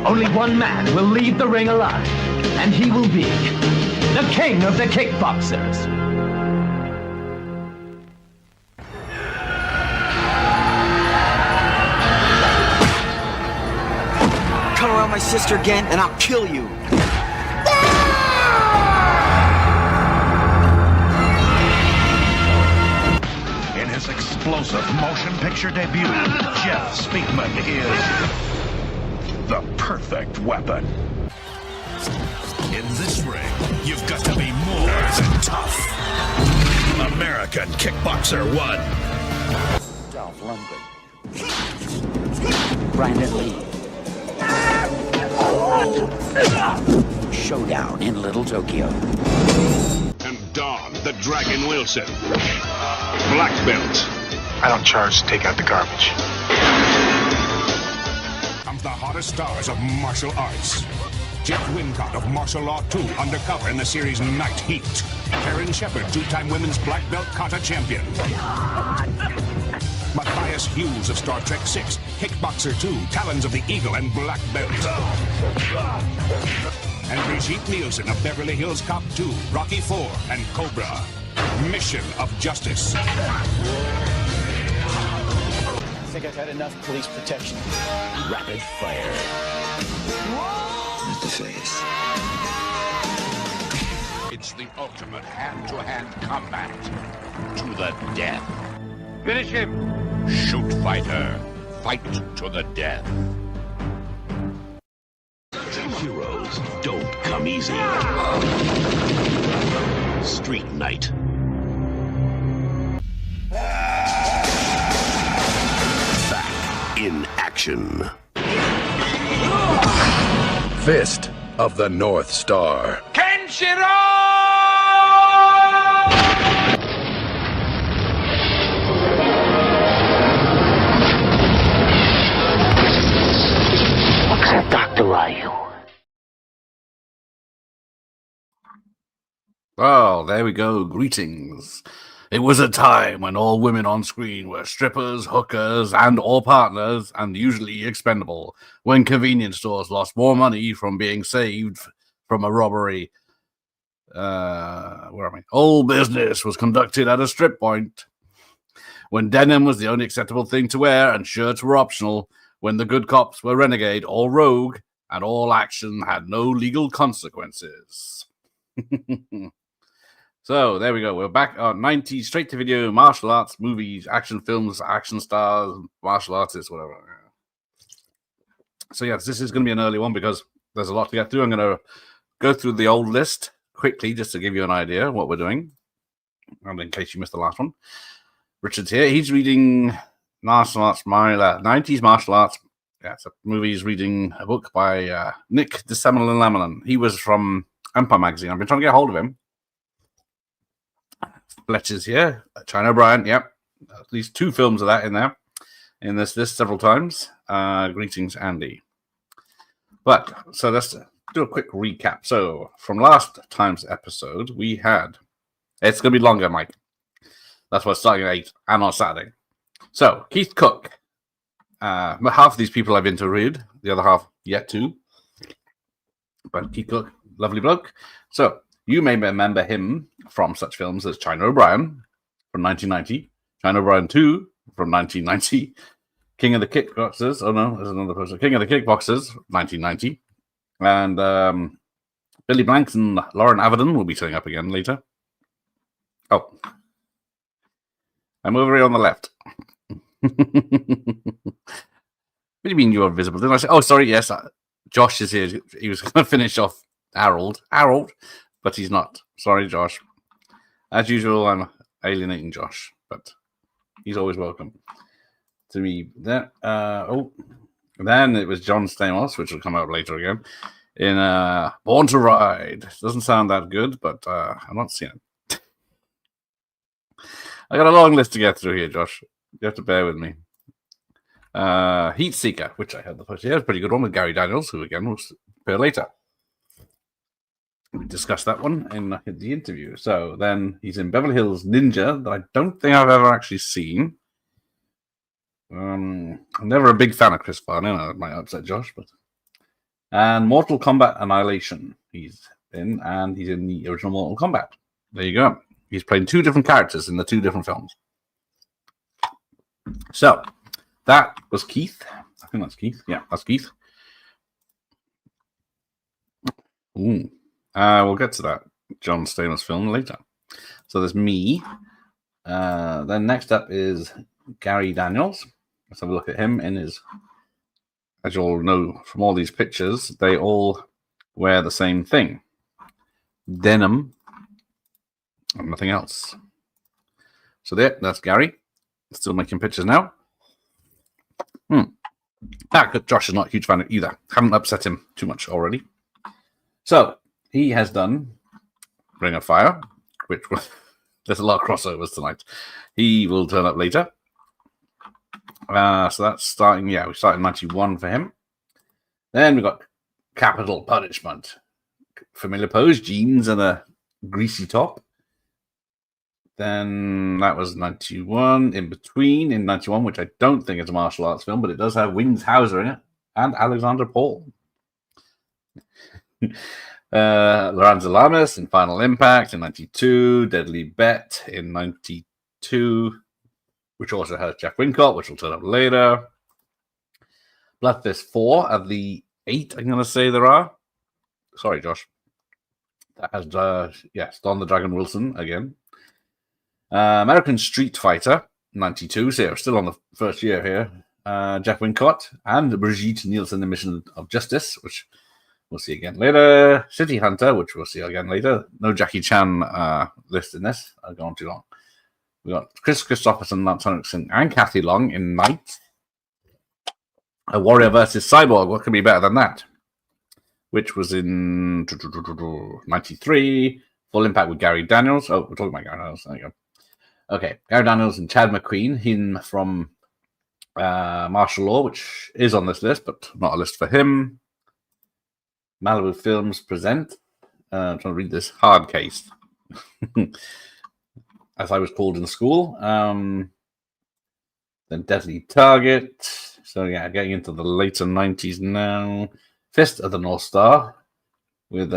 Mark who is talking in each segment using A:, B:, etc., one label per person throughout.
A: Only one man will leave the ring alive, and he will be the king of the kickboxers.
B: Come around my sister again, and I'll kill you.
C: In his explosive motion picture debut, Jeff Speakman is the perfect weapon.
D: In this ring, you've got to be more than tough. American Kickboxer 1.
B: Dolph Lundgren. Brandon Lee. Showdown in Little Tokyo.
D: And Don, the Dragon Wilson. Black belt.
E: I don't charge to take out the garbage.
D: Comes the hottest stars of martial arts. Jeff Wincott of Martial Law 2, undercover in the series Night Heat. Karen Shepard, two-time women's black belt kata champion. Matthias Hughes of Star Trek 6, Kickboxer 2, Talons of the Eagle, and black belt. And Brigitte Nielsen of Beverly Hills Cop 2, Rocky 4, and Cobra. Mission of Justice.
F: I think I've had enough police protection.
B: Rapid fire. With the face.
D: It's the ultimate hand-to-hand combat. To the death.
A: Finish him.
D: Shoot fighter. Fight to the death. Heroes don't come easy. Street Night. Back in action. Fist of the North Star.
A: Kenshiro!
B: Dr. Ryu.
G: Well, there we go. Greetings. It was a time when all women on screen were strippers, hookers, and or partners, and usually expendable, when convenience stores lost more money from being saved from a robbery. All business was conducted at a strip point. When denim was the only acceptable thing to wear and shirts were optional, when the good cops were renegade or rogue, and all action had no legal consequences. So, there we go. We're back on 90s straight-to-video martial arts movies, action films, action stars, martial artists, whatever. So, yes, this is going to be an early one because there's a lot to get through. I'm going to go through the old list quickly just to give you an idea of what we're doing, and in case you missed the last one. Richard's here. He's reading martial arts, 90s martial arts. Yeah, it's a movie. He's reading a book by Nick DeSemmelin. He was from Empire Magazine. I've been trying to get hold of him. Fletcher's here. China O'Brien. Yep. At least 2 films of that in there. In this list several times. Greetings, Andy. But, so let's do a quick recap. So, from last time's episode, we had... It's going to be longer, Mike. That's why it's starting at 8 and on Saturday. So, Keith Cook. Half of these people I've interviewed. The other half yet to. But Keith Cook, lovely bloke. So, you may remember him from such films as China O'Brien from 1990, China O'Brien 2 from 1990, King of the Kickboxers. Oh no, there's another person. King of the Kickboxers, 1990. And Billy Blanks and Lauren Avedon will be turning up again later. Oh. I'm over here on the left. What do you mean you're invisible? Didn't I say? Oh, sorry, yes. Josh is here. He was going to finish off Harold, but he's not. Sorry, Josh. As usual, I'm alienating Josh, but he's always welcome to me. Then it was John Stamos, which will come out later again, in Born to Ride. Doesn't sound that good, but I'm not seeing it. I got a long list to get through here, Josh. You have to bear with me. Heat Seeker, which I had the first year, was a pretty good one with Gary Daniels, who again will appear later. We discussed that one in the interview. So then he's in Beverly Hills Ninja, that I don't think I've ever actually seen. I'm never a big fan of Chris Farley. I know it might upset Josh, but And Mortal Kombat Annihilation. He's in, and he's in the original Mortal Kombat. There you go. He's playing two different characters in the two different films. So, that was Keith. I think that's Keith. Yeah, that's Keith. Ooh. We'll get to that John Stamos film later. So there's me. Then next up is Gary Daniels. Let's have a look at him in his... As you all know from all these pictures, they all wear the same thing. Denim and nothing else. So there, that's Gary. Still making pictures now. Josh is not a huge fan of either. Haven't upset him too much already. So he has done Ring of Fire, which was, there's a lot of crossovers tonight. He will turn up later. So that's starting, we started in 91 for him. Then we got Capital Punishment. Familiar pose, jeans and a greasy top. Then that was 91. In between, in 91, which I don't think is a martial arts film, but it does have Wings Hauser in it and Alexander Paul. Lorenzo Lamas in Final Impact in 92. Deadly Bet in 92. Which also has Jeff Wincott, which will turn up later. Blood Fist 4 of the 8, I'm going to say there are. Sorry, Josh. That has, Don the Dragon Wilson again. American Street Fighter, 92. So still on the first year here. Jeff Wincott and Brigitte Nielsen in Mission of Justice, which we'll see again later. City Hunter, which we'll see again later. No Jackie Chan list in this. I've gone too long. We got Chris Christopherson, Lance Henriksen, and Kathy Long in Night. A Warrior versus Cyborg. What could be better than that? Which was in 93. Full Impact with Gary Daniels. Oh, we're talking about Gary Daniels. There you go. Okay, Gary Daniels and Chad McQueen. Him from Martial Law, which is on this list, but not a list for him. Malibu Films present. I'm trying to read this. Hard Case. As I was called in school. Then Deadly Target. So yeah, getting into the later 90s now. Fist of the North Star with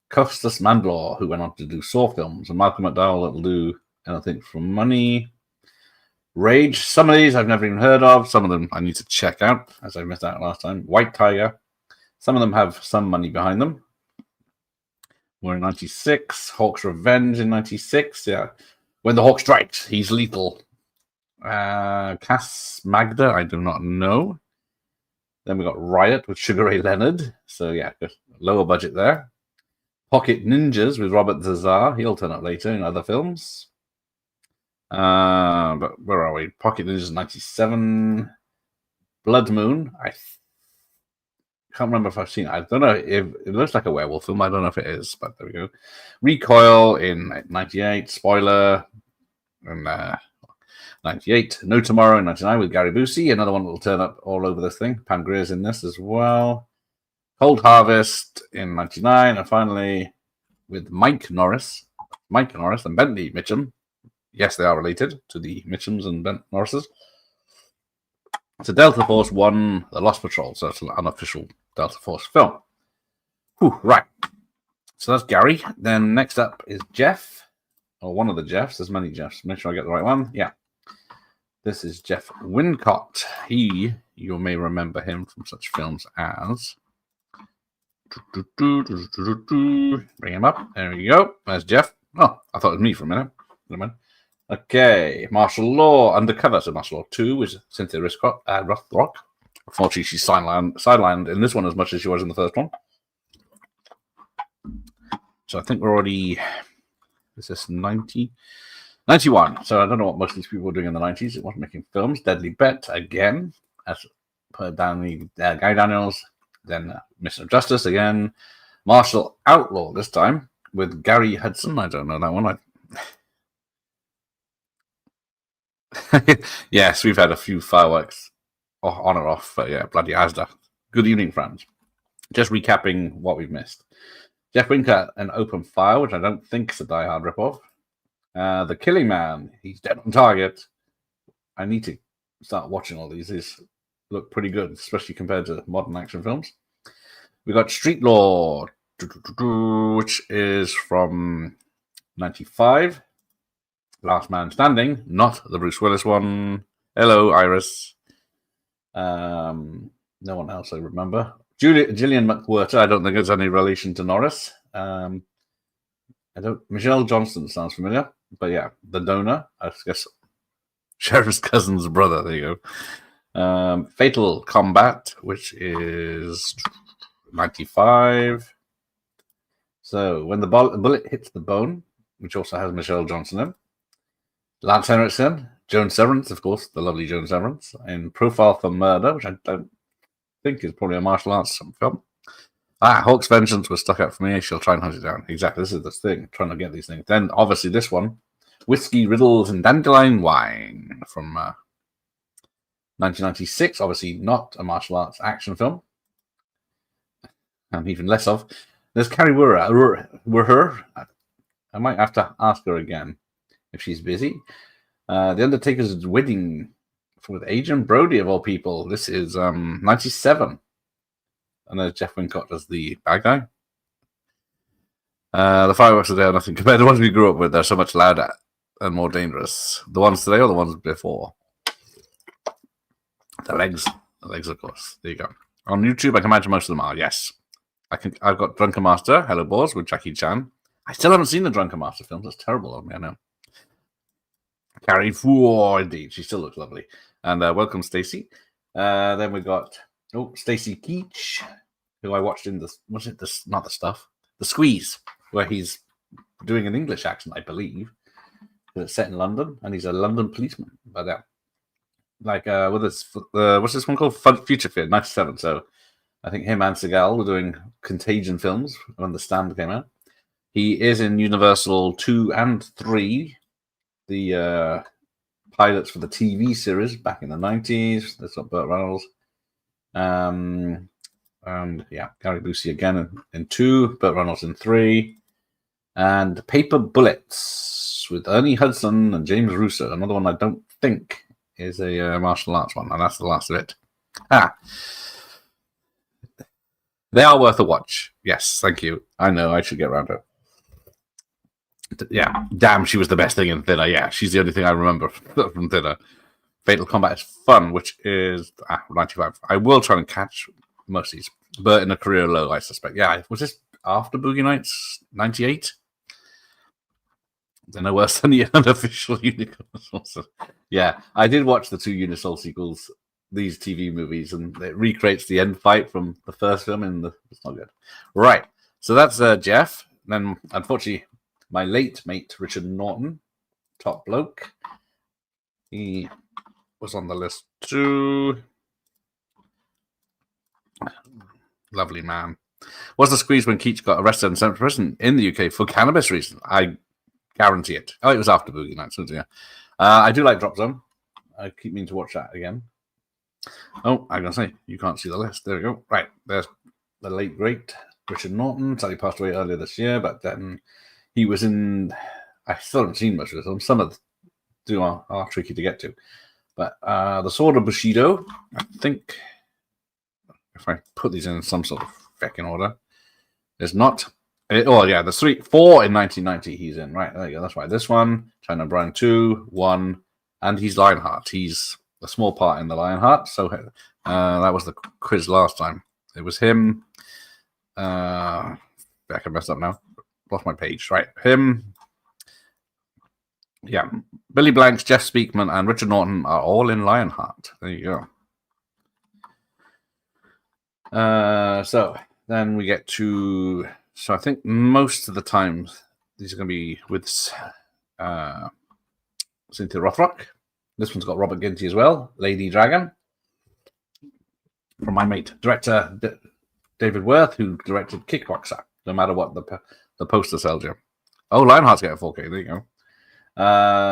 G: Costas Mandylor, who went on to do Saw films, and Malcolm McDowell that'll do Anything for Money. Rage. Some of these I've never even heard of. Some of them I need to check out, as I missed out last time. White Tiger. Some of them have some money behind them. We're in 96. Hawk's Revenge in 96. Yeah. When the Hawk Strikes, he's lethal. Cass Magda, I do not know. Then we got Riot with Sugar Ray Leonard. So yeah, lower budget there. Pocket Ninjas with Robert Zazar. He'll turn up later in other films. But where are we? Pocket Ninjas 97. Blood Moon. I can't remember if I've seen it. I don't know if it looks like a werewolf film. I don't know if it is, but there we go. Recoil in 98. Spoiler in 98. No Tomorrow in 99 with Gary Busey. Another one that will turn up all over this thing. Pam Grier's in this as well. Cold Harvest in 99. And finally, with Mike Norris and Bentley Mitchum. Yes, they are related to the Mitchums and Bent Norrises. It's a Delta Force 1, The Lost Patrol. So it's an unofficial Delta Force film. Whew, right. So that's Gary. Then next up is Jeff. Or one of the Jeffs. There's many Jeffs. Make sure I get the right one. Yeah. This is Jeff Wincott. You may remember him from such films as... Bring him up. There we go. There's Jeff. Oh, I thought it was me for a minute. Never mind. Okay. Martial Law Undercover. So Martial Law 2 was Cynthia Rothrock. Unfortunately, she's sidelined in this one as much as she was in the first one. So I think we're already... Is this 90? 91. So I don't know what most of these people were doing in the 90s. It wasn't making films. Deadly Bet, again. As per Guy Daniels. Then Mission of Justice, again. Martial Outlaw, this time, with Gary Hudson. I don't know that one. Yes, we've had a few fireworks on or off. But yeah, bloody Asda. Good evening, friends. Just recapping what we've missed. Jeff Wincott and Open Fire, which I don't think is a Die Hard ripoff. The Killing Man, he's dead on target. I need to start watching all these. These look pretty good, especially compared to modern action films. We got Street Law, which is from 95. Last Man Standing, not the Bruce Willis one. Hello, Iris. No one else I remember. Gillian McWhirter, I don't think there's any relation to Norris. Michelle Johnston sounds familiar, but yeah, The Donor, I guess Sheriff's cousin's brother. There you go. Fatal Combat, which is 95. So when the bullet hits the bone, which also has Michelle Johnson in. Lance Henriksen, Joan Severance, of course, the lovely Joan Severance, in Profile for Murder, which I don't think is probably a martial arts film. Hawk's Vengeance was stuck out for me. She'll try and hunt it down. Exactly, this is the thing, trying to get these things. Then, obviously, this one, Whiskey, Riddles, and Dandelion Wine from 1996. Obviously, not a martial arts action film. And even less of. There's Carrie Wurher. I might have to ask her again if she's busy. The Undertaker's Wedding with Adrian Brody, of all people. This is 97. And there's Jeff Wincott as the bad guy. The fireworks today are nothing compared to the ones we grew up with. They're so much louder and more dangerous. The ones today or the ones before? The legs, of course. There you go. On YouTube, I can imagine most of them are, yes. I've got Drunken Master, Hello Boys, with Jackie Chan. I still haven't seen the Drunken Master films. That's terrible of me, I know. Carrie Four, indeed. She still looks lovely. And welcome, Stacey. Then we got Stacey Keach, who I watched in The Squeeze, where he's doing an English accent, I believe. It's set in London, and he's a London policeman. But what's this one called? Future Fear, 97. So I think him and Seagal were doing Contagion films when The Stand came out. He is in Universal 2 and 3, the pilots for the TV series back in the 90s. That's got Burt Reynolds. And yeah, Gary Busey again in 2, Burt Reynolds in 3. And Paper Bullets with Ernie Hudson and James Russo. Another one I don't think is a martial arts one, and that's the last of it. They are worth a watch. Yes, thank you. I know, I should get around to it. Yeah, damn, she was the best thing in Thinner. Yeah, she's the only thing I remember from Thinner. Fatal Combat is fun, which is 95. I will try and catch most of these, but in a career low, I suspect. Yeah, was this after Boogie Nights, 98? They're no worse than the unofficial Unicorns. Also. Yeah, I did watch the 2 Unisol sequels, these TV movies, and it recreates the end fight from the first film, and it's not good. Right, so that's Jeff. Then, unfortunately, my late mate, Richard Norton, top bloke. He was on the list too. Lovely man. Was The Squeeze when Keach got arrested and sent to prison in the UK for cannabis reasons? I guarantee it. Oh, it was after Boogie Nights, wasn't it? I do like Drop Zone. I keep meaning to watch that again. Oh, I'm going to say, you can't see the list. There we go. Right, there's the late, great Richard Norton. Sadly passed away earlier this year, but then he was in... I still haven't seen much of them. Some of them are tricky to get to. But The Sword of Bushido, I think, if I put these in some sort of feckin' order, is not... the 4 in 1990 he's in. Right, there you go. That's right. This one, China Brown 2, 1, and he's Lionheart. He's a small part in the Lionheart. So that was the quiz last time. It was him. I can mess up now. Lost my page. Right, him. Yeah, Billy Blanks, Jeff Speakman, and Richard Norton are all in Lionheart. There you go. So then we get to... So I think most of the time these are going to be with Cynthia Rothrock. This one's got Robert Ginty as well. Lady Dragon. From my mate, director David Worth, who directed Kickboxer. No matter what the poster sells you. Oh, Lionheart's getting 4K. There you go.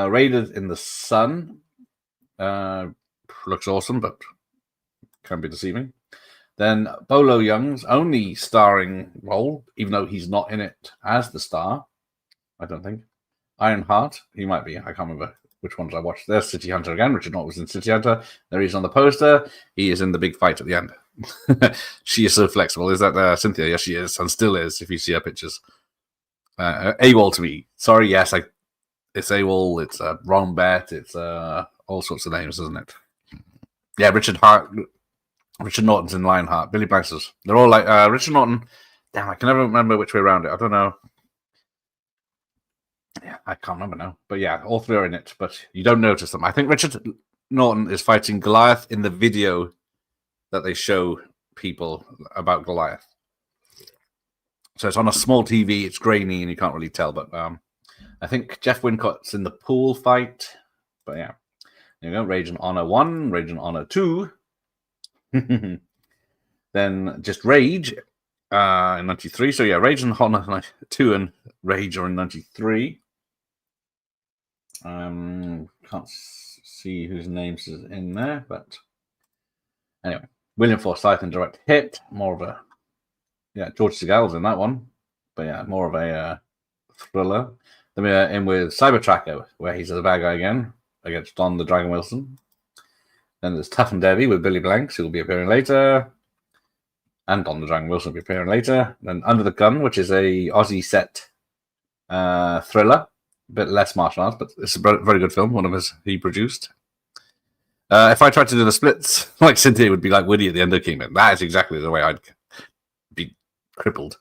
G: Raiders in the Sun. Looks awesome, but can be deceiving. Then Bolo Young's only starring role, even though he's not in it as the star, I don't think. Ironheart, he might be, I can't remember which ones I watched. There's City Hunter again. Richard Norton was in City Hunter. There he is on the poster. He is in the big fight at the end. She is so flexible. Is that Cynthia? Yes, she is, and still is, if you see her pictures. AWOL to me. Sorry, yes, it's AWOL, it's Wrong Bet, it's all sorts of names, isn't it? Yeah, Richard Norton's in Lionheart, Billy Blank's. They're all like Richard Norton. Damn, I can never remember which way around it. I don't know. Yeah, I can't remember now. But yeah, all three are in it, but you don't notice them. I think Richard Norton is fighting Goliath in the video that they show people about Goliath. So it's on a small TV, it's grainy, and you can't really tell. But I think Jeff Wincott's in the pool fight. But yeah, there you go. Rage and Honor 1, Rage and Honor 2. Then just Rage in 93. So yeah, Rage and Honor 2 and Rage are in 93. Can't see whose names is in there, but anyway, William Forsythe and Direct Hit. More of a George Segal's in that one, but yeah, more of a thriller. Then we're in with Cybertracker, where he's the bad guy again against Don the Dragon Wilson. Then there's Tough and Debbie with Billy Blanks, who will be appearing later, and Don the Dragon Wilson will be appearing later. Then Under the Gun, which is a Aussie set thriller, a bit less martial arts, but it's a very good film. One of his he produced. If I tried to do the splits, like Cynthia would be like Woody at the end of Kingdom. That is exactly the way I'd be crippled.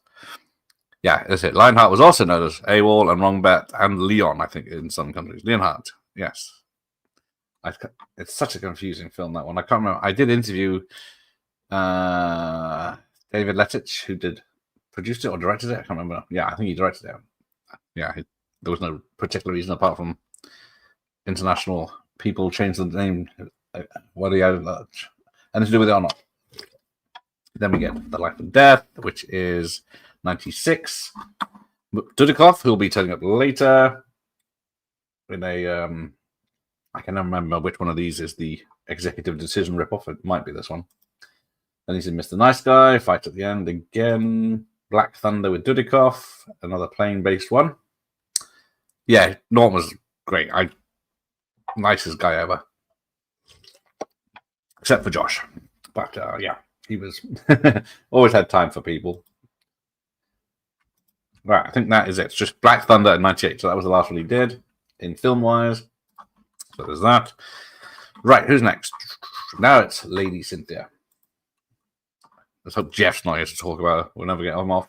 G: Yeah, that's it. Lionheart was also known as AWOL and Wrong Bet and Leon, I think, in some countries. Leonhardt, yes. It's such a confusing film, that one. I can't remember. I did interview David Lettich, who produced it or directed it. I can't remember. Yeah, I think he directed it. Yeah, there was no particular reason apart from international people changed the name, whether he had anything to do with it or not. Then we get The Life and Death, which is 96. Dudikoff, who will be turning up later in a I can never remember which one of these is the executive decision ripoff. It might be this one. Then he's in Mr. Nice Guy, fight at the end again. Black Thunder with Dudikoff, another plane-based one. Yeah, Norton was great. Nicest guy ever. Except for Josh. But yeah, he was always had time for people. Right, I think that is it. It's just Black Thunder in 98. So that was the last one he did in film-wise. So there's that. Right, who's next? Now it's Lady Cynthia. Let's hope Jeff's not here to talk about her. We'll never get him off.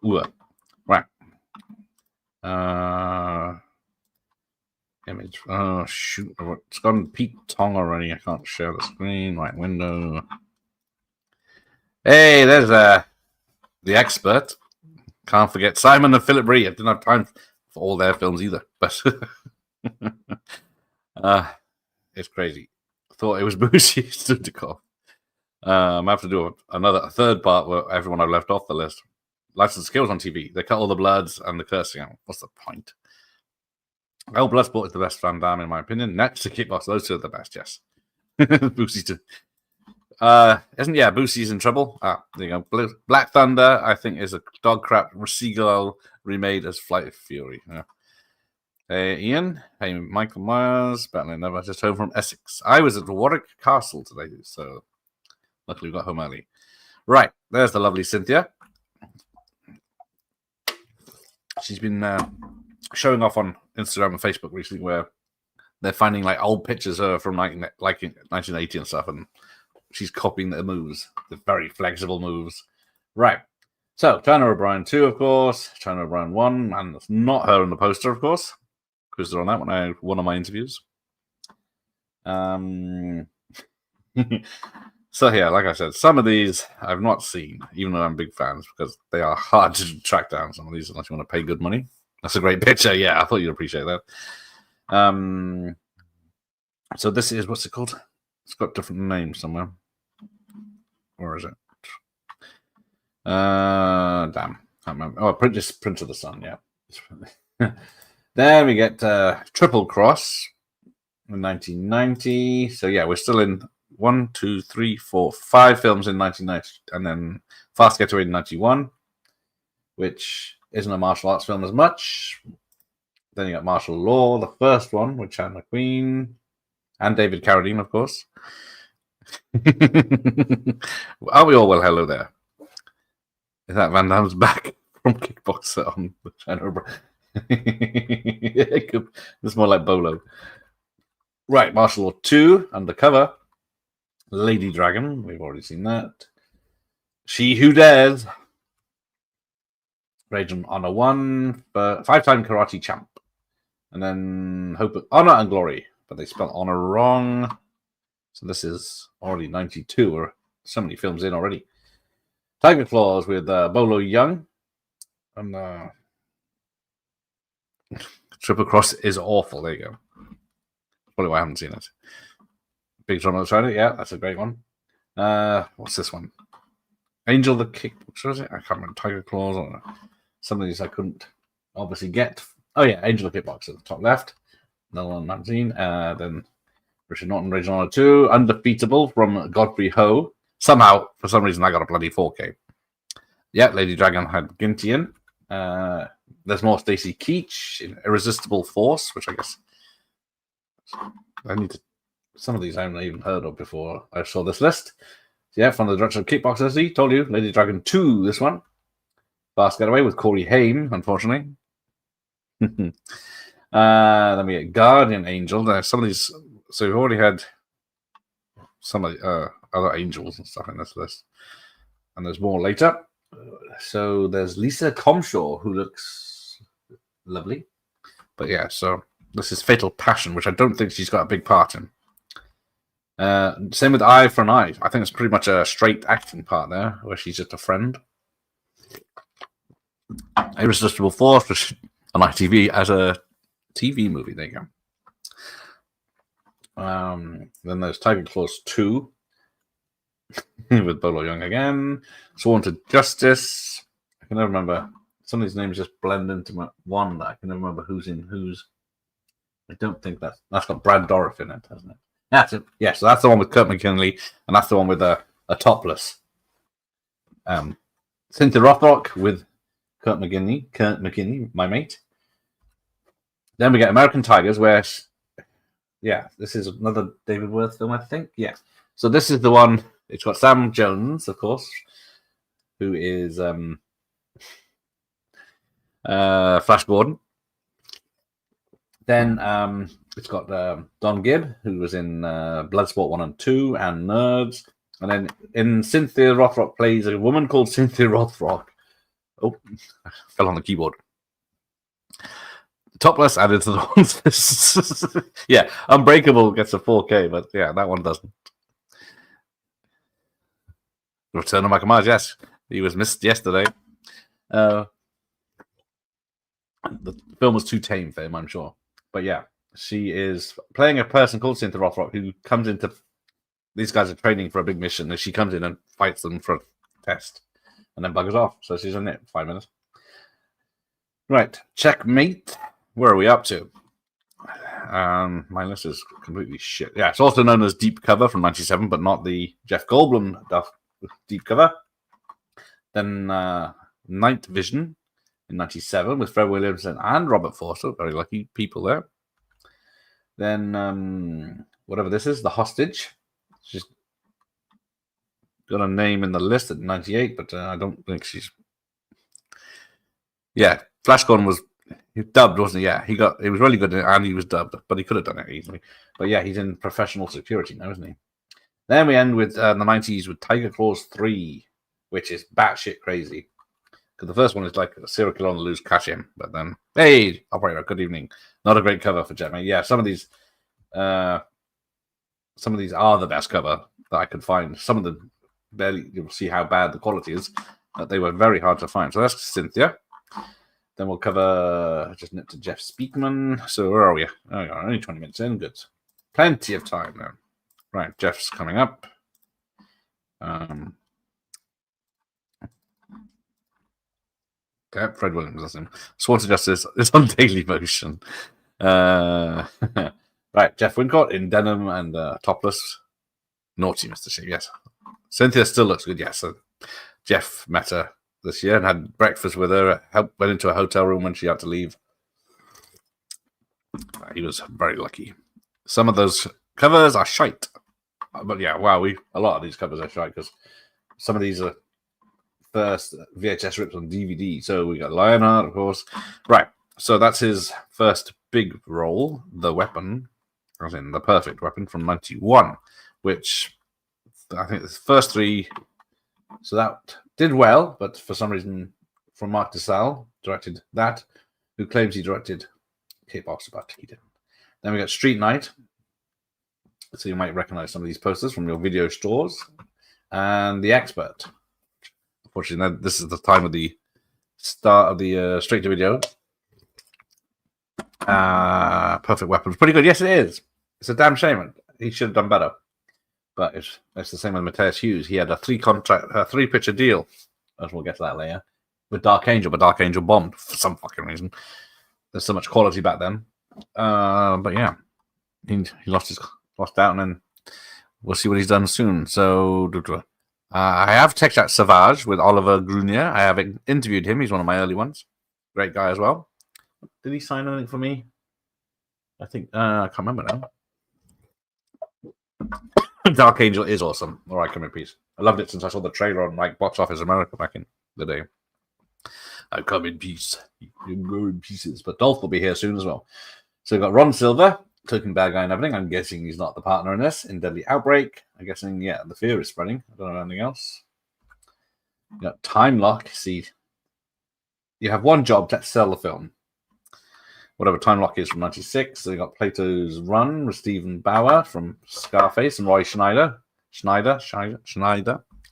G: Ooh. Right. Image. Oh, shoot. It's gone Pete Tong already. I can't share the screen. Right, window. Hey, there's the expert. Can't forget Simon and Philip Ree. I didn't have time for all their films either. But it's crazy. I thought it was Boosie stood to call. I have to do a third part where everyone I left off the list. Licensed Skills on TV. They cut all the bloods and the cursing out. What's the point? Well, Bloodsport is the best Van Damme in my opinion. Next to Kickbox, those two are the best, yes. Boosie too. Boosie's in trouble. There you go. Black Thunder, I think, is a dog crap seagull remade as Flight of Fury. Yeah. Hey, Ian. Hey, Michael Myers. Battling Never. Just home from Essex. I was at Warwick Castle today, so luckily we got home early. Right, there's the lovely Cynthia. She's been showing off on Instagram and Facebook recently, where they're finding like old pictures of her from like 1980 and stuff, and she's copying the moves, the very flexible moves. Right. So China O'Brien 2, of course. China O'Brien 1, and it's not her on the poster, of course. Quizzed her on that one of my interviews. So yeah, like I said, some of these I've not seen, even though I'm big fans, because they are hard to track down, some of these, unless you want to pay good money. That's a great picture. Yeah, I thought you'd appreciate that. So this is, what's it called? It's got different names somewhere. Where is it? Damn. Can't remember. Oh, Prince of the Sun, yeah. Then we get Triple Cross in 1990. So yeah, we're still in 5 films in 1990, and then Fast Getaway in 91, which isn't a martial arts film as much. Then you got Martial Law, the first one with Chan McQueen and David Carradine, of course. Are we all well? Hello there. Is that Van Damme's back from Kickboxer on the channel? It's more like Bolo. Right, Martial Law 2, Undercover. Lady Dragon, we've already seen that. She Who Dares. Rage on Honor 1, but 5-time karate champ. And then Hope, Honor and Glory, but they spelled honor wrong. So this is already 92, or so many films in already. Tiger Claws with Bolo Young. And Triple Cross is awful. There you go. Probably why I haven't seen it. Big John Outsider, yeah, that's a great one. What's this one? Angel the Kick. What was it? I can't remember. Tiger Claws. I don't know. Some of these I couldn't obviously get. Oh yeah, Angel the Kickboxer at the top left. Another one, 19. Then Richard Norton, Rage on Honor 2. Undefeatable from Godfrey Ho. Somehow, for some reason, I got a bloody 4K. Yeah, Lady Dragon had Gintian. There's more Stacy Keach in Irresistible Force, which I guess I need to. Some of these I haven't even heard of before I saw this list. So yeah, from the director of Kickboxer, see, told you, Lady Dragon 2, this one. Fast Getaway with Corey Haim, unfortunately. Then we get Guardian Angel. There's some of these. So we've already had some of the other angels and stuff in this list, and there's more later. So there's Lisa Comshaw, who looks lovely, but yeah. So this is Fatal Passion, which I don't think she's got a big part in. Same with Eye for an Eye. I think it's pretty much a straight acting part there, where she's just a friend. Irresistible Force, which on ITV as a TV movie. There you go. Then there's Tiger Claws 2 with Bolo Young again. Sworn to Justice. I can never remember. Some of these names just blend into one that I can never remember who's in who's. I don't think that's got Brad Dourif in it, hasn't it? That's it. Yeah, so that's the one with Kurt McKinley, and that's the one with a topless. Cynthia Rothrock with Kurt McKinney, my mate. Then we get American Tigers, where, yeah, this is another David Worth film, I think. Yeah. So this is the one, it's got Sam Jones, of course, who is Flash Gordon. Then it's got Don Gibb, who was in Bloodsport 1 and 2 and Nerds. And then in Cynthia Rothrock plays a woman called Cynthia Rothrock. Oh, I fell on the keyboard. Topless added to the ones. Yeah, Unbreakable gets a 4K, but yeah, that one doesn't. Return of Michael Myers, yes. He was missed yesterday. The film was too tame for him, I'm sure. But yeah, she is playing a person called Cynthia Rothrock who comes into... These guys are training for a big mission, and she comes in and fights them for a test. And then buggers off. So she's in it 5 minutes. Right. Checkmate. Where are we up to? My list is completely shit. Yeah, it's also known as Deep Cover from 97, but not the Jeff Goldblum Deep Cover. Then Night Vision in 97 with Fred Williamson and Robert Forster. Very lucky people there. Then whatever this is, The Hostage. She's got a name in the list at 98, but I don't think she's... Yeah, Flash Gordon was dubbed, wasn't he? Yeah, he was really good and he was dubbed, but he could have done it easily. But yeah, he's in professional security now, isn't he? Then we end with the 90s with Tiger Claws 3, which is batshit crazy. Because the first one is like a serial killer on the loose, catch him. But then, hey, operator, good evening. Not a great cover for Jetmate. Yeah, some of these are the best cover that I could find. Some of them, barely, you'll see how bad the quality is. But they were very hard to find. So that's Cynthia. Then we'll cover, just nip to Jeff Speakman. So where are we? Oh, only 20 minutes in. Good. Plenty of time now. Right, Jeff's coming up. Okay, Fred Williams, that's him. Sworn to Justice is on Daily Motion. Right, Jeff Wincott in denim and topless. Naughty Mr. Sheep, yes. Cynthia still looks good, yes. So Jeff met her this year and had breakfast with her, went into a hotel room when she had to leave. He was very lucky. Some of those covers are shite. But yeah, wow, a lot of these covers are shite because some of these are first VHS rips on DVD. So we got Lionheart, of course. Right. So that's his first big role, The Weapon, as in The Perfect Weapon from 91, which I think the first three. So that did well, but for some reason, from Mark DeSalle, directed that, who claims he directed Kickboxer, but he didn't. Then we got Street Night. So you might recognize some of these posters from your video stores. And The Expert. Unfortunately, this is the time of the start of the straight to video. Perfect Weapons. Pretty good. Yes, it is. It's a damn shame. He should have done better. But it's the same with Matthias Hughes. He had a three-picture deal, as we'll get to that later, with Dark Angel, but Dark Angel bombed for some fucking reason. There's so much quality back then. But yeah, he lost out, and then we'll see what he's done soon. So I have checked out Savage with Oliver Grunier. I have interviewed him. He's one of my early ones. Great guy as well. Did he sign anything for me? I think I can't remember now. Dark Angel is awesome. All right, come in peace. I loved it since I saw the trailer on like Box Office America back in the day. I come in peace. You can go in pieces. But Dolph will be here soon as well. So we've got Ron Silver, token bad guy and everything. I'm guessing he's not the partner in this. In Deadly Outbreak. I'm guessing, yeah, the fear is spreading. I don't know anything else. You got Time Lock. See, you have one job to sell the film. Whatever Time Lock is from 96. So you got Plato's Run with Stephen Bauer from Scarface and Roy Schneider. Schneider.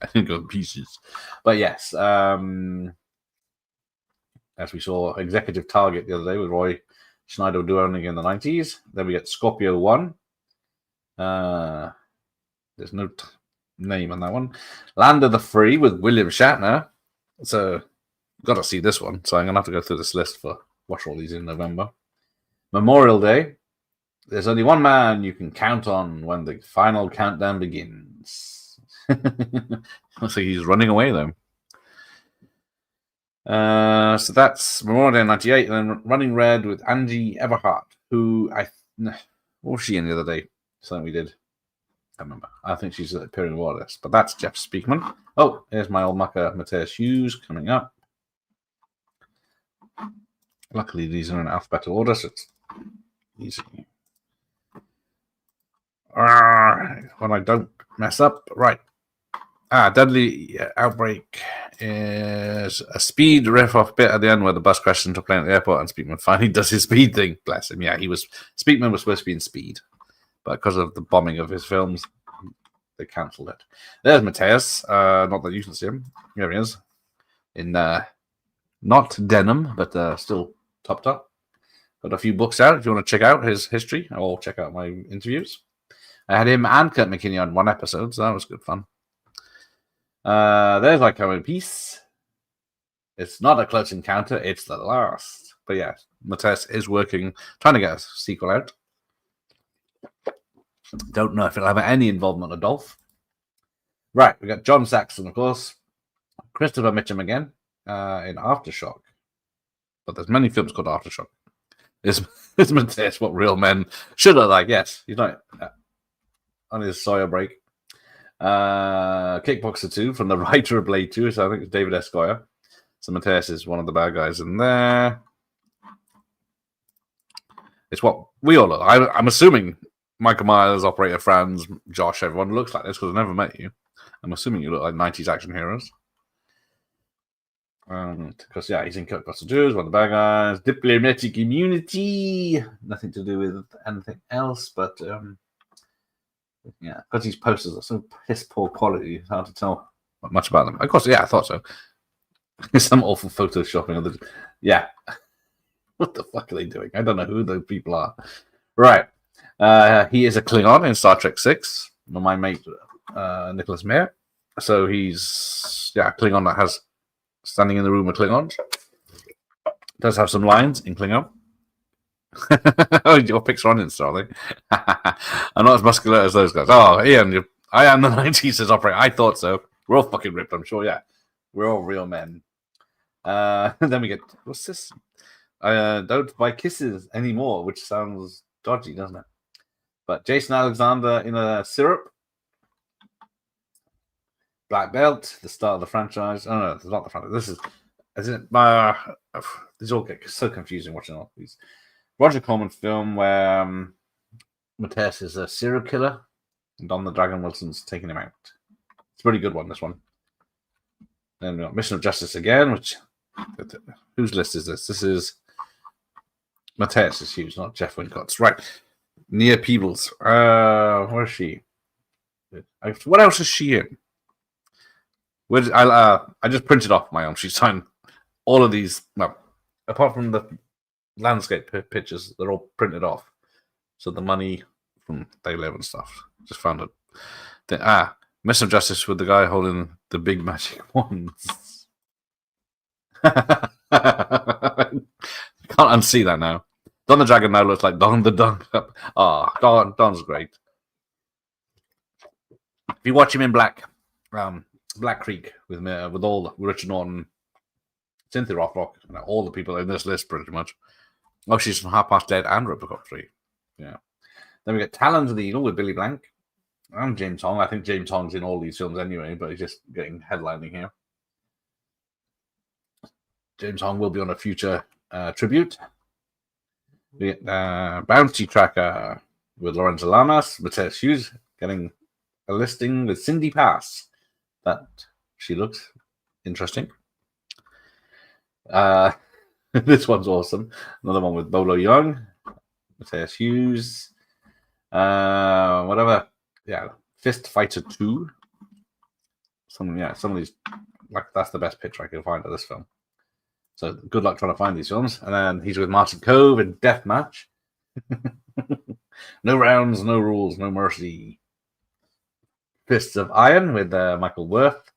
G: I think go in pieces. But yes, as we saw, Executive Target the other day with Roy Schneider doing in the 90s. Then we get Scorpio 1. There's no name on that one. Land of the Free with William Shatner. So, got to see this one. So I'm going to have to go through this list for watch all these in November. Memorial Day. There's only one man you can count on when the final countdown begins. Looks like he's running away, though. So that's Memorial Day 98, and then Running Red with Angie Everhart, who what was she in the other day? Something we did. I remember. I think she's appearing in all this, but that's Jeff Speakman. Oh, here's my old mucker Matthias Hughes coming up. Luckily, these are in alphabetical order, so it's easy. When I don't mess up, right. Deadly Outbreak is a speed riff-off bit at the end where the bus crashes into a plane at the airport and Speakman finally does his speed thing. Bless him. Yeah, Speakman was supposed to be in Speed, but because of the bombing of his films, they cancelled it. There's Matthias. Not that you can see him. Here he is. In not denim, but still topped up. Got a few books out if you want to check out his history or check out my interviews. I had him and Kurt McKinney on one episode, so that was good fun. There's like a piece. It's not a close encounter, it's the last. But yeah, Matthias is working, trying to get a sequel out. Don't know if it'll have any involvement with Dolph. Right, we got John Saxon, of course. Christopher Mitchum again in Aftershock. But there's many films called Aftershock. Is Matthias what real men should look like? Yes, he's not on his Sawyer break. Kickboxer 2 from the writer of Blade 2, so I think it's David S. Goyer. So Matthias is one of the bad guys in there. It's what we all look. I'm assuming Michael Myers, Operator Franz, Josh, everyone looks like this because I've never met you. I'm assuming you look like 90s action heroes. Because, yeah, he's in Kickboxer 2, he's one of the bad guys. Diplomatic Immunity. Nothing to do with anything else, but yeah, because these posters are so piss poor quality, it's hard to tell much about them. Of course, yeah, I thought so. Some awful photoshopping. Yeah. What the fuck are they doing? I don't know who those people are. Right. He is a Klingon in Star Trek 6. My mate, Nicholas Mayer. So he's, yeah, Klingon that has standing in the room with Klingons. Does have some lines in Klingon. Oh, your pics are on Insta, are they? I'm not as muscular as those guys. Oh, Ian, I am the 90s as operator. I thought so. We're all fucking ripped, I'm sure, yeah. We're all real men. Then we get, what's this? Don't buy kisses anymore, which sounds dodgy, doesn't it? But Jason Alexander in a syrup. Black belt, the start of the franchise. Oh no, it's not the franchise. This is these all get so confusing watching all these. Roger Corman film where Mateus is a serial killer and Don the Dragon Wilson's taking him out. It's a pretty good one, this one. Then we got Mission of Justice again, which whose list is this? This is Mateus is huge, not Jeff Wincott's. Right. Nia Peebles. Where is she? What else is she in? I just printed off my own. She signed all of these. Well, apart from the landscape pictures, they're all printed off. So the money from Day 11 stuff. Just found it. Mission of Justice with the guy holding the big magic wands. Can't unsee that now. Don the Dragon now looks like Don the Dunk. Don's great. If you watch him in Black Creek with Richard Norton, Cynthia Rothrock, all the people in this list pretty much. Oh, she's from Half Past Dead and Robocop 3. Yeah. Then we get Talons of the Eagle with Billy Blank and James Hong. I think James Hong's in all these films anyway, but he's just getting headlining here. James Hong will be on a future tribute. We get Bounty Tracker with Lorenzo Lamas, Mateus Hughes getting a listing with Cindy Pass. That she looks interesting. This one's awesome. Another one with Bolo Young, Mateus Hughes, whatever. Yeah, Fist Fighter 2. Some of these, like that's the best picture I can find of this film. So good luck trying to find these films. And then he's with Martin Cove in Deathmatch. No rounds, no rules, no mercy. Fists of Iron with Michael Worth.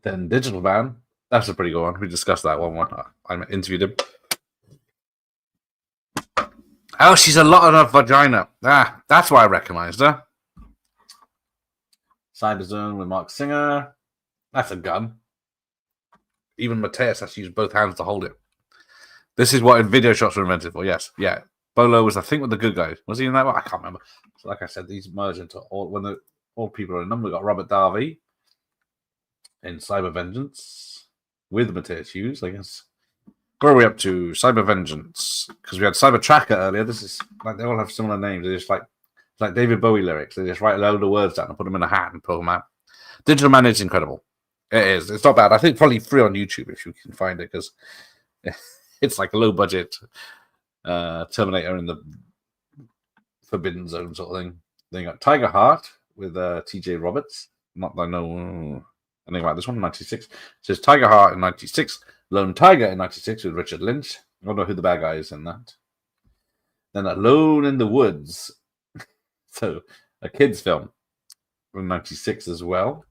G: Then Digital Man. That's a pretty good one. We discussed that one. I interviewed him. Oh, she's a lot of vagina. That's why I recognized her. Cyberzone with Mark Singer. That's a gun. Even Mateus has to use both hands to hold it. This is what video shots were invented for. Yes, yeah. Bolo was, I think, with the good guys. Was he in that one? I can't remember. So, like I said, these merge into all people are in them. We got Robert Darby in Cyber Vengeance with Mateus Hughes, I guess. Where are we up to? Cyber Vengeance, because we had Cyber Tracker earlier. This is like they all have similar names. They're just like David Bowie lyrics. They just write a load of words down and put them in a hat and pull them out. Digital Man is incredible. It is. It's not bad. I think probably free on YouTube if you can find it, because it's like a low budget Terminator in the Forbidden Zone sort of thing. Then you got Tiger Heart with TJ Roberts. Not that I know anything about this one. 96. It says Tiger Heart in 96. Lone Tiger in 96 with Richard Lynch. I don't know who the bad guy is in that. Then Alone in the Woods. So a kid's film from 96 as well.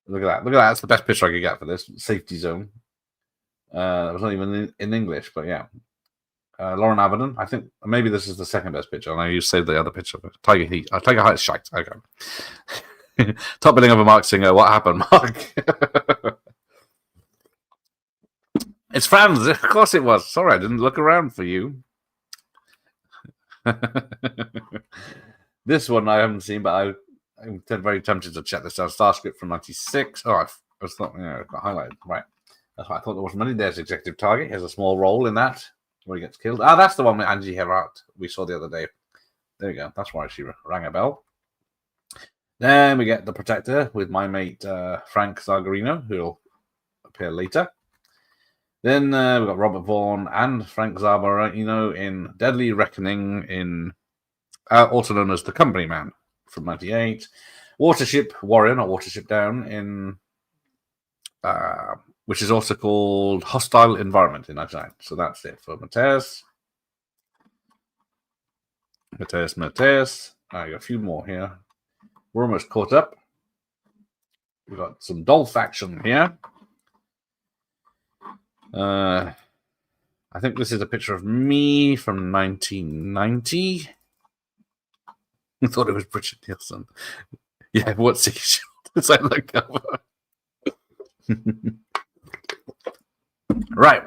G: Look at that. Look at that. That's the best picture I could get for this. Safety Zone. That was not even in English, but yeah. Lauren Avedon. I think maybe this is the second best picture. I know you saved the other picture. Tiger Heat. Tiger Heart is shite. Okay. Top billing of a Mark Singer. What happened, Mark? It's Franz. Of course it was. Sorry, I didn't look around for you. This one I haven't seen, but I'm very tempted to check this out. Starscript from 96. Oh, I was thought, it got highlighted. Right. That's what I thought there was money. There's Executive Target. He has a small role in that where he gets killed. That's the one with Angie Herart we saw the other day. There we go. That's why she rang a bell. Then we get The Protector with my mate Frank Zargarino, who will appear later. Then we've got Robert Vaughn and Frank Zargarino in Deadly Reckoning, in also known as The Company Man from 98. Watership Warrior, not Watership Down, in which is also called Hostile Environment in 99. So that's it for Mateus. I got a few more here. We're almost caught up. We've got some Dolph action here. I think this is a picture of me from 1990. I thought it was Bridget Nielsen. Yeah, what's he shot? It's like the cover. Right.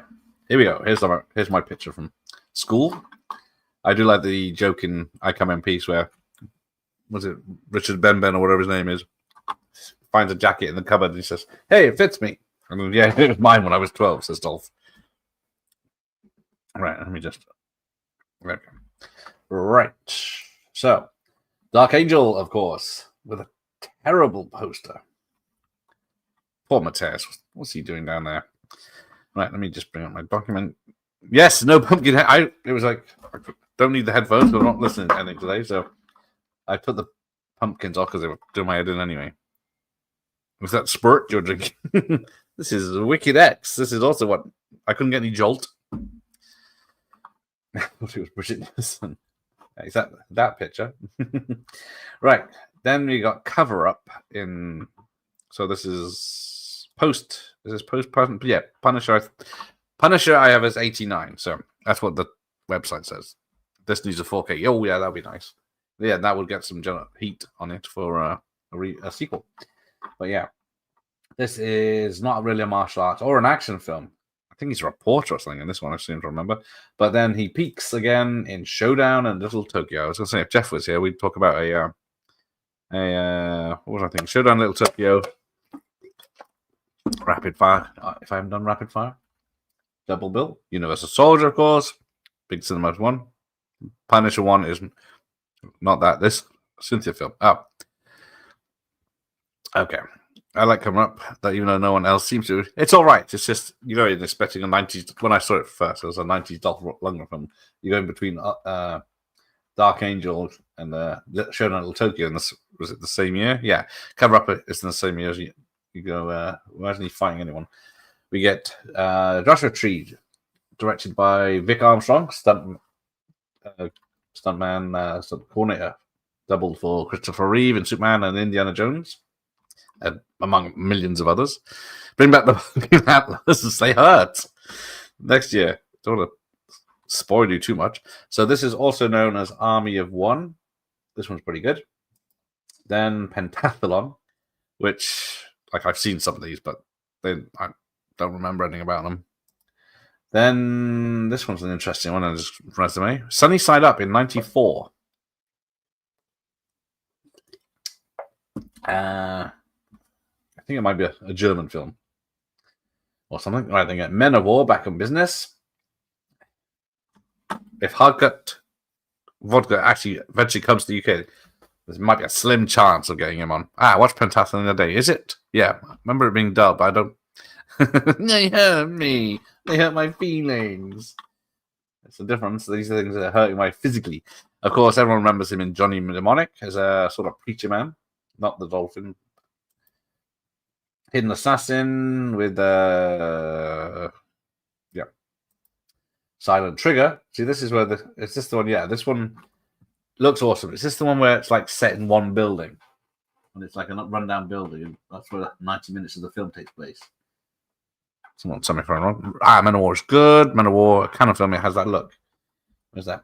G: Here we go. Here's my picture from school. I do like the joke in I Come in Peace where, was it Richard Benben or whatever his name is, finds a jacket in the cupboard and he says, "Hey, it fits me." And then, yeah, it was mine when I was 12, says Dolph. Right, let me just... Okay. Right. So, Dark Angel, of course, with a terrible poster. Poor Mateus. What's he doing down there? Right, let me just bring up my document. Yes, no pumpkin head. It was like, I don't need the headphones, but I'm not listening to anything today, so I put the pumpkins off because they were doing my head in anyway. Was that Spurt you're drinking? This is Wicked X. This is also what... I couldn't get any Jolt. I thought it was Bridget Nielsen. Is that picture? Right. Then we got Cover Up in... So this is post... Is this post-present? Yeah, Punisher. Punisher I have as 89. So that's what the website says. This needs a 4K. Oh, yeah, that'd be nice. Yeah, that would get some heat on it for a sequel. But yeah, this is not really a martial arts or an action film. I think he's a reporter or something in this one, I seem to remember. But then he peaks again in Showdown and Little Tokyo. I was going to say, if Jeff was here, we'd talk about what was I thinking? Showdown, Little Tokyo, Rapid Fire. If I haven't done Rapid Fire, Double Bill, Universal Soldier, of course, Big Cinemas 1. Punisher 1 is not that. This Cynthia film. Oh, okay. I like Coming Up, that even though no one else seems to. It's all right. It's just, you're expecting a 90s. When I saw it first, it was a 90s Dolph Lundgren film. You're going between Dark Angel and Showdown Little Tokyo. And was it the same year? Yeah. Cover Up is in the same year as you go. Imagine he fighting anyone. We get Joshua Tree, directed by Vic Armstrong, stuntman, stunt coordinator, doubled for Christopher Reeve in Superman and Indiana Jones. Among millions of others. Bring back the Atlas. They hurt next year. Don't want to spoil you too much. So this is also known as Army of One. This one's pretty good. Then Pentathlon, which, like, I've seen some of these, but I don't remember anything about them. Then this one's an interesting one on his resume. Sunny Side Up in 94. I think it might be a German film or something. Right, then get Men of War, Back in Business. If Hardcut Vodka actually eventually comes to the UK, there might be a slim chance of getting him on. Watch Pentathlon the other day. Is it? Yeah. I remember it being dull, but I don't. They hurt me. They hurt my feelings. It's the difference. These things are hurting my physically. Of course, everyone remembers him in Johnny Mnemonic as a sort of preacher man, not the dolphin. Hidden Assassin with Silent Trigger. See, this is where is this the one? Yeah, this one looks awesome. Is this the one where it's like set in one building? And it's like a rundown building, and that's where 90 minutes of the film takes place. Someone tell me if I'm wrong. Men of War is good. Men of War kind of film, it has that look. Where's that?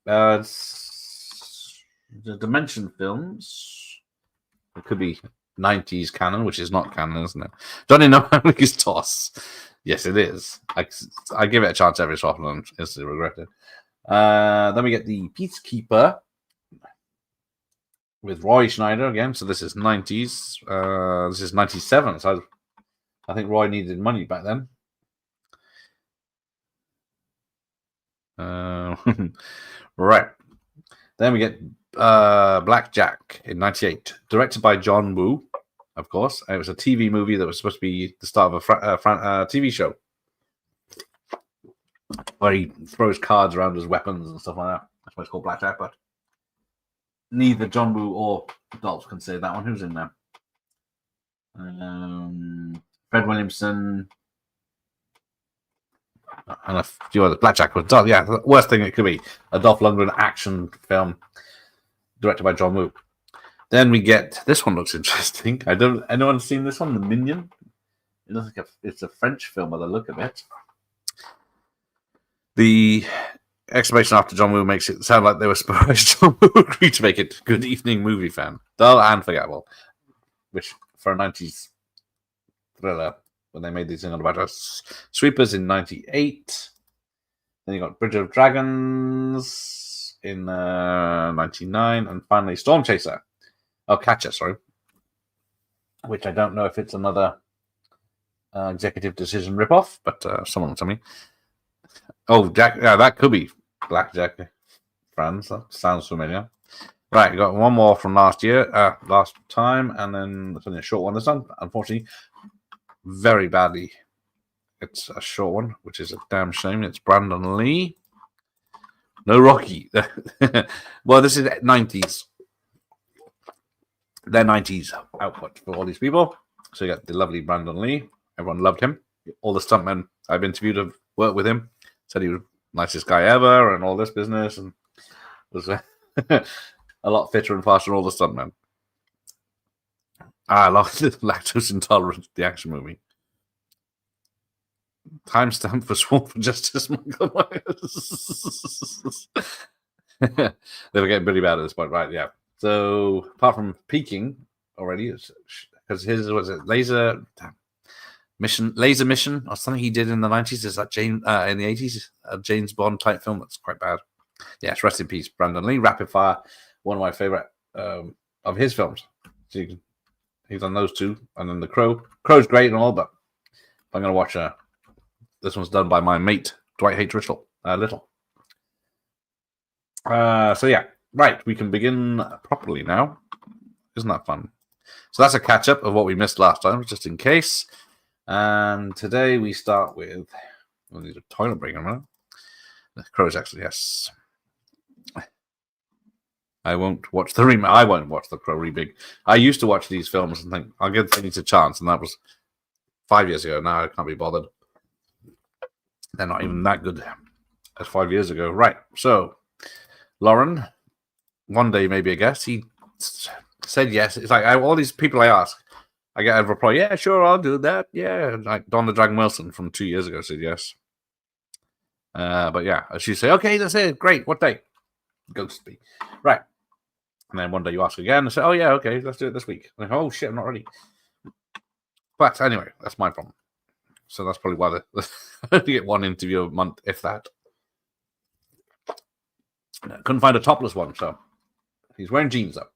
G: It's the Dimension Films. It could be 90s canon, which is not canon, isn't it? Johnny Mnemonic is toss. Yes, it is. I give it a chance every so often and instantly regret it. Then we get the Peacekeeper with Roy Schneider again. So this is 90s. This is 97. So I think Roy needed money back then. Right. Then we get Blackjack in 98, directed by John Woo, of course. It was a TV movie that was supposed to be the start of a TV show where he throws cards around as weapons and stuff like that. That's why it's called Blackjack, but neither John Woo or Dolph can say that one. Who's in there? Fred Williamson and a few others. Blackjack was Dolph. Yeah, the worst thing it could be. A Dolph Lundgren action film directed by John Woo. Then we get this one. Looks interesting. Anyone seen this one? The Minion. It looks like it's a French film by the look of it. The exclamation after John Woo makes it sound like they were surprised John Woo agreed to make it. Good evening, movie fan. Dull and forgettable, which for a 90s thriller when they made these things about us. Sweepers in 98. Then you got Bridge of Dragons in 99. And finally Storm Chaser. Oh, Catcher, sorry. Which I don't know if it's another executive decision ripoff, but someone will tell me. Oh, Jack, yeah, that could be Blackjack Friends. That sounds familiar. Right, you got one more from last time, and then it's only a short one this time. Unfortunately, very badly. It's a short one, which is a damn shame. It's Brandon Lee. No Rocky. Well, this is 90s. They're 90s output for all these people. So you got the lovely Brandon Lee. Everyone loved him. All the stuntmen I've interviewed have worked with him. Said he was the nicest guy ever and all this business. And was a lot fitter and faster than all the stuntmen. I love the Lactose Intolerant, the action movie. Timestamp for Sworn for Justice, Michael Myers. They were getting pretty bad at this point, right? Yeah. So apart from peaking already, because his was it Laser Mission or something he did in the 90s. Is that in the 80s a James Bond type film that's quite bad? Yes, rest in peace, Brandon Lee. Rapid Fire, one of my favorite of his films. So he's on those two, and then The Crow. Crow's great and all, but I'm gonna watch this one's done by my mate Dwight H. Little. So yeah. Right, we can begin properly now. Isn't that fun? So that's a catch-up of what we missed last time, just in case. And today we start with... We'll need a toilet break in a minute. The Crows, actually, yes. I won't watch the Crow remake. I used to watch these films and think, I'll give things a chance, and that was 5 years ago. Now I can't be bothered. They're not even that good as 5 years ago. Right, so, Lauren... One day, maybe a guest. He said yes. It's like all these people I ask, I get a reply, yeah, sure, I'll do that. Yeah. Like Don the Dragon Wilson from 2 years ago said yes. But yeah, she say, okay, that's it. Great. What day? Ghost me. Right. And then one day you ask again and say, oh, yeah, okay, let's do it this week. Like, oh, shit, I'm not ready. But anyway, that's my problem. So that's probably why they get one interview a month, if that. Couldn't find a topless one, so. He's wearing jeans, though.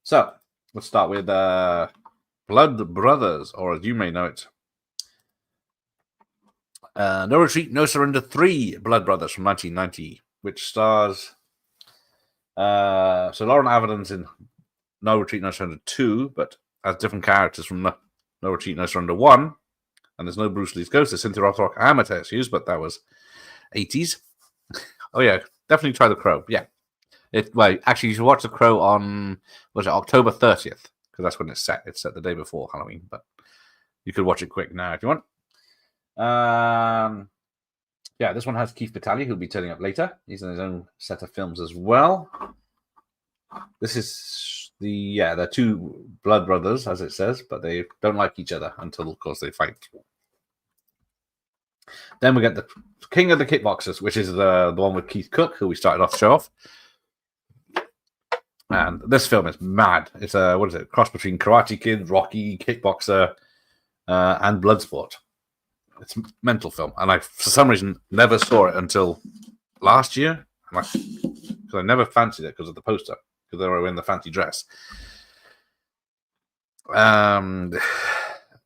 G: So, let's start with Blood Brothers, or as you may know it, No Retreat, No Surrender 3 Blood Brothers from 1990, which stars... so Lauren Avedon's in No Retreat, No Surrender 2, but has different characters from No Retreat, No Surrender 1. And there's no Bruce Lee's ghost. There's Cynthia Rothrock and Matthias Hughes, but that was 80s. Oh, yeah. Definitely try The Crow. Yeah. Actually, you should watch The Crow on, October 30th? Because that's when it's set. It's set the day before Halloween, but you could watch it quick now if you want. Yeah, this one has Keith Vitale, who'll be turning up later. He's in his own set of films as well. This is they're two blood brothers, as it says, but they don't like each other until, of course, they fight. Then we get the King of the Kickboxers, which is the one with Keith Cook, who we started off the show off. And this film is mad. It's a cross between Karate Kid, Rocky, Kickboxer, and Bloodsport. It's a mental film, and I, for some reason, never saw it until last year. Because I never fancied it because of the poster, because they were in the fancy dress.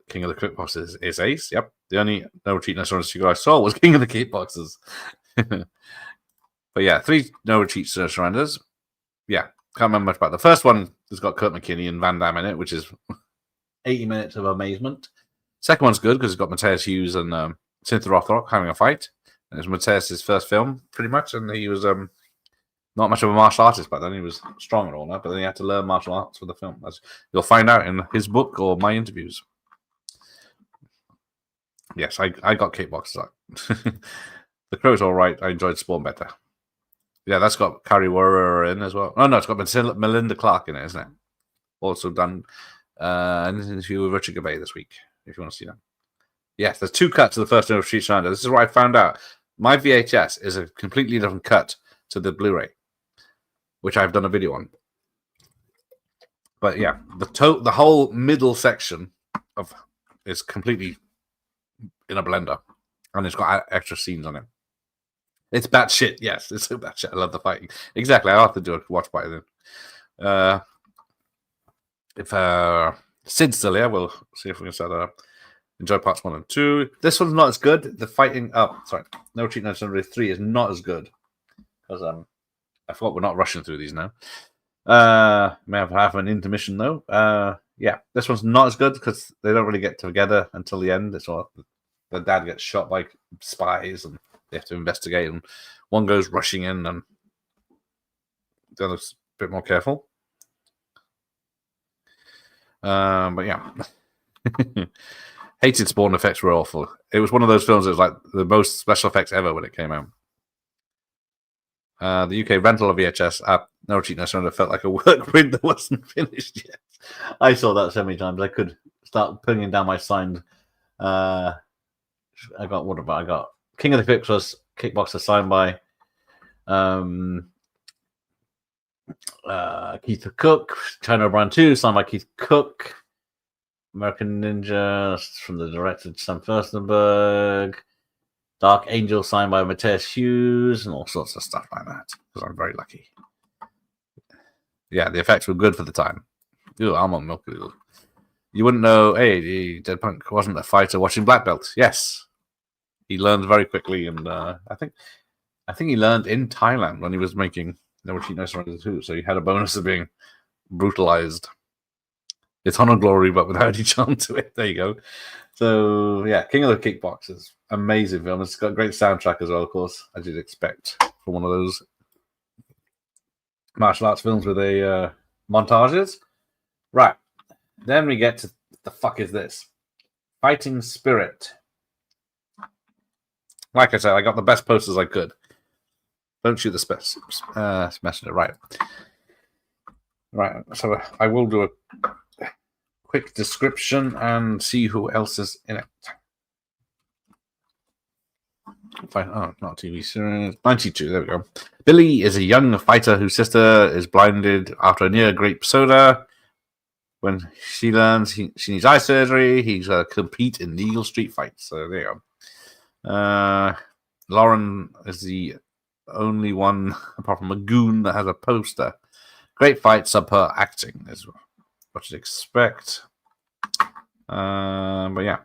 G: King of the Kickboxers is Ace. Yep, the only No Retreat, No Surrender sequel I saw was King of the Kickboxers. But yeah, 3 No Retreat, No Surrenders. Yeah, can't remember much about the first one. It's got Kurt McKinney and Van Damme in it, which is 80 minutes of amazement. Second one's good because it's got Matthias Hughes and Cynthia Rothrock having a fight. And it was Matthias' first film, pretty much, and he was not much of a martial artist back then. He was strong and all that, but then he had to learn martial arts for the film, as you'll find out in his book or my interviews. Yes, I got Kickboxers. The Crow's all right. I enjoyed Spawn better. Yeah, that's got Carrie Werner in as well. Oh, no, it's got Melinda Clark in it, isn't it? Also done an interview with Richard Gabay this week, if you want to see that. Yes, there's 2 cuts of the first No Retreat Surrender. This is what I found out. My VHS is a completely different cut to the Blu-ray, which I've done a video on. But yeah, the whole middle section is completely in a blender, and it's got extra scenes on it. It's batshit, yes. It's so batshit. I love the fighting. Exactly. I'll have to do a watch by then. If Sid's still here, we'll see if we can set that up. Enjoy parts 1 and 2. This one's not as good. The fighting. Oh, sorry. No Cheat 903 is not as good because I thought we're not rushing through these now. May have an intermission though. Yeah, this one's not as good because they don't really get together until the end. It's all the dad gets shot by spies and they have to investigate, and one goes rushing in and the other's a bit more careful. But yeah. Hated Spawn effects were awful. It was one of those films that was like the most special effects ever when it came out. The UK rental of VHS app, No Cheat No Surrender, felt like a work print that wasn't finished yet. I saw that so many times. I could start putting down my signed. I got King of the Kickboxer signed by Keith Cook. China O'Brien 2 signed by Keith Cook. American Ninja from the director Sam Furstenberg. Dark Angel signed by Matthias Hughes and all sorts of stuff like that. Because I'm very lucky. Yeah, the effects were good for the time. Ooh, almond milk. You wouldn't know, hey, Dead Punk wasn't a fighter watching Black Belt. Yes. He learned very quickly, and I think he learned in Thailand when he was making No Cheat No Surrender 2, so he had a bonus of being brutalized. It's Honor Glory, but without any charm to it. There you go. So, yeah, King of the Kickboxers. Amazing film. It's got a great soundtrack as well, of course, as you'd expect from one of those martial arts films with a montages. Right. Then we get to the fuck is this? Fighting Spirit. Like I said, I got the best posters I could. Don't shoot the messenger. Right. Right. So I will do a quick description and see who else is in it. Oh, not a TV series. 92, there we go. Billy is a young fighter whose sister is blinded after a near grape soda. When she learns she needs eye surgery, he's going to compete in legal street fights. So there you go. Lauren is the only one, apart from a goon, that has a poster. Great fight, subpar acting is what you'd expect. But yeah.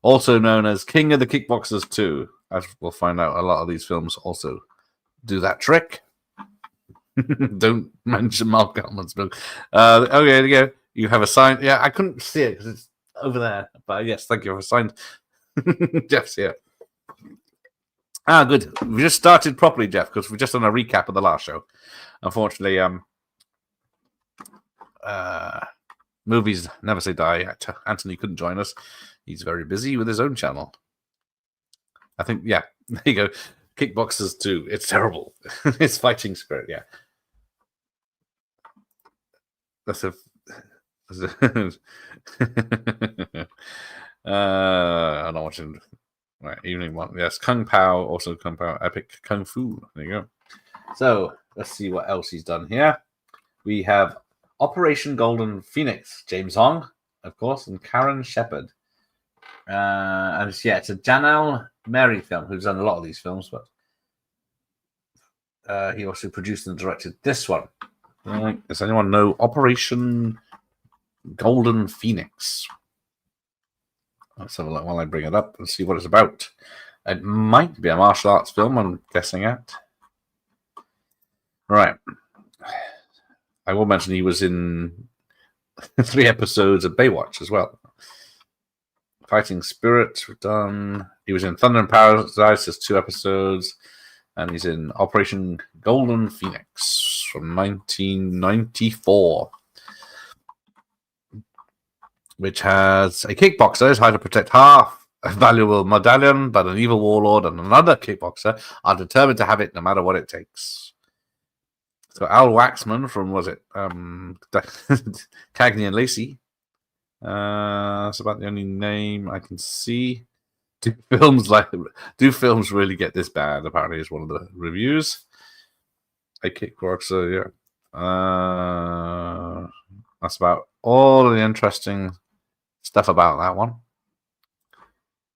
G: Also known as King of the Kickboxers 2. As we'll find out, a lot of these films also do that trick. Don't mention Mark Gutman's book. Okay, there you go. You have a sign. Yeah, I couldn't see it because it's over there. But yes, thank you for a sign. Jeff's here. Ah, good. We just started properly, Jeff, because we've just done a recap of the last show. Unfortunately, movies never say die. Anthony couldn't join us. He's very busy with his own channel. I think, yeah, there you go. Kickboxers 2. It's terrible. It's Fighting Spirit, yeah. I'm not watching. Right, evening one. Yes, Kung Pao, also Kung Pao, Epic Kung Fu. There you go. So, let's see what else he's done here. We have Operation Golden Phoenix, James Hong, of course, and Karen Shepard. And it's a Janelle Mary film, who's done a lot of these films, but he also produced and directed this one. Does anyone know Operation Golden Phoenix? Let's have a look while I bring it up and see what it's about. It might be a martial arts film, I'm guessing at. Right. I will mention he was in 3 episodes of Baywatch as well. Fighting Spirit, done. He was in Thunder and Paradise, there's 2 episodes. And he's in Operation Golden Phoenix from 1994. Which has a kickboxer who's how to protect half a valuable medallion, but an evil warlord and another kickboxer are determined to have it no matter what it takes. So Al Waxman from, Cagney and Lacey. That's about the only name I can see. Do films really get this bad? Apparently, is one of the reviews. A kickboxer, yeah. That's about all the interesting stuff about that one.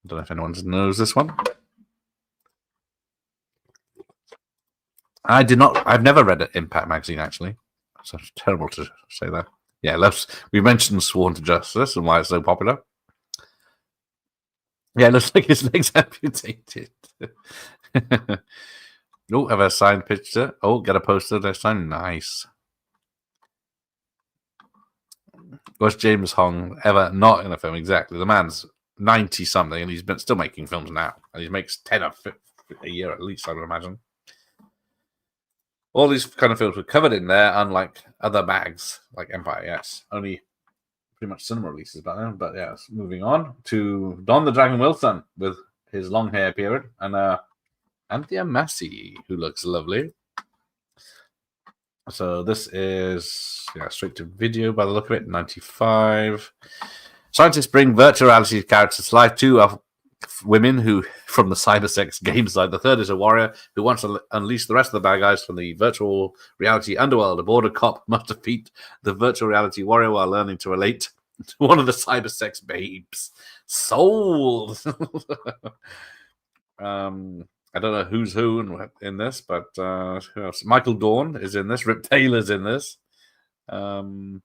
G: don't know if anyone knows this one. I've never read an Impact magazine, actually. So it's terrible to say that. Yeah, we mentioned Sworn to Justice and why it's so popular. Yeah, it looks like his leg's amputated. Oh, have a signed picture. Oh, get a poster next time. Nice. Was James Hong ever not in a film? Exactly. The man's 90 something and he's been still making films now. And he makes 10 a year at least, I would imagine. All these kind of films were covered in there, unlike other bags like Empire, yes. Only pretty much cinema releases back then. But yes, moving on to Don the Dragon Wilson with his long hair period and Anthea Massey, who looks lovely. So this is straight to video by the look of it, 95. Scientists bring virtual reality characters to life. Two of women who from the cybersex game side. The third is a warrior who wants to unleash the rest of the bad guys from the virtual reality underworld. A border cop must defeat the virtual reality warrior while learning to relate to one of the cybersex babes. Sold. I don't know who's who in this, but who else? Michael Dorn is in this. Rip Taylor's in this. Let's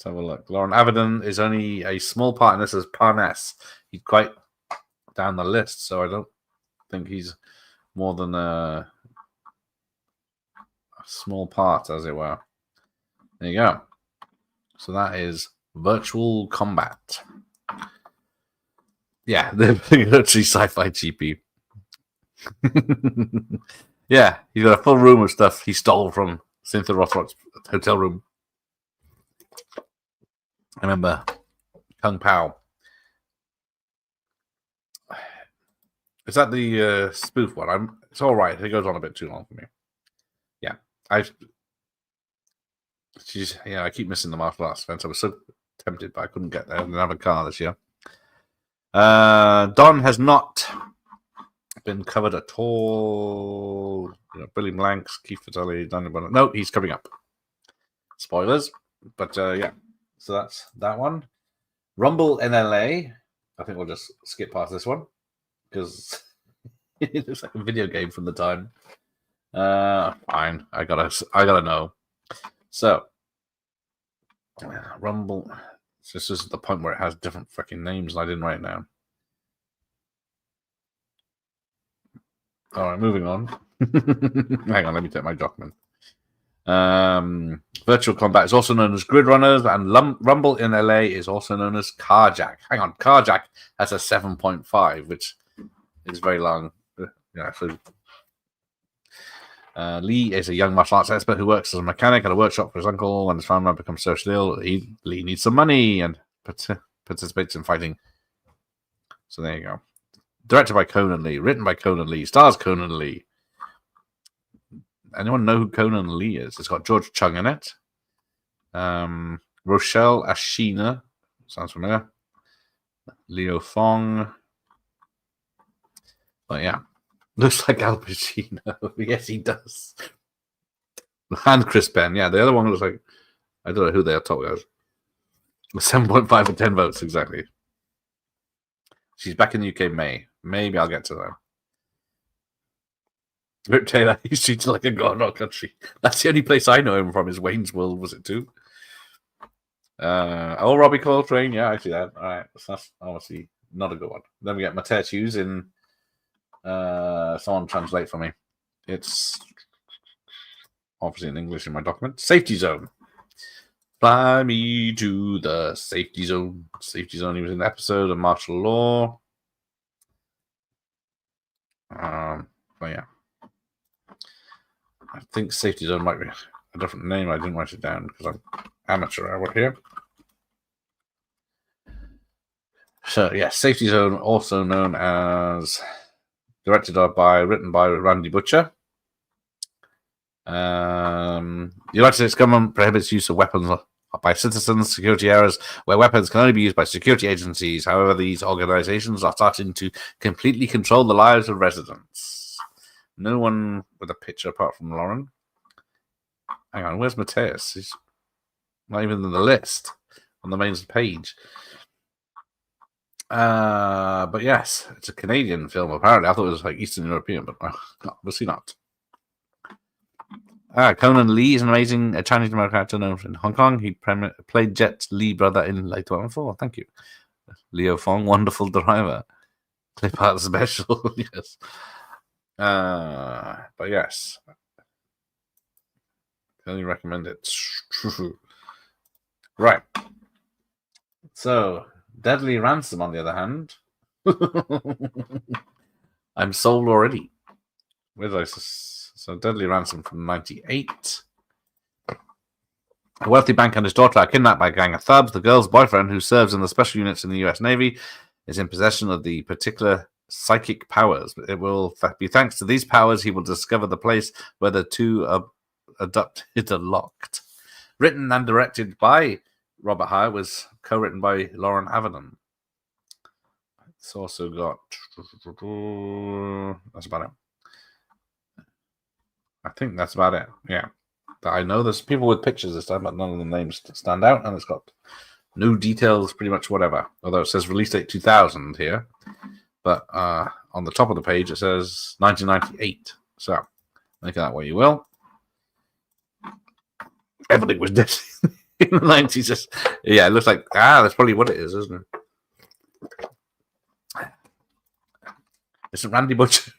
G: have a look. Lauren Avedon is only a small part in this as Parness. He's quite down the list, so I don't think he's more than a small part, as it were. There you go. So that is Virtual Combat. Yeah, they're actually sci-fi GP. Yeah, he's got a full room of stuff he stole from Cynthia Rothrock's hotel room. I remember Kung Pao. Is that the spoof one? It's all right. It goes on a bit too long for me. Yeah, I keep missing the martial arts events. I was so tempted, but I couldn't get there. I didn't have a car this year. Don has not been covered at all. Billy Blanks, Keith Vitale, Daniel Bonner. No, he's coming up. Spoilers, but yeah. So that's that one. Rumble in LA. I think we'll just skip past this one because it looks like a video game from the time. Fine. I gotta know. So Rumble. This is the point where it has different fucking names, and I didn't write it down. All right, moving on. Hang on, let me take my document. Virtual Combat is also known as Grid Runners, and Rumble in LA is also known as Carjack. Hang on, Carjack has a 7.5, which is very long. Lee is a young martial arts expert who works as a mechanic at a workshop for his uncle. When his family becomes socially ill, Lee needs some money and participates in fighting. So there you go. Directed by Conan Lee, written by Conan Lee, stars Conan Lee. Anyone know who Conan Lee is? It's got George Chung in it. Rochelle Ashina, sounds familiar. Leo Fong. But yeah, looks like Al Pacino. Yes, he does. And Chris Penn. Yeah, the other one looks like, I don't know who their top guys. 7.5 and 10 votes, exactly. She's back in the UK May. Maybe I'll get to that. Rip Taylor, he's treated like a god in our country. That's the only place I know him from is Wayne's World, was it too? Robbie Coltrane, yeah, I see that. All right, so that's obviously not a good one. Then we get Matej Hughes in. Someone translate for me. It's obviously in English in my document. Safety Zone. Fly me to the safety zone. Safety Zone. He was in the episode of martial law. But yeah, I think Safety Zone might be a different name. I didn't write it down because I'm amateur hour here. So yeah, Safety Zone, also known as written by Randy Butcher. The United States government prohibits use of weapons by citizens, security errors where weapons can only be used by security agencies. However, these organizations are starting to completely control the lives of residents. No one with a picture apart from Lauren. Hang on, where's Mateus? He's not even in the list on the main page. But yes, it's a Canadian film. Apparently, I thought it was like Eastern European, but obviously not. Conan Lee is an amazing Chinese American actor known in Hong Kong. He played Jet Li brother in Late 2004. Thank you. Leo Fong, wonderful driver. Clip art special, yes. But yes, can only recommend it. Right. So, Deadly Ransom, on the other hand, I'm sold already. Where's I? So, Deadly Ransom from '98. A wealthy banker and his daughter are kidnapped by a gang of thugs. The girl's boyfriend, who serves in the special units in the U.S. Navy, is in possession of the particular psychic powers. It will be thanks to these powers he will discover the place where the two abducted are locked. Written and directed by Robert Hire, was co-written by Lauren Avedon. It's also got... That's about it. I think that's about it, yeah. I know there's people with pictures this time, but none of the names stand out, and it's got no details, pretty much whatever. Although it says release date 2000 here, but on the top of the page it says 1998. So make that what you will. Everything was dead in the 90s. Yeah, it looks like that's probably what it is, isn't it? It's a Randy Butcher.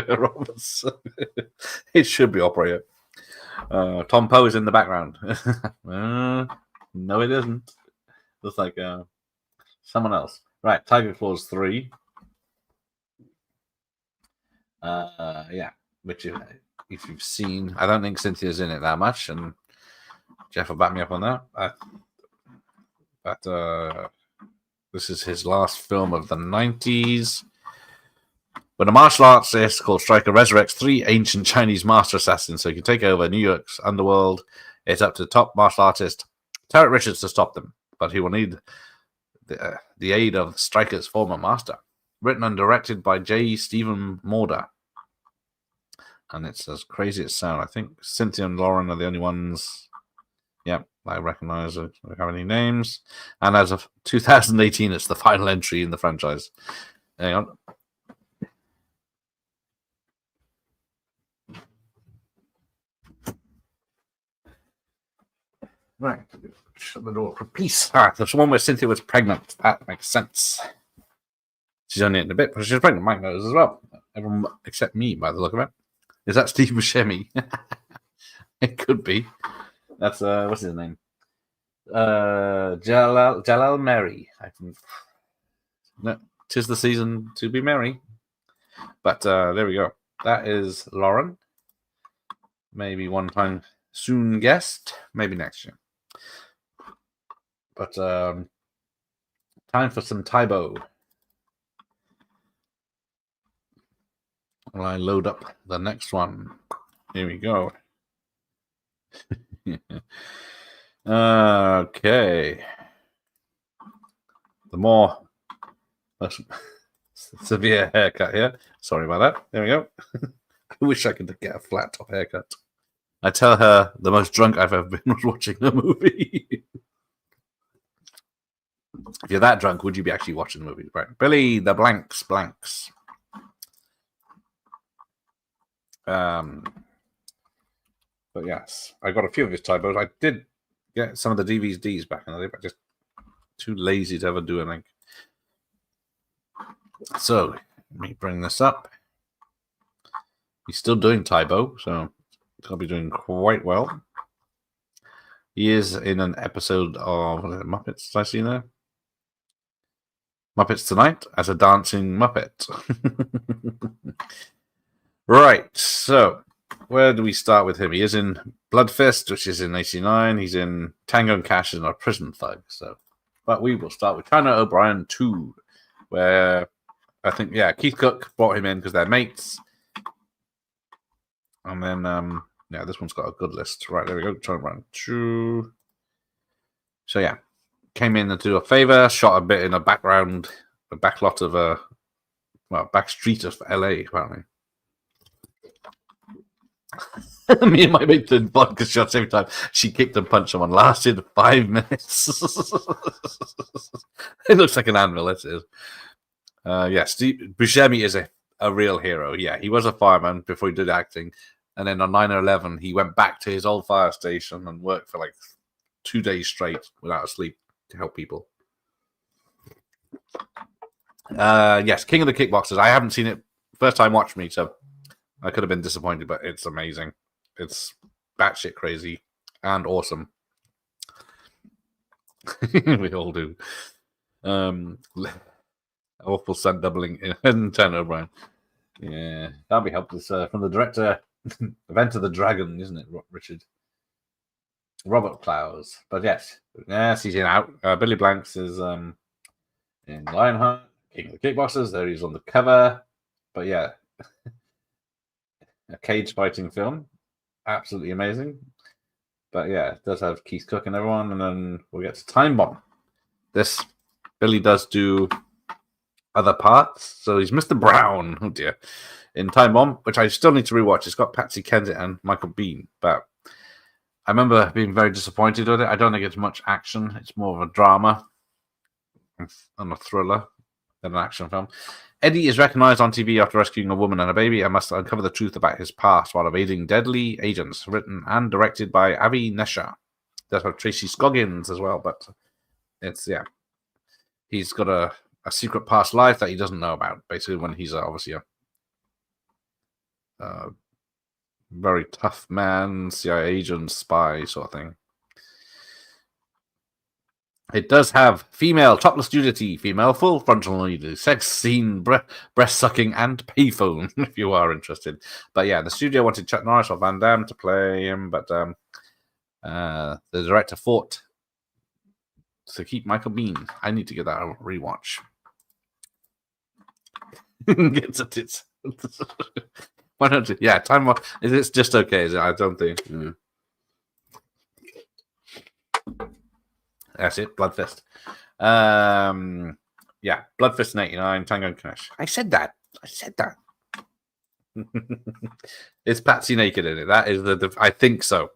G: Roberts. It should be operator. Tom Poe is in the background. No, it isn't. Looks like someone else. Right, Tiger Claws 3. Yeah, which if you've seen, I don't think Cynthia's in it that much, and Jeff will back me up on that. But this is his last film of the 90s. When a martial artist called Striker resurrects 3 ancient Chinese master assassins so he can take over New York's underworld, it's up to the top martial artist, Tarek Richards, to stop them. But he will need the aid of Striker's former master. Written and directed by J. Stephen Morder. And it's as crazy as it sounds. I think Cynthia and Lauren are the only ones. Yep, I recognize it. I don't have any names. And as of 2018, it's the final entry in the franchise. Hang on. Right. Shut the door for peace. There's one where Cynthia was pregnant. That makes sense. She's only in a bit, but she's pregnant. Mike knows as well. Everyone except me, by the look of it. Is that Steve Buscemi? It could be. That's what's his name? Jalal Merry. No, 'tis the season to be merry. But there we go. That is Lauren. Maybe one time soon guest. Maybe next year. But time for some Tybo. Well, I load up the next one. Here we go. Okay. The more severe haircut here. Sorry about that. There we go. I wish I could get a flat top haircut. I tell her the most drunk I've ever been was watching the movie. If you're that drunk, would you be actually watching the movie? Right. Billy the Blanks. But yes, I got a few of his typos. I did get some of the DVDs back in the day, but just too lazy to ever do anything. So let me bring this up. He's still doing Tybo, so he'll be doing quite well. He is in an episode of Muppets. Did I see there? Muppets Tonight as a dancing Muppet. Right, so where do we start with him? He is in Blood Fist, which is in 89. He's in Tango and Cash and a Prison Thug. So, but we will start with China O'Brien 2, where I think, Keith Cook brought him in because they're mates. And then, this one's got a good list. Right, there we go. China O'Brien 2. So, came in to do a favor, shot a bit in a background, a backlot of back street of LA, apparently. Me and my mate did vodka shots every time she kicked and punched someone. Lasted 5 minutes. It looks like an anvil, it is. Yeah, Steve Buscemi is a real hero. Yeah, he was a fireman before he did acting. And then on 9/11, he went back to his old fire station and worked for like 2 days straight without a sleep to help people. Yes, King of the Kickboxers. I haven't seen it. First time watch me, so I could have been disappointed, but it's amazing. It's batshit crazy and awesome. We all do. Awful stunt doubling in 10 O'Brien. Yeah, can't be helped. It's from the director of Enter the Dragon, isn't it, Richard? Robert Clowes. But yes, he's in out. Billy Blanks is in Lionheart, King of the Kickboxers. There he's on the cover. But yeah, a cage fighting film. Absolutely amazing. But yeah, it does have Keith Cook and everyone. And then we'll get to Time Bomb. This, Billy does do other parts. So he's Mr. Brown. Oh dear. In Time Bomb, which I still need to rewatch. It's got Patsy Kensit and Michael Biehn. But I remember being very disappointed with it. I don't think it's much action. It's more of a drama and a thriller than an action film. Eddie is recognized on TV after rescuing a woman and a baby and must uncover the truth about his past while evading deadly agents. Written and directed by Avi Nesher. That's have Tracy Scoggins as well, but it's, yeah. He's got a secret past life that he doesn't know about, basically, when he's obviously a very tough man, CIA agent, spy sort of thing. It does have female topless nudity, female full frontal nudity, sex scene, breast sucking, and payphone, if you are interested. But yeah, the studio wanted Chuck Norris or Van Damme to play him, but the director fought to keep Michael Biehn. I need to get that a rewatch. Gets a tits. Why don't you? Yeah, Time Bomb. It's just okay, is it? I don't think. That's it, Bloodfist. Yeah, Bloodfist in 89, Tango and Cash. I said that. It's Patsy naked in it. That is I think so.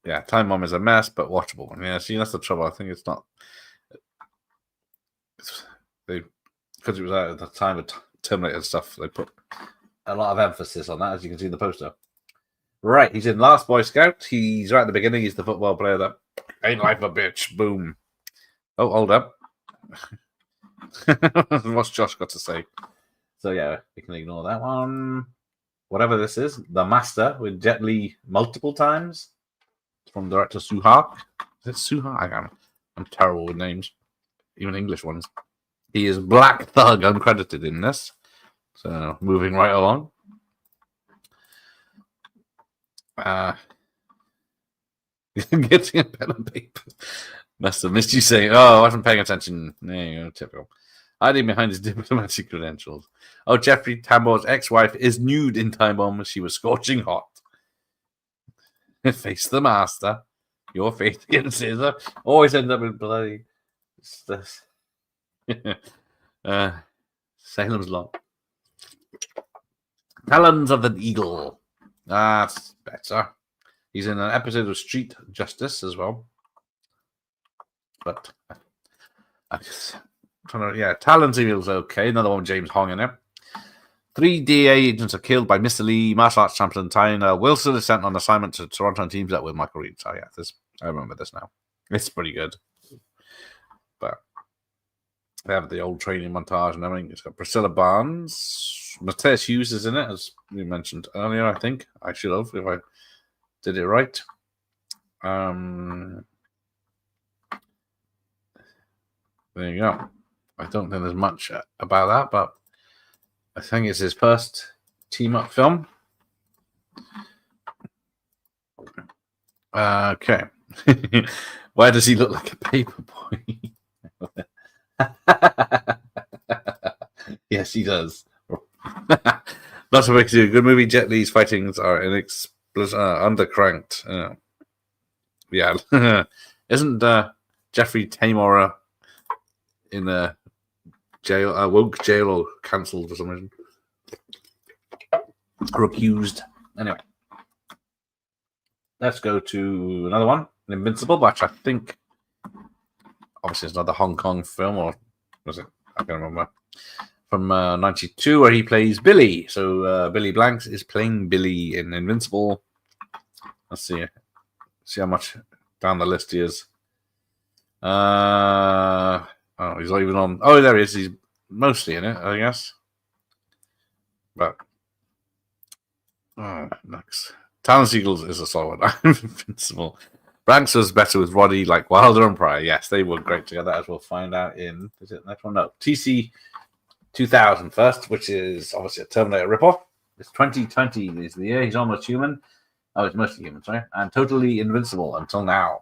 G: Yeah, Time Bomb is a mess, but watchable. Yeah, see, that's the trouble. I think it's not. Because it was out at the time of Terminator stuff, they put a lot of emphasis on that, as you can see in the poster. Right, he's in Last Boy Scout. He's right at the beginning. He's the football player that ain't life a bitch. Boom. Oh, hold up. What's Josh got to say? So yeah, we can ignore that one. Whatever this is, The Master with Jet Li multiple times. It's from director Suhak. Is it Suhak? I'm terrible with names, even English ones. He is Black Thug, uncredited in this. So moving right along. Getting a pen and paper. Must have missed you saying, "Oh, I wasn't paying attention." There you go, typical. Hiding behind his diplomatic credentials. Oh, Jeffrey Tambor's ex-wife is nude in Time Bomb. She was scorching hot. Face the master. Your faith against Caesar. Always end up with bloody stuff. Salem's Lot. Talons of the Eagle. That's better. He's in an episode of Street Justice as well. But Talons of the Eagle's okay. Another one with James Hong in it. 3 DA agents are killed by Mr. Lee, martial arts champion Tyner Wilson is sent on assignment to Toronto and teams up with Michael Reed. So yeah, I remember this now. It's pretty good. But they have the old training montage and everything. It's got Priscilla Barnes. Matthias Hughes is in it, as we mentioned earlier, I think. I should have, if I did it right. There you go. I don't think there's much about that, but I think it's his first team-up film. Okay. Why does he look like a paper boy? Yes, he does. Not to make it a good movie. Jet Li's fightings are undercranked. Yeah. Isn't Jeffrey Tamor in a woke jail or cancelled for some reason? are accused. Anyway, let's go to another one, Invincible, which I think obviously is another Hong Kong film, or was it? I can't remember. From 92, where he plays Billy. So Billy Blanks is playing Billy in Invincible. Let's see how much down the list he is. Oh, he's not even on. Oh, there he is. He's mostly in it, I guess. But next, Talon Seagulls is a solid one. Invincible. Blanks was better with Roddy, like Wilder and Pryor. Yes, they were great together, as we'll find out in. Is it the next one? No, TC 2000 first, which is obviously a Terminator ripoff. It's 2020 is the year. He's almost human. Oh, it's mostly human, sorry. And totally invincible until now.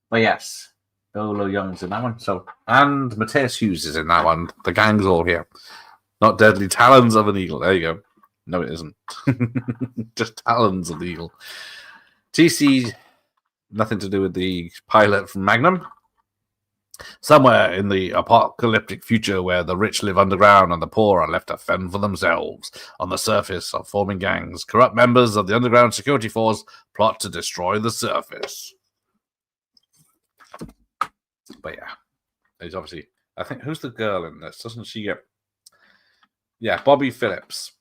G: But yes, Bolo Young's in that one. So, and Matthias Hughes is in that one. The gang's all here. Not Deadly Talons of an Eagle. There you go. No, it isn't. Just Talons of the Eagle. TC, nothing to do with the pilot from Magnum. Somewhere in the apocalyptic future where the rich live underground and the poor are left to fend for themselves. On the surface are forming gangs. Corrupt members of the underground security force plot to destroy the surface. But yeah, he's obviously... I think, who's the girl in this? Doesn't she get... Yeah, Bobby Phillips.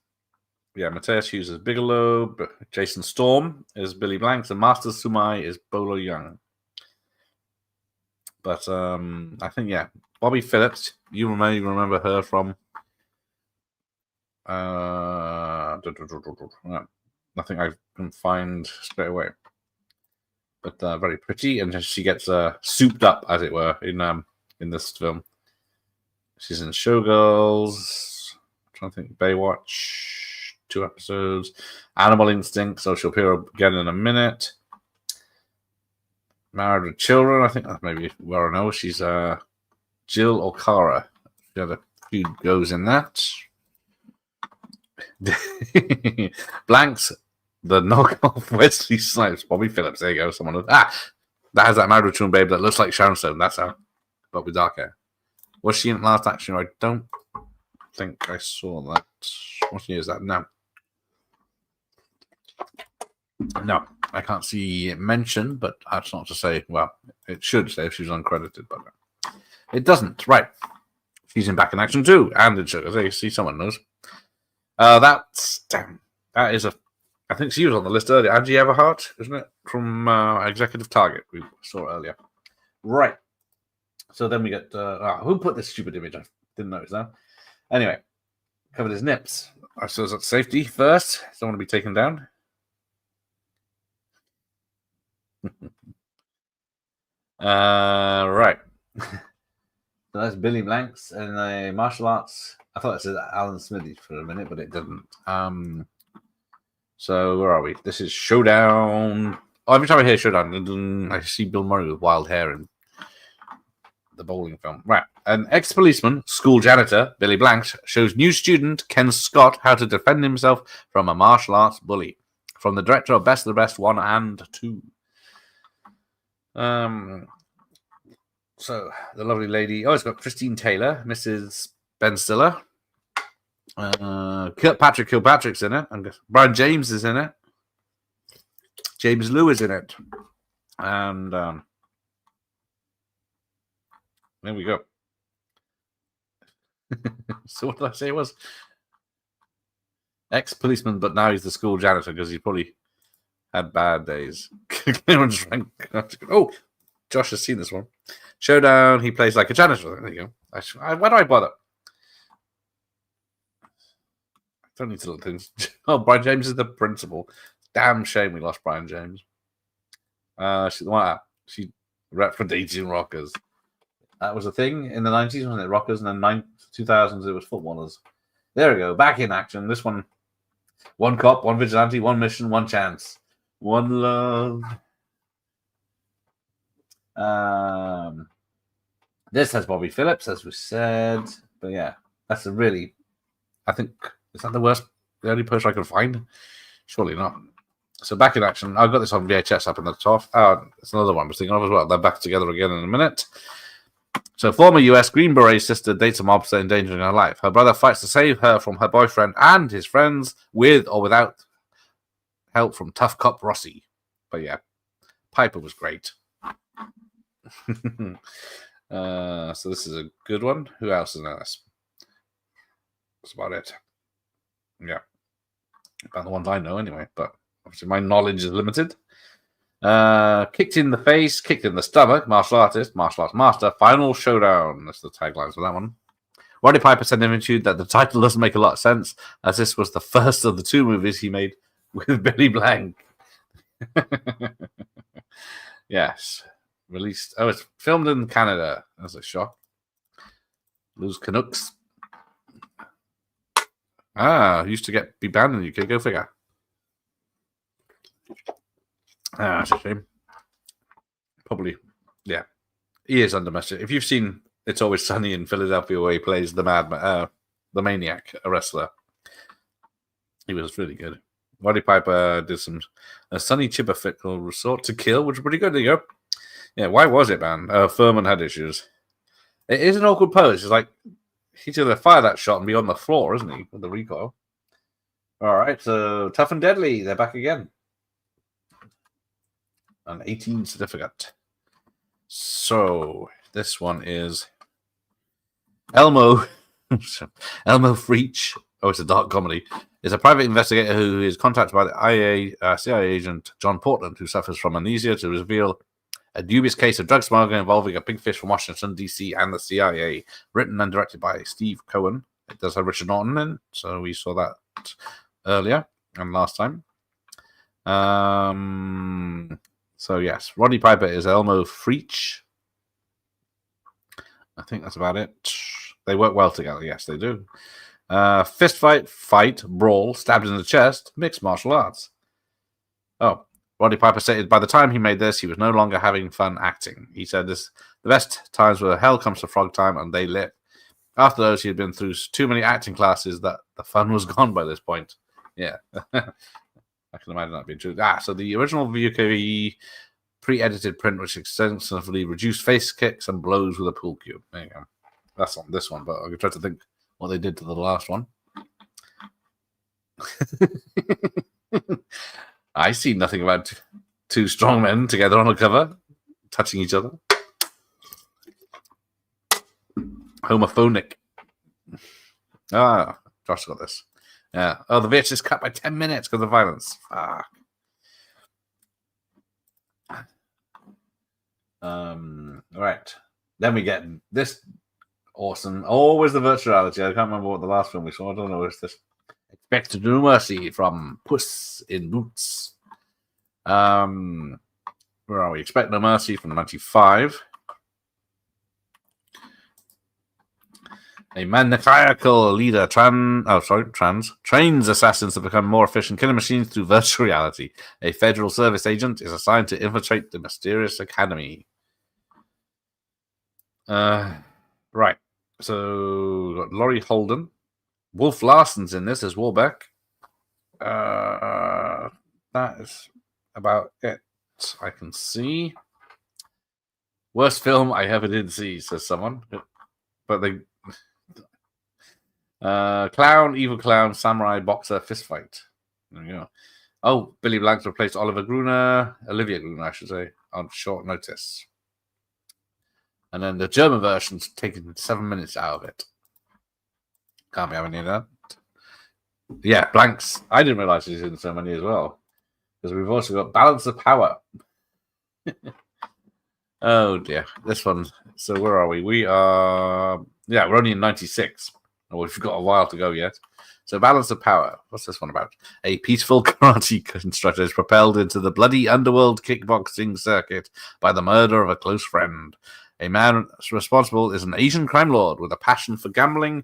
G: Yeah, Matthias Hughes is Bigelow. Jason Storm is Billy Blanks. And Master Sumai is Bolo Young. But I think, yeah, Bobby Phillips, you may remember her from nothing I can find straight away. But very pretty, and she gets souped up, as it were, in this film. She's in Showgirls, I'm trying to think, Baywatch, 2 episodes, Animal Instinct, so she'll appear again in a minute. Married with Children, I think that's maybe where I know. She's Jill O'Cara. She had a few goes in that. Blanks, the knockoff Wesley Snipes, Bobby Phillips. There you go. Someone that has that Married with Children babe that looks like Sharon Stone. That's her, but with dark hair. Was she in Last Action? I don't think I saw that. What year is that now? No, I can't see it mentioned, but that's not to say, well, it should say if she was uncredited, but it doesn't. Right. She's in Back in Action too, and in Sugar. There you see, someone knows. That is a, I think she was on the list earlier. Angie Everhart, isn't it? From Executive Target. We saw it earlier. Right. So then we get, who put this stupid image? I didn't notice that. Anyway, covered his nips. I suppose that's safety first. Don't want to be taken down. Right. So that's Billy Blanks and the martial arts. I thought it said Alan Smithy for a minute, but it didn't. So where are we? This is Showdown. Oh, every time I hear Showdown, I see Bill Murray with wild hair in the bowling film. Right. An ex-policeman, school janitor, Billy Blanks, shows new student Ken Scott how to defend himself from a martial arts bully. From the director of Best of the Best 1 and 2. So the lovely lady. Oh, it's got Christine Taylor, Mrs. Ben Stiller. Kilpatrick's in it. And Brian James is in it. James Lew is in it. And there we go. So what did I say it was? Ex-policeman, but now he's the school janitor because he probably had bad days. Oh, Josh has seen this one. Showdown, he plays like a janitor. There you go. Why do I bother? I don't need to look things. Oh, Brian James is the principal. Damn shame we lost Brian James. She rapped for 18 Rockers. That was a thing in the 90s, wasn't it? Rockers, and then 2000s it was footballers. There we go. Back in action. This one, one cop, one vigilante, one mission, one chance. One love. This has Bobby Phillips, as we said. But yeah, that's a really, I think, is that the only poster I could find? Surely not. So Back in Action. I've got this on VHS up in the top. It's another one I was thinking of as well. They're back together again in a minute. So, former U.S. Green Beret sister dates a mobster endangering her life. Her brother fights to save her from her boyfriend and his friends, with or without help from tough cop Rossi. But yeah, Piper was great. So this is a good one. Who else is in this? That's about it. Yeah, about the ones I know anyway. But obviously my knowledge is limited. Kicked in the face, kicked in the stomach, martial artist, martial arts master, final showdown. That's the taglines for that one. Roddy Piper said in interview that the title doesn't make a lot of sense, as this was the first of the 2 movies he made with Billy Blank. Yes. Released. Oh, it's filmed in Canada. That's a shock. Lose Canucks. Used to be banned in the UK. Go figure. That's a shame. Probably, yeah. He is under message. If you've seen It's Always Sunny in Philadelphia, where he plays the maniac, a wrestler, he was really good. Roddy Piper did a Sonny Chipper fit called Resort to Kill, which is pretty good. There you go. Yeah, why was it banned? Furman had issues. It is an awkward pose. It's like he's going to fire that shot and be on the floor, isn't he, with the recoil? All right, so Tough and Deadly, they're back again. An 18 certificate. So this one is Elmo. Elmo Freach. Oh, it's a dark comedy. Is a private investigator who is contacted by the CIA agent John Portland, who suffers from amnesia, to reveal a dubious case of drug smuggling involving a big fish from Washington, D.C. and the CIA. Written and directed by Steve Cohen. It does have Richard Norton in, so we saw that earlier and last time. So yes, Roddy Piper is Elmo Freach. I think that's about it. They work well together. Yes, they do. Fist fight, brawl, stabbed in the chest, mixed martial arts. Oh, Roddy Piper stated by the time he made this, he was no longer having fun acting. He said the best times were Hell Comes to Frog Time and They Lit. After those, he had been through too many acting classes that the fun was gone by this point. Yeah. I can imagine that being true. So the original VUKV pre-edited print, which extensively reduced face kicks and blows with a pool cue. There you go. That's on this one, but I'm trying to think what they did to the last one. I see nothing about 2 strong men together on a cover, touching each other. Homophonic. Josh got this. Yeah. Oh, the VHS is cut by 10 minutes because of violence. Fuck. Right. Then we get this awesome. Always the virtual reality. I can't remember what the last film we saw. I don't know. It's this Expect No Mercy from Puss in Boots. Where are we? Expect No Mercy from 95. A maniacal leader trains assassins to become more efficient killing machines through virtual reality. A federal service agent is assigned to infiltrate the mysterious academy. Right. So we've got Laurie Holden. Wolf Larson's in this as Warbeck. That is about it I can see. Worst film I ever did see, says someone. But they... clown, evil clown, samurai, boxer, fist fight. There we go. Oh, Billy Blanks replaced Olivia Gruner, I should say, on short notice. And then the German version's taken 7 minutes out of it. Can't be having any of that. Yeah, Blanks. I didn't realize he's in so many as well. Because we've also got Balance of Power. Oh dear. This one. So where are we? We're only in 96. Oh, we've got a while to go yet. So Balance of Power. What's this one about? A peaceful karate instructor is propelled into the bloody underworld kickboxing circuit by the murder of a close friend. A man responsible is an Asian crime lord with a passion for gambling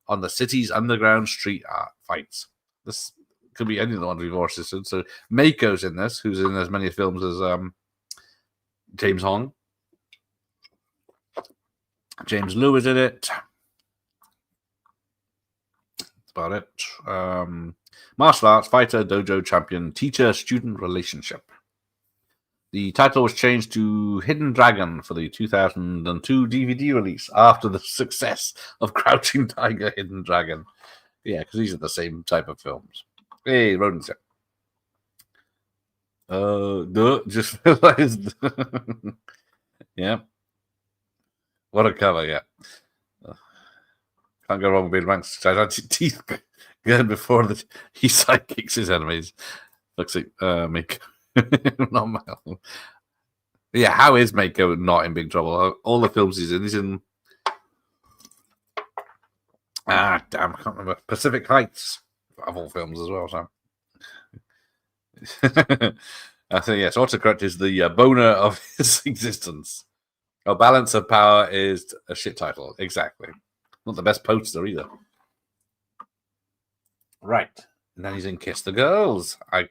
G: on the city's underground street art fights. This could be any of the ones we've already seen. So Mako's in this, who's in as many films as James Hong. James Liu is in it. That's about it. Martial arts, fighter, dojo champion, teacher-student relationship. The title was changed to Hidden Dragon for the 2002 DVD release after the success of Crouching Tiger, Hidden Dragon. Yeah, because these are the same type of films. Hey, rodents. Just realized. Yeah. What a cover, yeah. Can't go wrong with Bill Banks' gigantic teeth going before he sidekicks his enemies. Looks like Mako. Not Mal. Yeah, how is Mako not in big trouble? All the films he's in. Damn, I can't remember. Pacific Heights, of all films as well. So I think yes, autocorrect is the boner of his existence. A Balance of Power is a shit title. Exactly. Not the best poster either. Right. And then he's in Kiss the Girls. I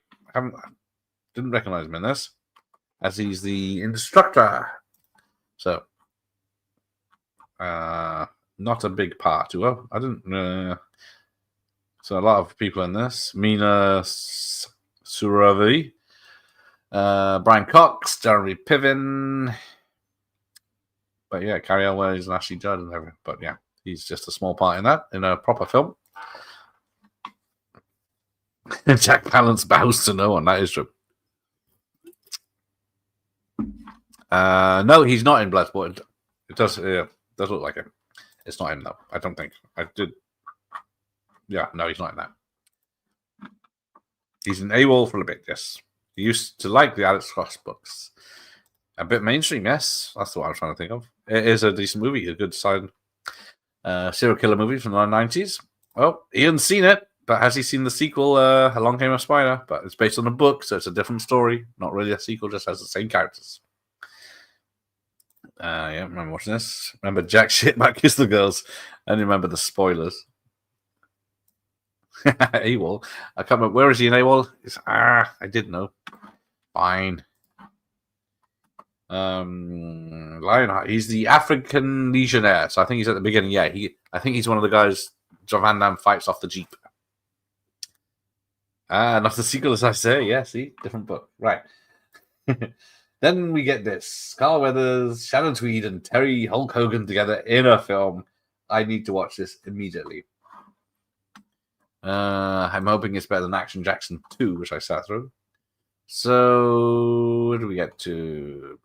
G: didn't recognize him in this, as he's the instructor. So, not a big part. Well, I didn't. So a lot of people in this: Mina Suravi, Brian Cox, Jeremy Piven. But yeah, Carrie Elwes and Ashley Judd and everything. But yeah, he's just a small part in that, in a proper film. Jack Palance bows to no one. That is true. No, he's not in Bloodsport. It does look like him. It's not him, though. I don't think. I did. Yeah, no, he's not in that. He's in AWOL for a bit, yes. He used to like the Alex Cross books. A bit mainstream, yes. That's what I was trying to think of. It is a decent movie, a good side serial killer movie from the 90s. Well, Ian's seen it, but has he seen the sequel, Along Came a Spider? But it's based on a book, so it's a different story. Not really a sequel, just has the same characters. Yeah, remember watching this. Remember Jack shit about Kiss the Girls. And remember the spoilers. AWOL. I can't remember. Where is he in AWOL? I did know. Fine. Lionheart. He's the African Legionnaire. So I think he's at the beginning. Yeah, I think he's one of the guys John Van Damme fights off the Jeep. Not the sequel, as I say. Yeah, see? Different book. Right. Then we get this. Carl Weathers, Shannon Tweed, and Terry Hulk Hogan together in a film. I need to watch this immediately. I'm hoping it's better than Action Jackson 2, which I sat through. So, where do we get to?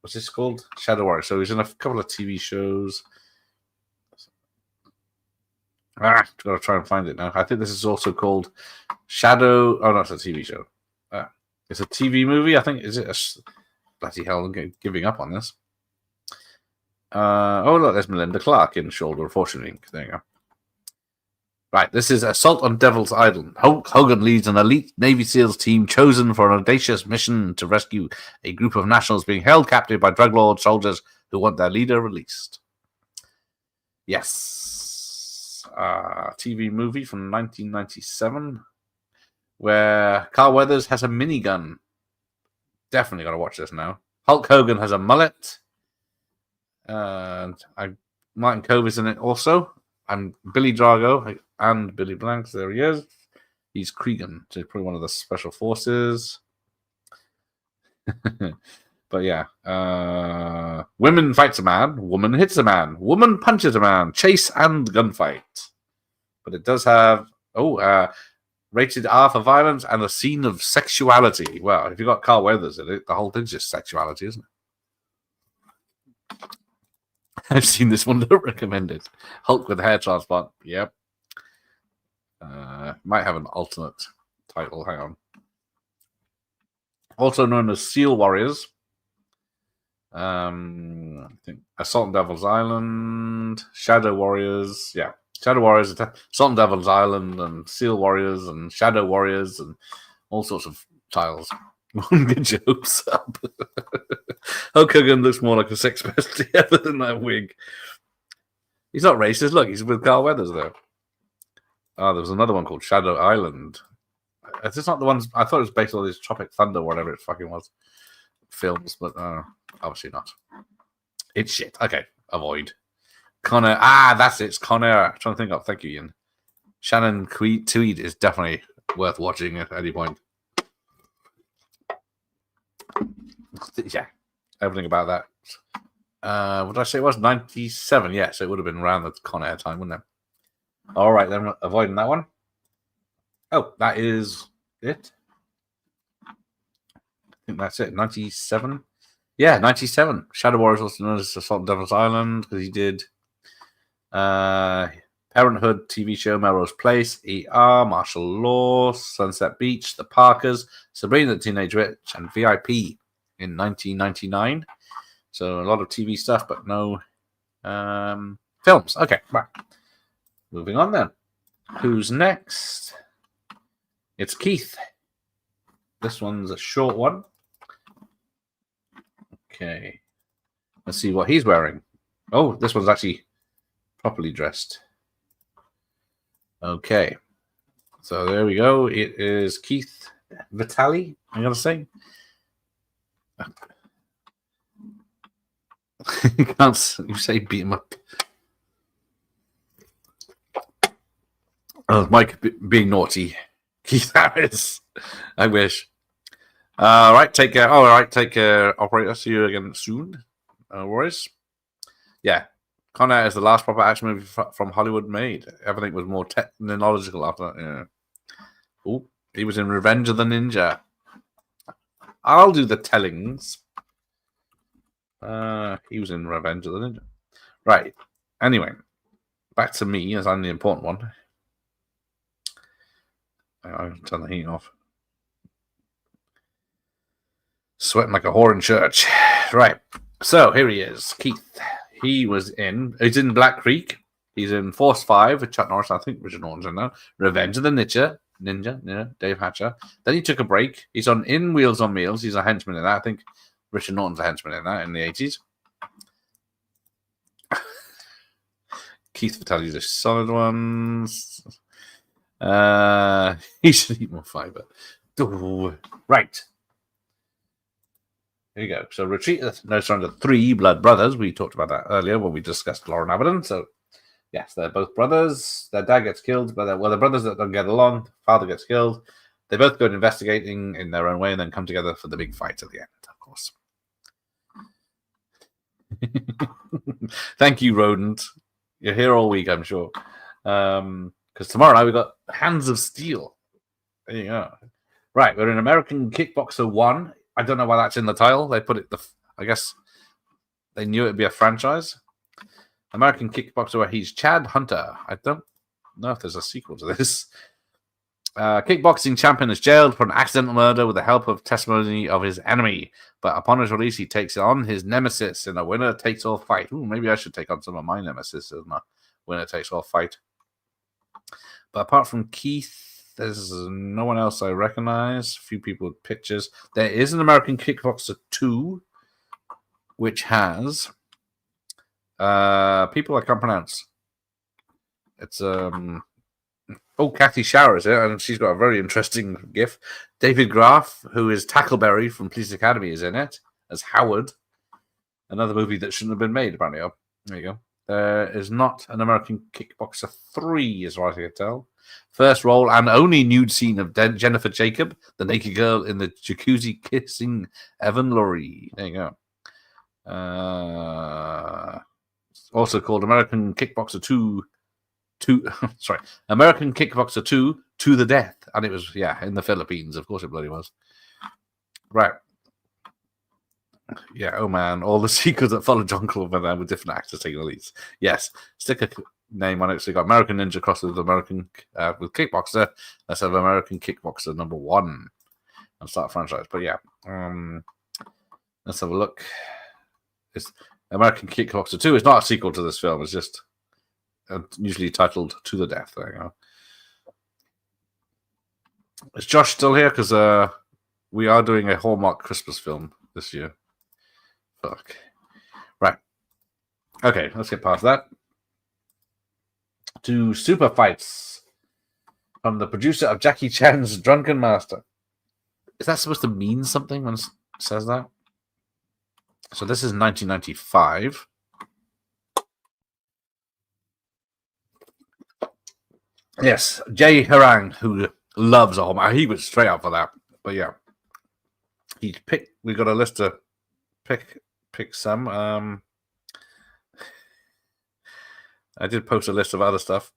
G: What's this called? Shadow Warrior. So he's in a couple of TV shows. Got to try and find it now. I think this is also called Shadow. Oh, no, it's a TV show. It's a TV movie, I think. Is it bloody hell? I'm giving up on this. Oh, look, there's Melinda Clark in Shoulder of Fortune Inc. There you go. Right, this is Assault on Devil's Island. Hulk Hogan leads an elite Navy SEALs team chosen for an audacious mission to rescue a group of nationals being held captive by drug lord soldiers who want their leader released. Yes. TV movie from 1997 where Carl Weathers has a minigun. Definitely got to watch this now. Hulk Hogan has a mullet. And Martin Cove is in it also. And Billy Drago and Billy Blanks, there he is. He's Cregan, so he's probably one of the special forces. But yeah. Women fights a man, woman hits a man, woman punches a man, chase and gunfight. But it does have rated R for violence and a scene of sexuality. Well, if you've got Carl Weathers in it, the whole thing's just sexuality, isn't it? I've seen this one, don't recommend it. Hulk with hair transplant. Yep. Might have an alternate title. Hang on. Also known as Seal Warriors. I think Assault on Devil's Island, Shadow Warriors. Yeah. Shadow Warriors, Assault on Devil's Island, and Seal Warriors, and Shadow Warriors, and all sorts of titles. One good jokes up. Hulk Hogan looks more like a sex pest ever than that wig. He's not racist. Look, he's with Carl Weathers there. There was another one called Shadow Island. Is this not the ones? I thought it was based on this Tropic Thunder, whatever it fucking was. Films, but obviously not. It's shit. Okay, avoid. Connor. That's it. It's Connor. I'm trying to think of. Thank you, Ian. Shannon Tweed is definitely worth watching at any point. Yeah, everything about that. What did I say it was? 97. Yeah, so it would have been around the Con Air time, wouldn't it? All right, then, avoiding that one. Oh, that is it. I think that's it. 97. Yeah, 97. Shadow Warriors, also known as Assault on Devil's Island, because he did Parenthood TV show, Melrose Place, ER, Martial Law, Sunset Beach, The Parkers, Sabrina the Teenage Witch, and VIP in 1999. So a lot of TV stuff, but no films. Okay, right. Moving on then. Who's next? It's Keith. This one's a short one. Okay. Let's see what he's wearing. Oh, this one's actually properly dressed. Okay. So there we go. It is Keith Vitale, I gotta say. You can't you say beat him up. Oh, Mike being naughty. Keith Harris. I wish. All right, take care. All right, take care, operator. See you again soon. No worries. Yeah, Con Air is the last proper action movie from Hollywood made. Everything was more technological after that. Yeah. Oh, he was in Revenge of the Ninja. I'll do the tellings. He was in Revenge of the Ninja. Right. Anyway, back to me, as I'm the important one. I'll turn the heat off. Sweating like a whore in church. Right. So here he is, Keith. He's in Black Creek. He's in Force 5 with Chuck Norris. I think Richard Norton's in that. Revenge of the Ninja, Dave Hatcher. Then he took a break. He's on In Wheels on Meals. He's a henchman in that. I think Richard Norton's a henchman in that in the 80s. Keith Vitale's a solid one. He should eat more fiber. Right. Here you go. So Retreat no surrender 3 blood brothers. We talked about that earlier when we discussed Lauren Abaddon. So yes, they're both brothers. Their dad gets killed, but they're brothers that don't get along. Father gets killed. They both go investigating in their own way and then come together for the big fight at the end, of course. Thank you, Rodent. You're here all week, I'm sure. Because tomorrow night we've got Hands of Steel. There you go. Right, we're in American Kickboxer 1. I don't know why that's in the title. They put it, I guess they knew it would be a franchise. American Kickboxer, where he's Chad Hunter. I don't know if there's a sequel to this. Kickboxing champion is jailed for an accidental murder with the help of testimony of his enemy. But upon his release, he takes on his nemesis in a winner-takes-all fight. Ooh, maybe I should take on some of my nemesis in a winner-takes-all fight. But apart from Keith, there's no one else I recognize. A few people with pictures. There is an American Kickboxer 2, which has people I can't pronounce. It's Kathy Shower is it, and she's got a very interesting gif. David Graff, who is Tackleberry from Police Academy, is in it as Howard. Another movie that shouldn't have been made, apparently. Oh, there you go. There is not an American Kickboxer 3, as far as I can tell. First role and only nude scene of Jennifer Jacob, the naked girl in the jacuzzi kissing Evan Lurie. There you go. Also called American Kickboxer 2. American Kickboxer 2 to the death. And it was, in the Philippines. Of course it bloody was. Right. Yeah, oh man. All the sequels that follow John Culver there with different actors taking the leads. Yes. Stick a name on it. So you got American Ninja crossed with American with Kickboxer. Let's have American Kickboxer number 1 and start a franchise. But yeah. Let's have a look. It's American Kickboxer 2 is not a sequel to this film. It's just usually titled To the Death. There you go. Is Josh still here? Because we are doing a Hallmark Christmas film this year. Fuck. Right. Okay, let's get past that. To Super Fights from the producer of Jackie Chan's Drunken Master. Is that supposed to mean something when it says that? So this is 1995. Yes, Jay Harang, who loves Hallmark. He was straight up for that. But yeah. We got a list to pick some. I did post a list of other stuff.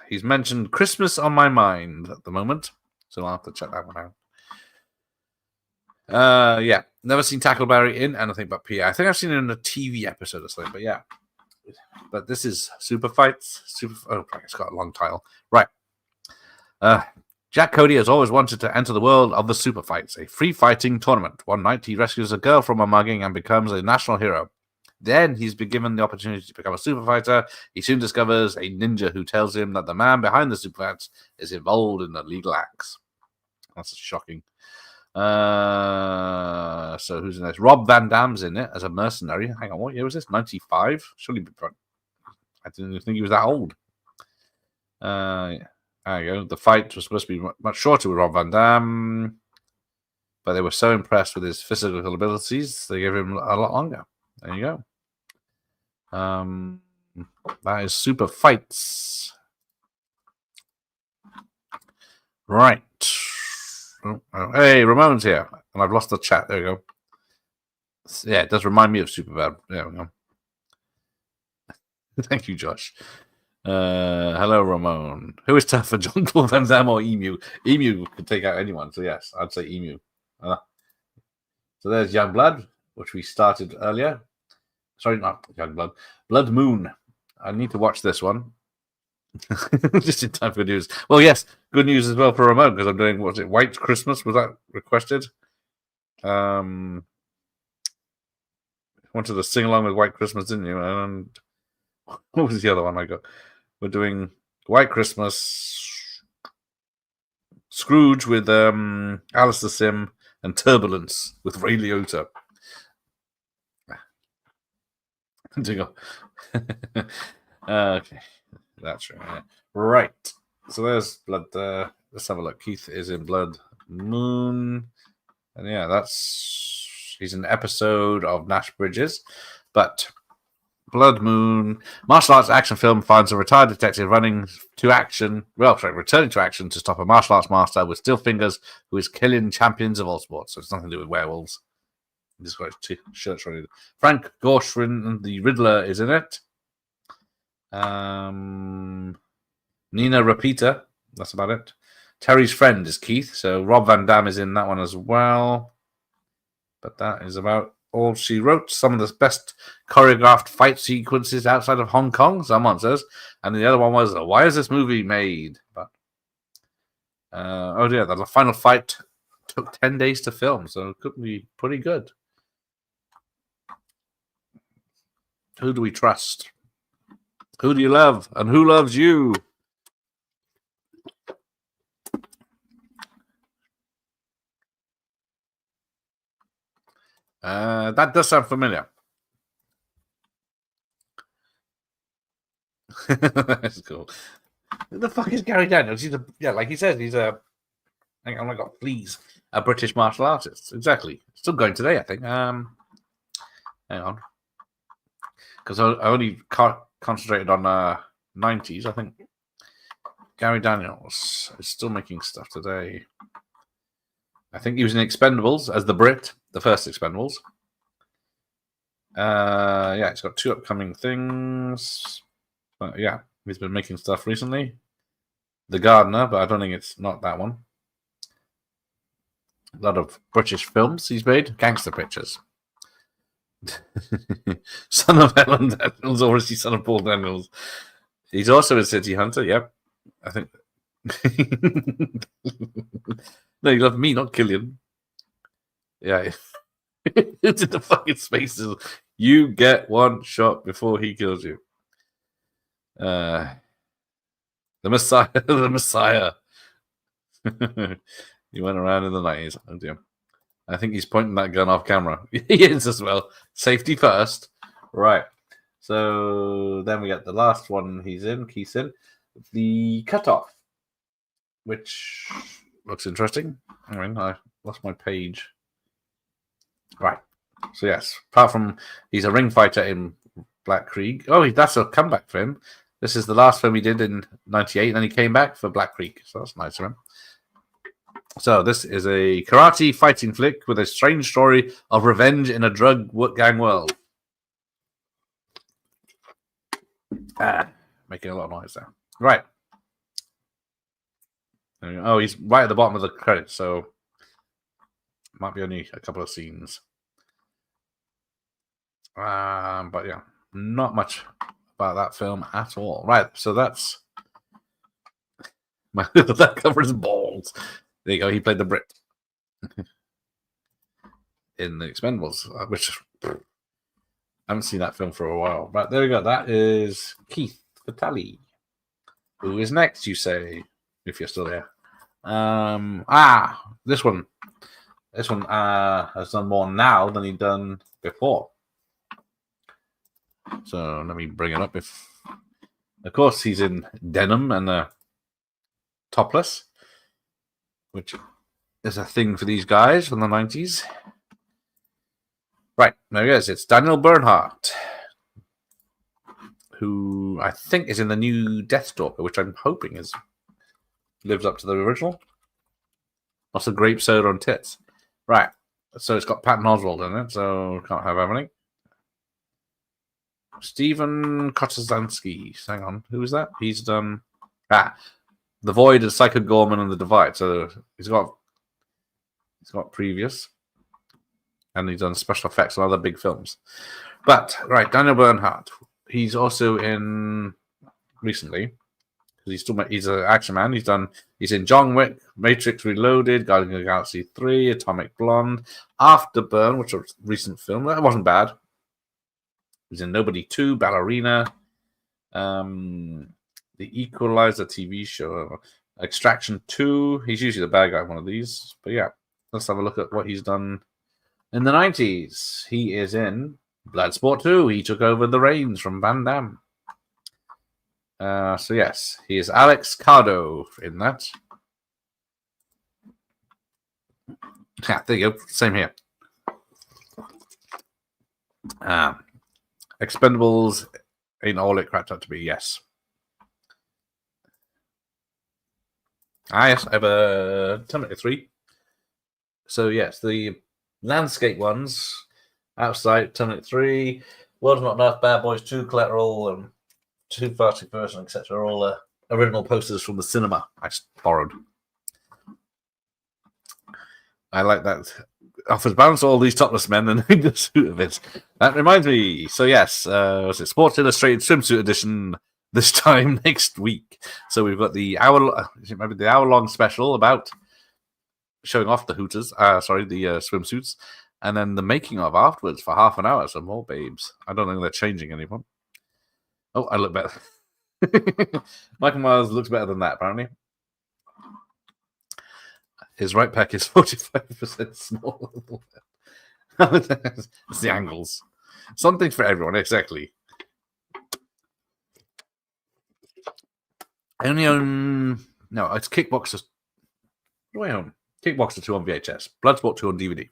G: He's mentioned Christmas on My Mind at the moment, so I'll have to check that one out. Yeah, never seen Tackleberry in anything but PA. I think I've seen it in a TV episode or something, but yeah. But this is Super Fights. It's got a long title. Right. Jack Cody has always wanted to enter the world of the Super Fights, a free fighting tournament. One night, he rescues a girl from a mugging and becomes a national hero. Then he's been given the opportunity to become a super fighter. He soon discovers a ninja who tells him that the man behind the super fights is involved in illegal acts. That's shocking. So who's in this? Rob Van Dam's in it as a mercenary. Hang on, what year was this? 95? Surely, I didn't even think he was that old. There you go. The fight was supposed to be much shorter with Rob Van Dam, but they were so impressed with his physical abilities, they gave him a lot longer. There you go. That is Super Fights. Right. Hey, Ramon's here, and I've lost the chat. There you go. Yeah, it does remind me of Superbad. There we go. Thank you, Josh. Hello, Ramon. Who is tougher, John Paul Van Damme or Emu? Emu could take out anyone, so yes, I'd say Emu. So there's Youngblood, which we started earlier. Sorry, not Youngblood. Blood Moon. I need to watch this one. Just in time for news. Well, yes, good news as well for Ramon, because I'm doing, what was it, White Christmas? Was that requested? Wanted to sing along with White Christmas, didn't you? And what was the other one I got? We're doing White Christmas, Scrooge with Alistair Sim, and Turbulence with Ray Liotta. Okay, that's right. Right. So there's Blood. Let's have a look. Keith is in Blood Moon, and yeah, he's an episode of Nash Bridges, but. Blood Moon, martial arts action film finds a retired detective returning to action to stop a martial arts master with steel fingers who is killing champions of all sports. So it's nothing to do with werewolves. He's got his shirts ready. Frank Gorshin, the Riddler, is in it. Nina Rapita, that's about it. Terry's friend is Keith, so Rob Van Dam is in that one as well. But that is about all she wrote. Some of the best choreographed fight sequences outside of Hong Kong, someone says. And the other one was, why is this movie made? But the final fight took 10 days to film, so it could be pretty good. Who do we trust? Who do you love? And who loves you? That does sound familiar. That's cool. Who the fuck is Gary Daniels? Like he says, he's a. Hang on, I got fleas. A British martial artist. Exactly. Still going today, I think. Hang on. Because I only concentrated on 90's. I think Gary Daniels is still making stuff today. I think he was in Expendables as the Brit, the first Expendables. It's got 2 upcoming things. But yeah, he's been making stuff recently. The Gardener, but I don't think it's not that one. A lot of British films he's made. Gangster pictures. Son of Helen Daniels, obviously son of Paul Daniels. He's also in City Hunter, yep. I think. No, you love me, not Killian. Yeah. It's in the fucking spaces. You get one shot before he kills you. The Messiah. The Messiah. He went around in the 90s. Oh dear. I think he's pointing that gun off camera. He is as well. Safety first. Right. So then we get the last one Keith's in. The Cutoff. Which looks interesting. I lost my page. Right. So yes, apart from he's a ring fighter in Black Creek. Oh, that's a comeback for him. This is the last film he did in '98, and then he came back for Black Creek. So that's nice of him. So this is a karate fighting flick with a strange story of revenge in a drug gang world. Making a lot of noise there. Right. Oh, he's right at the bottom of the credits, so might be only a couple of scenes. But yeah, not much about that film at all. Right, so that's that covers balls. There you go. He played the Brit in the Expendables, which I haven't seen that film for a while. But there we go. That is Keith Vitale. Who is next? You say, if you're still there. This one. This one has done more now than he'd done before. So let me bring it up. Of course, he's in denim and topless, which is a thing for these guys from the 90s. Right, there he is. It's Daniel Bernhardt, who I think is in the new Deathstalker, which I'm hoping lives up to the original. Lots of grape soda on tits. Right, so it's got Patton Oswalt in it, so can't have everything. Stephen Kotosansky. Hang on, who is that? He's done The Void and Psycho Gorman and The Divide. So he's got previous, and he's done special effects on other big films. But right, Daniel Bernhardt. He's also in recently because he's an action man. He's in John Wick, Matrix Reloaded, Guardians of the Galaxy 3, Atomic Blonde, Afterburn, which was a recent film. That wasn't bad. He's in Nobody 2, Ballerina, The Equalizer TV show, Extraction 2. He's usually the bad guy in one of these. But yeah, let's have a look at what he's done in the 90s. He is in Bloodsport 2. He took over the reins from Van Damme. So yes, he is Alex Cardo in that. Yeah, there you go. Same here. Expendables ain't all it cracked up to be. Yes. Yes, I have a Terminator 3. So yes, the landscape ones outside Terminator 3, World's Not Enough, Bad Boys 2, Collateral, and Too Fast, Too Furious, etc. are all original posters from the cinema I just borrowed. I like that. Offers balance all these topless men and the suit of it. That reminds me. So yes, was it Sports Illustrated swimsuit edition this time next week? So we've got the hour-long special about showing off the Hooters. The swimsuits, and then the making of afterwards for half an hour. Some more babes. I don't think they're changing anyone. Oh, I look better. Michael Myers looks better than that, apparently. His right pec is 45% smaller. It's the angles. Something for everyone, exactly. I only own... No, it's Kickboxer. What do I own? Kickboxer 2 on VHS. Bloodsport 2 on DVD.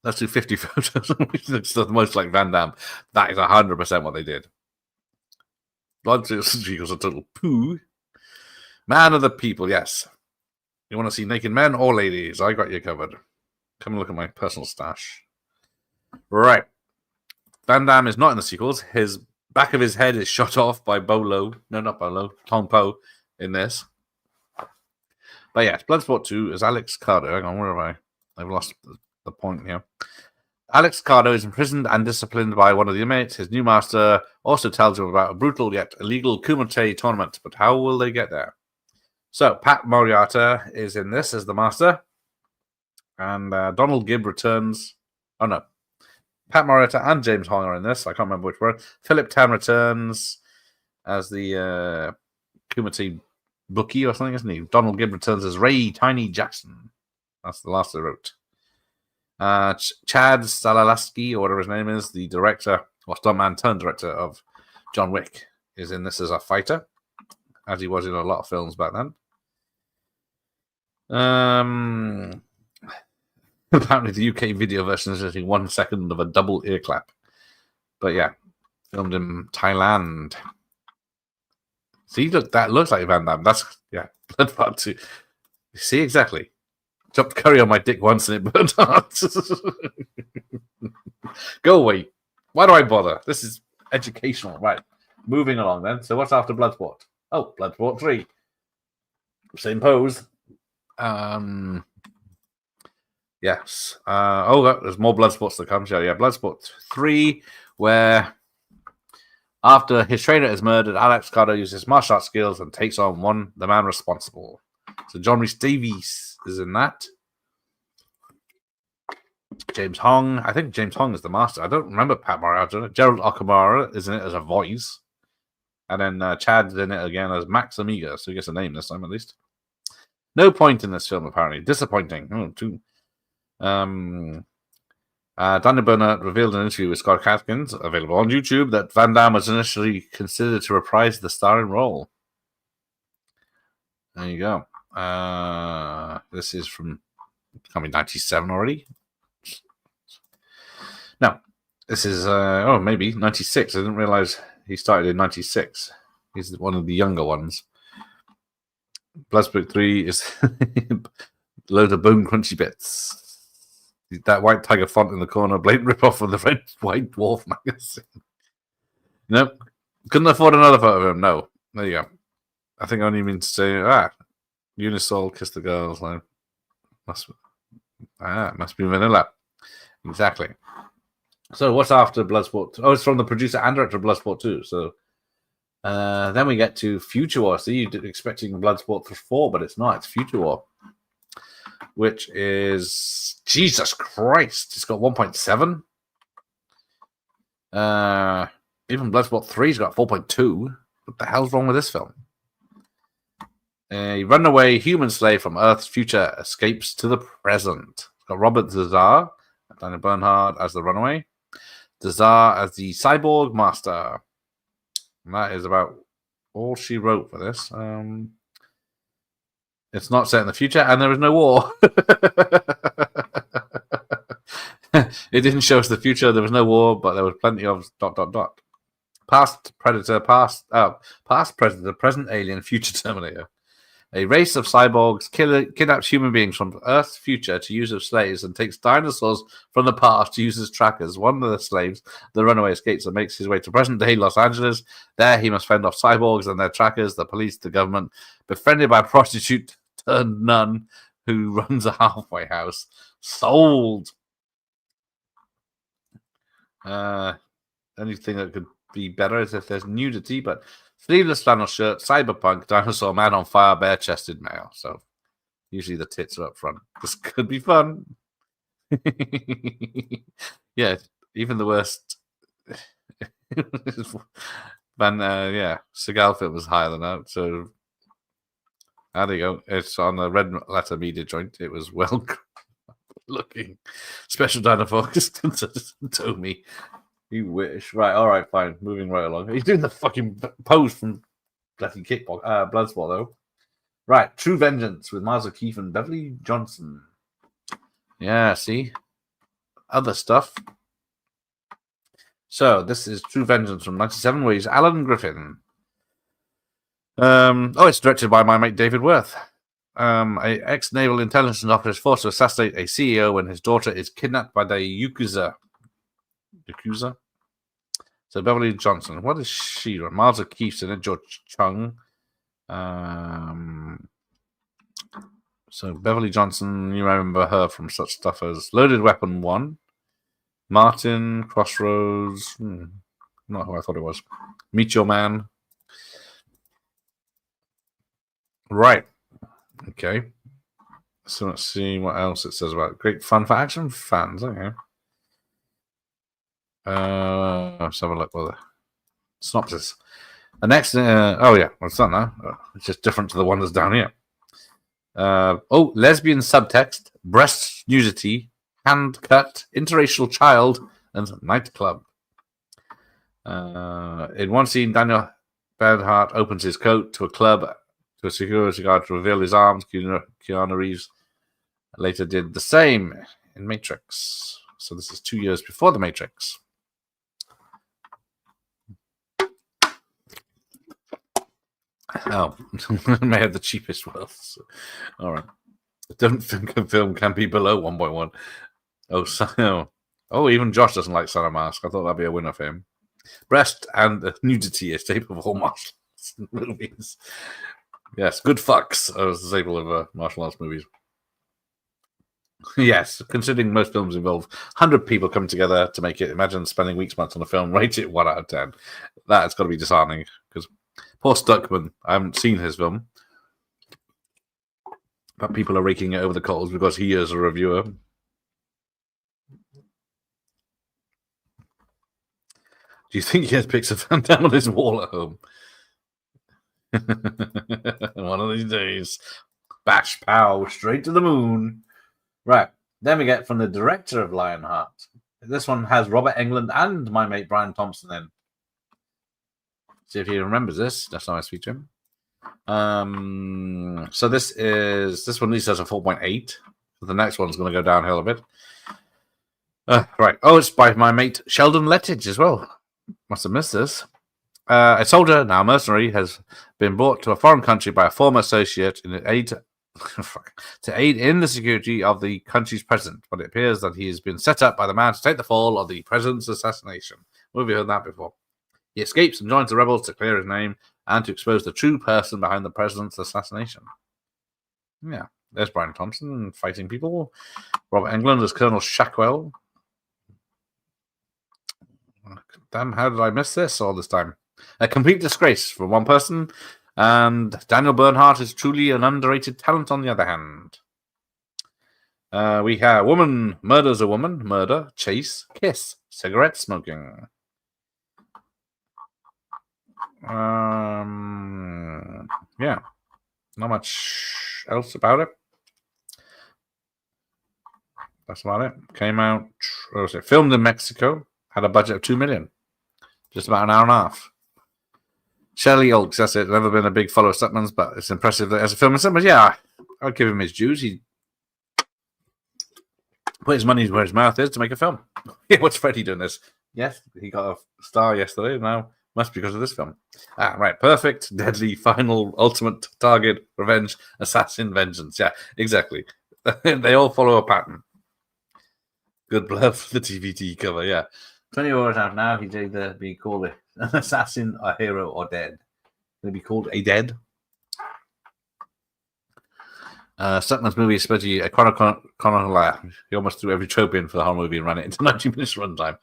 G: Let's do 50 photos, which looks the most like Van Damme. That is 100% what they did. Bloodsport equals a total poo. Man of the people, yes. You want to see naked men or ladies? I got you covered. Come and look at my personal stash. Right. Van Damme is not in the sequels. His back of his head is shot off by Bolo. No, not Bolo. Tong Po in this. But yes, Bloodsport 2 is Alex Cardo. Hang on, where have I? I've lost the point here. Alex Cardo is imprisoned and disciplined by one of the inmates. His new master also tells him about a brutal yet illegal Kumite tournament. But how will they get there? So, Pat Morita is in this as the master. And Donald Gibb returns. Oh, no. Pat Morita and James Hong are in this. I can't remember which one. Philip Tam returns as the Kumite bookie or something, isn't he? Donald Gibb returns as Ray Tiny Jackson. That's the last I wrote. Chad Stahelski, or whatever his name is, the director, or stuntman turned director of John Wick, is in this as a fighter, as he was in a lot of films back then. Apparently the UK video version is only 1 second of a double ear clap. But yeah, filmed in Thailand. See, look, that looks like Van Damme. That's, yeah, Bloodsport 2. See, exactly. Dropped curry on my dick once and it burned hard. Go away. Why do I bother? This is educational. Right. Moving along then. So what's after Bloodsport? Oh, Bloodsport 3. Same pose. Yes. There's more Bloodsports to come. Yeah, Bloodsport 3, where after his trainer is murdered, Alex Carter uses martial arts skills and takes on the man responsible. So John Rhys Davies is in that. James Hong. I think James Hong is the master. I don't remember Pat Morita. Gerald Okamura is in it as a voice. And then Chad's in it again as Max Amiga. So he gets a name this time at least. No point in this film, apparently. Disappointing. Daniel Bernhardt revealed in an interview with Scott Atkins, available on YouTube, that Van Damme was initially considered to reprise the starring role. There you go. This is from coming 97 already. No, this is maybe 96. I didn't realize he started in 96. He's one of the younger ones. Bloodsport 3 is load of bone crunchy bits. That white tiger font in the corner, blatant ripoff of the red white dwarf magazine. Nope. Couldn't afford another photo of him. No. There you go. I think I only mean to say, Unisol kissed the girls. Like, must be vanilla. Exactly. So what's after Bloodsport? Oh, it's from the producer and director of Bloodsport 2. So then we get to Future War. So you're expecting Bloodsport 4, but it's not. It's Future War, which is Jesus Christ. It's got 1.7. Even Bloodsport 3's got 4.2. What the hell's wrong with this film? A runaway human slave from Earth's future escapes to the present. It's got Robert Zazar, Daniel Bernhardt as the runaway, Zazar as the cyborg master. And that is about all she wrote for this. It's not set in the future, and there is no war. It didn't show us the future. There was no war, but there was plenty of ... Past predator, past predator, present alien, future Terminator. A race of cyborgs kidnaps human beings from Earth's future to use as slaves and takes dinosaurs from the past to use as trackers. One of the slaves, the runaway, escapes and makes his way to present-day Los Angeles. There, he must fend off cyborgs and their trackers, the police, the government, befriended by a prostitute turned nun who runs a halfway house. Sold. Only thing that could be better is if there's nudity, but sleeveless flannel shirt, cyberpunk, dinosaur, man on fire, bare-chested male. So usually the tits are up front. This could be fun. Yeah, even the worst. Seagal film was higher than that. So there you go. It's on the Red Letter Media joint. It was well looking. Special dino focus to me. You wish. Right, all right, fine. Moving right along. He's doing the fucking pose from bloody Bloodsport, though. Right, True Vengeance with Miles O'Keefe and Beverly Johnson. Yeah, see? Other stuff. So, this is True Vengeance from 97, where he's Alan Griffin. It's directed by my mate David Worth. A ex-naval intelligence officer is forced to assassinate a CEO when his daughter is kidnapped by the Yakuza. So Beverly Johnson, what is she? Miles O'Keefe's in it. George Chung. So Beverly Johnson, you remember her from such stuff as Loaded Weapon 1, Martin, Crossroads. Not who I thought it was. Meet Your Man. Right. Okay. So let's see what else it says about it. Great fun for action fans. Okay. Let's have a look with the synopsis. The next, it's not now. It's just different to the one that's down here. Lesbian subtext, breast nudity, hand cut, interracial child, and nightclub. In one scene, Daniel Bernhardt opens his coat to a club to a security guard to reveal his arms. Keanu Reeves later did the same in Matrix. So this is 2 years before the Matrix. Oh, may have the cheapest wealth. So. All right. Don't think a film can be below 1.1. Oh, even Josh doesn't like Son of Mask. I thought that'd be a winner for him. Breast and nudity is staple of all martial arts movies. Yes, good fucks are the staple of martial arts movies. Yes, considering most films involve 100 people coming together to make it, imagine spending weeks, months on a film, rate it 1 out of 10. That's got to be disheartening, because poor Stuckman, I haven't seen his film, but people are raking it over the coals because he is a reviewer. Do you think he has pics of Van Damme on his wall at home? One of these days. Bash, pow, straight to the moon. Right. Then we get from the director of Lionheart. This one has Robert Englund and my mate Brian Thompson in. See if he remembers this. That's how I speak to him. So this one at least has a 4.8. The next one's going to go downhill a bit. Right. Oh, it's by my mate Sheldon Lettich as well. Must have missed this. A soldier, now mercenary, has been brought to a foreign country by a former associate in aid to aid in the security of the country's president. But it appears that he has been set up by the man to take the fall of the president's assassination. We've heard that before. He escapes and joins the rebels to clear his name and to expose the true person behind the president's assassination. Yeah, there's Brian Thompson fighting people. Robert Englund as Colonel Shackwell. Damn, how did I miss this all this time? A complete disgrace for one person, and Daniel Bernhardt is truly an underrated talent on the other hand. We have woman murders a woman, murder, chase, kiss, cigarette smoking. Yeah, not much else about it. That's about it. Came out, what was it? Filmed in Mexico. Had a budget of $2 million. Just about an hour and a half. Shelley Oaks, that's it. Never been a big follower of Stuckman's, but it's impressive that as a film in Stuckman's, yeah, I'll give him his dues. He put his money where his mouth is to make a film. Yeah, what's Freddie doing this? Yes, he got a star yesterday. Now must be because of this film. Right. Perfect, deadly, final, ultimate, target, revenge, assassin, vengeance. Yeah, exactly. They all follow a pattern. Good blood for the TVT cover, yeah. 20 hours out now, he'd either be called an assassin, a hero, or dead. He'd be called a dead. Stuckman's movie is supposed to be a chronicle. He almost threw every trope in for the whole movie and ran it into 90 minutes runtime.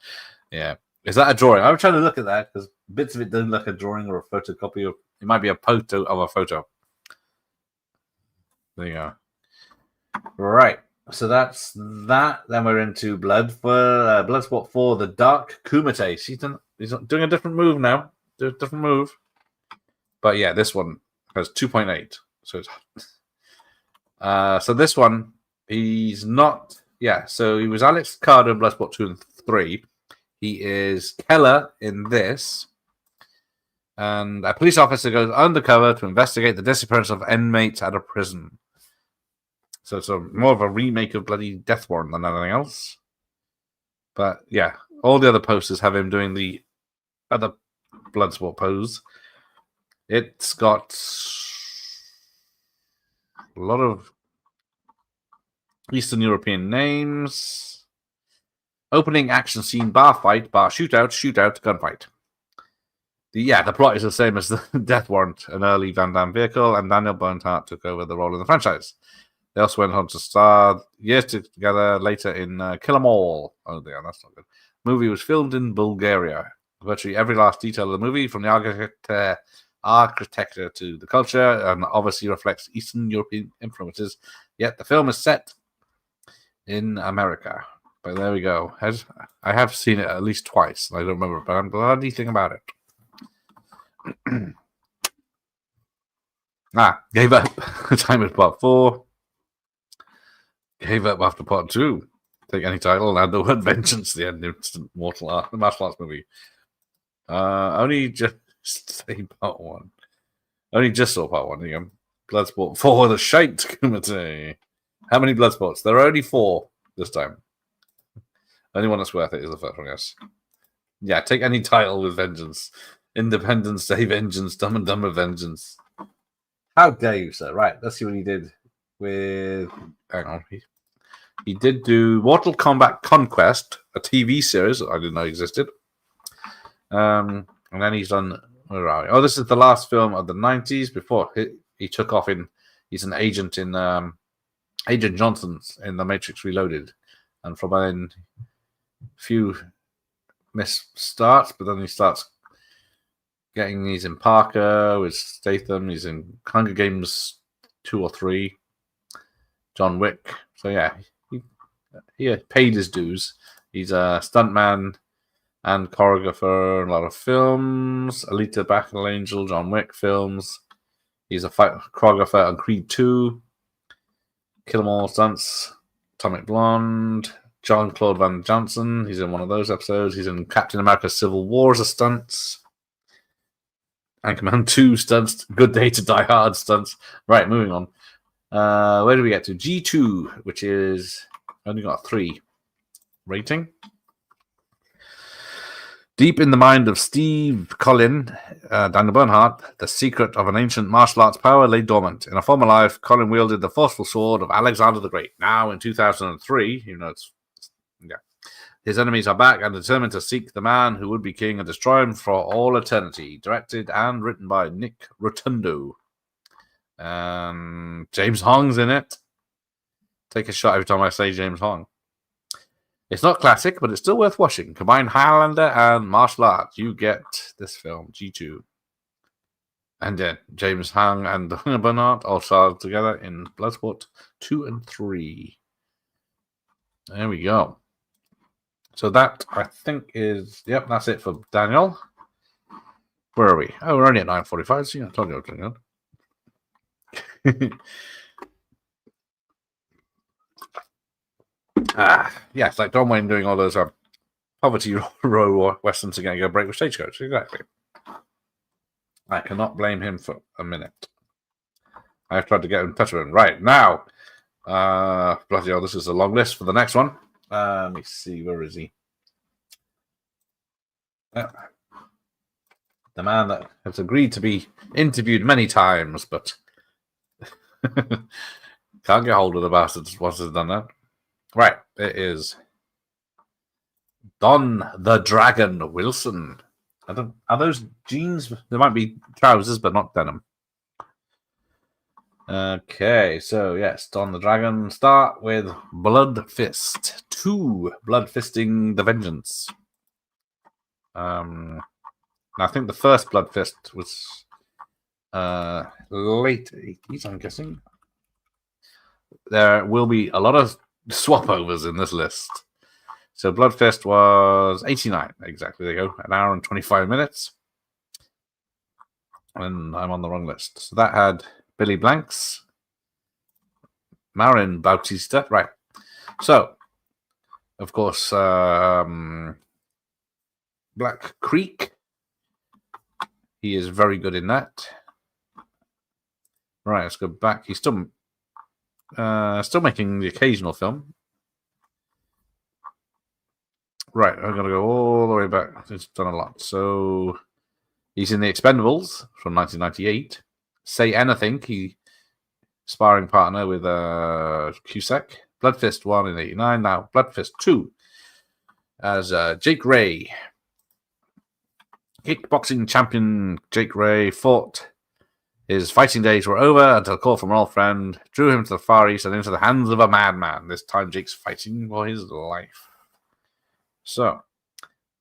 G: Yeah. Is that a drawing? I'm trying to look at that because bits of it don't look like a drawing or a photocopy. It might be a photo of a photo. There you go. Right. So that's that. Then we're into Bloodsport 4, The Dark Kumite. He's doing a different move now. Different move. But yeah, this one has 2.8. So it's so this one, he's not. Yeah, so he was Alex Carter in Bloodsport 2 and 3. He is Keller in this. And a police officer goes undercover to investigate the disappearance of inmates at a prison. So it's more of a remake of bloody Death Warrant than anything else. But yeah, all the other posters have him doing the other Bloodsport pose. It's got a lot of Eastern European names. Opening action scene, bar fight, bar shootout, gunfight. The plot is the same as the Death Warrant, an early Van Damme vehicle, and Daniel Bernhardt took over the role in the franchise. They also went on to star years together later in Kill 'Em All. Oh, yeah, that's not good. The movie was filmed in Bulgaria. Virtually every last detail of the movie, from the architecture to the culture, and obviously reflects Eastern European influences. Yet the film is set in America. But there we go. I have seen it at least twice. I don't remember, but I'm glad anything about it. Gave up. Time is part 4. Gave up after part 2. Take any title and add the word vengeance to the end. Instant martial arts movie. Only just say part 1. Only just saw part 1. There you go. Bloodsport 4, The Shite Kumite. How many Bloodsports? There are only 4 this time. Only one that's worth it is the first one, yes. Yeah, take any title with vengeance. Independence Day Vengeance, Dumb and Dumber Vengeance. How dare you, sir? Right, let's see what he did with. Hang on. He did do Mortal Kombat Conquest, a TV series that I didn't know existed. And then he's done. Where are we? Oh, this is the last film of the 90s before he took off in. He's an agent in Agent Johnson's in The Matrix Reloaded. And from then, few missed starts, but then he starts getting. He's in Parker with Statham. He's in Hunger Games 2 or 3. John Wick. So yeah, he paid his dues. He's a stuntman and choreographer in a lot of films. Alita Battle Angel, John Wick films. He's a choreographer on Creed 2. Kill 'Em All stunts. Atomic Blonde. Jean-Claude Van Johnson. He's in one of those episodes. He's in Captain America Civil War as a stunts. Anchorman 2 stunts. Good Day to Die Hard stunts. Right, moving on. Where do we get to? G2, which is only got 3 rating. Deep in the mind of Steve Collin, Daniel Bernhardt, the secret of an ancient martial arts power lay dormant. In a former life, Collin wielded the forceful sword of Alexander the Great. Now, in 2003, his enemies are back and determined to seek the man who would be king and destroy him for all eternity. Directed and written by Nick Rotundo. James Hong's in it. Take a shot every time I say James Hong. It's not classic, but it's still worth watching. Combine Highlander and martial arts. You get this film, G2. And then James Hong and Bernard all starred together in Bloodsport 2 and 3. There we go. So that, I think, is... Yep, that's it for Daniel. Where are we? Oh, we're only at 9:45, so I told you I was doing that. Yes, like Don Wayne doing all those poverty row westerns again, go break with Stagecoach. Exactly. I cannot blame him for a minute. I've tried to get in touch with him. Right, now. Bloody hell, this is a long list for the next one. Let me see, where is he? The man that has agreed to be interviewed many times, but can't get hold of the bastards once it's done that. Right, it is Don the Dragon Wilson. Are those jeans? There might be trousers, but not denim. Okay, so yes, Don the Dragon. Start with Blood Fist 2, Blood Fisting the Vengeance. I think the first Blood Fist was late 80s, I'm guessing. There will be a lot of swap overs in this list. So Blood Fist was 89, exactly. There you go, an hour and 25 minutes. And I'm on the wrong list. So that had Billy Blanks, Marin Bautista, right. So, of course, Black Creek. He is very good in that. Right, let's go back. He's still making the occasional film. Right, I'm going to go all the way back. He's done a lot. So, he's in The Expendables from 1998. Say Anything, he sparring partner with Cusack. Blood Fist 1 in 89. Now, Blood Fist 2 as Jake Ray. Kickboxing champion Jake Ray fought. His fighting days were over until a call from an old friend drew him to the Far East and into the hands of a madman. This time, Jake's fighting for his life. So,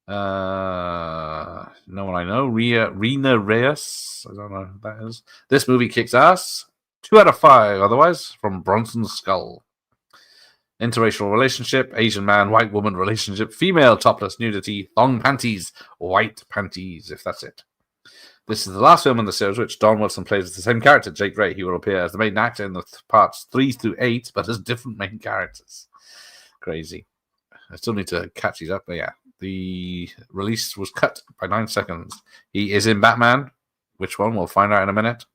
G: no one I know. Rena Reyes. I don't know who that is. This movie kicks ass. 2 out of 5 otherwise from Bronson's Skull. Interracial relationship, Asian man, white woman relationship, female topless nudity, long panties, white panties, if that's it. This is the last film in the series which Don Wilson plays as the same character, Jake Ray. He will appear as the main actor in the parts 3 through 8, but as different main characters. Crazy. I still need to catch these up, but yeah. The release was cut by 9 seconds. He is in Batman. Which one? We'll find out in a minute.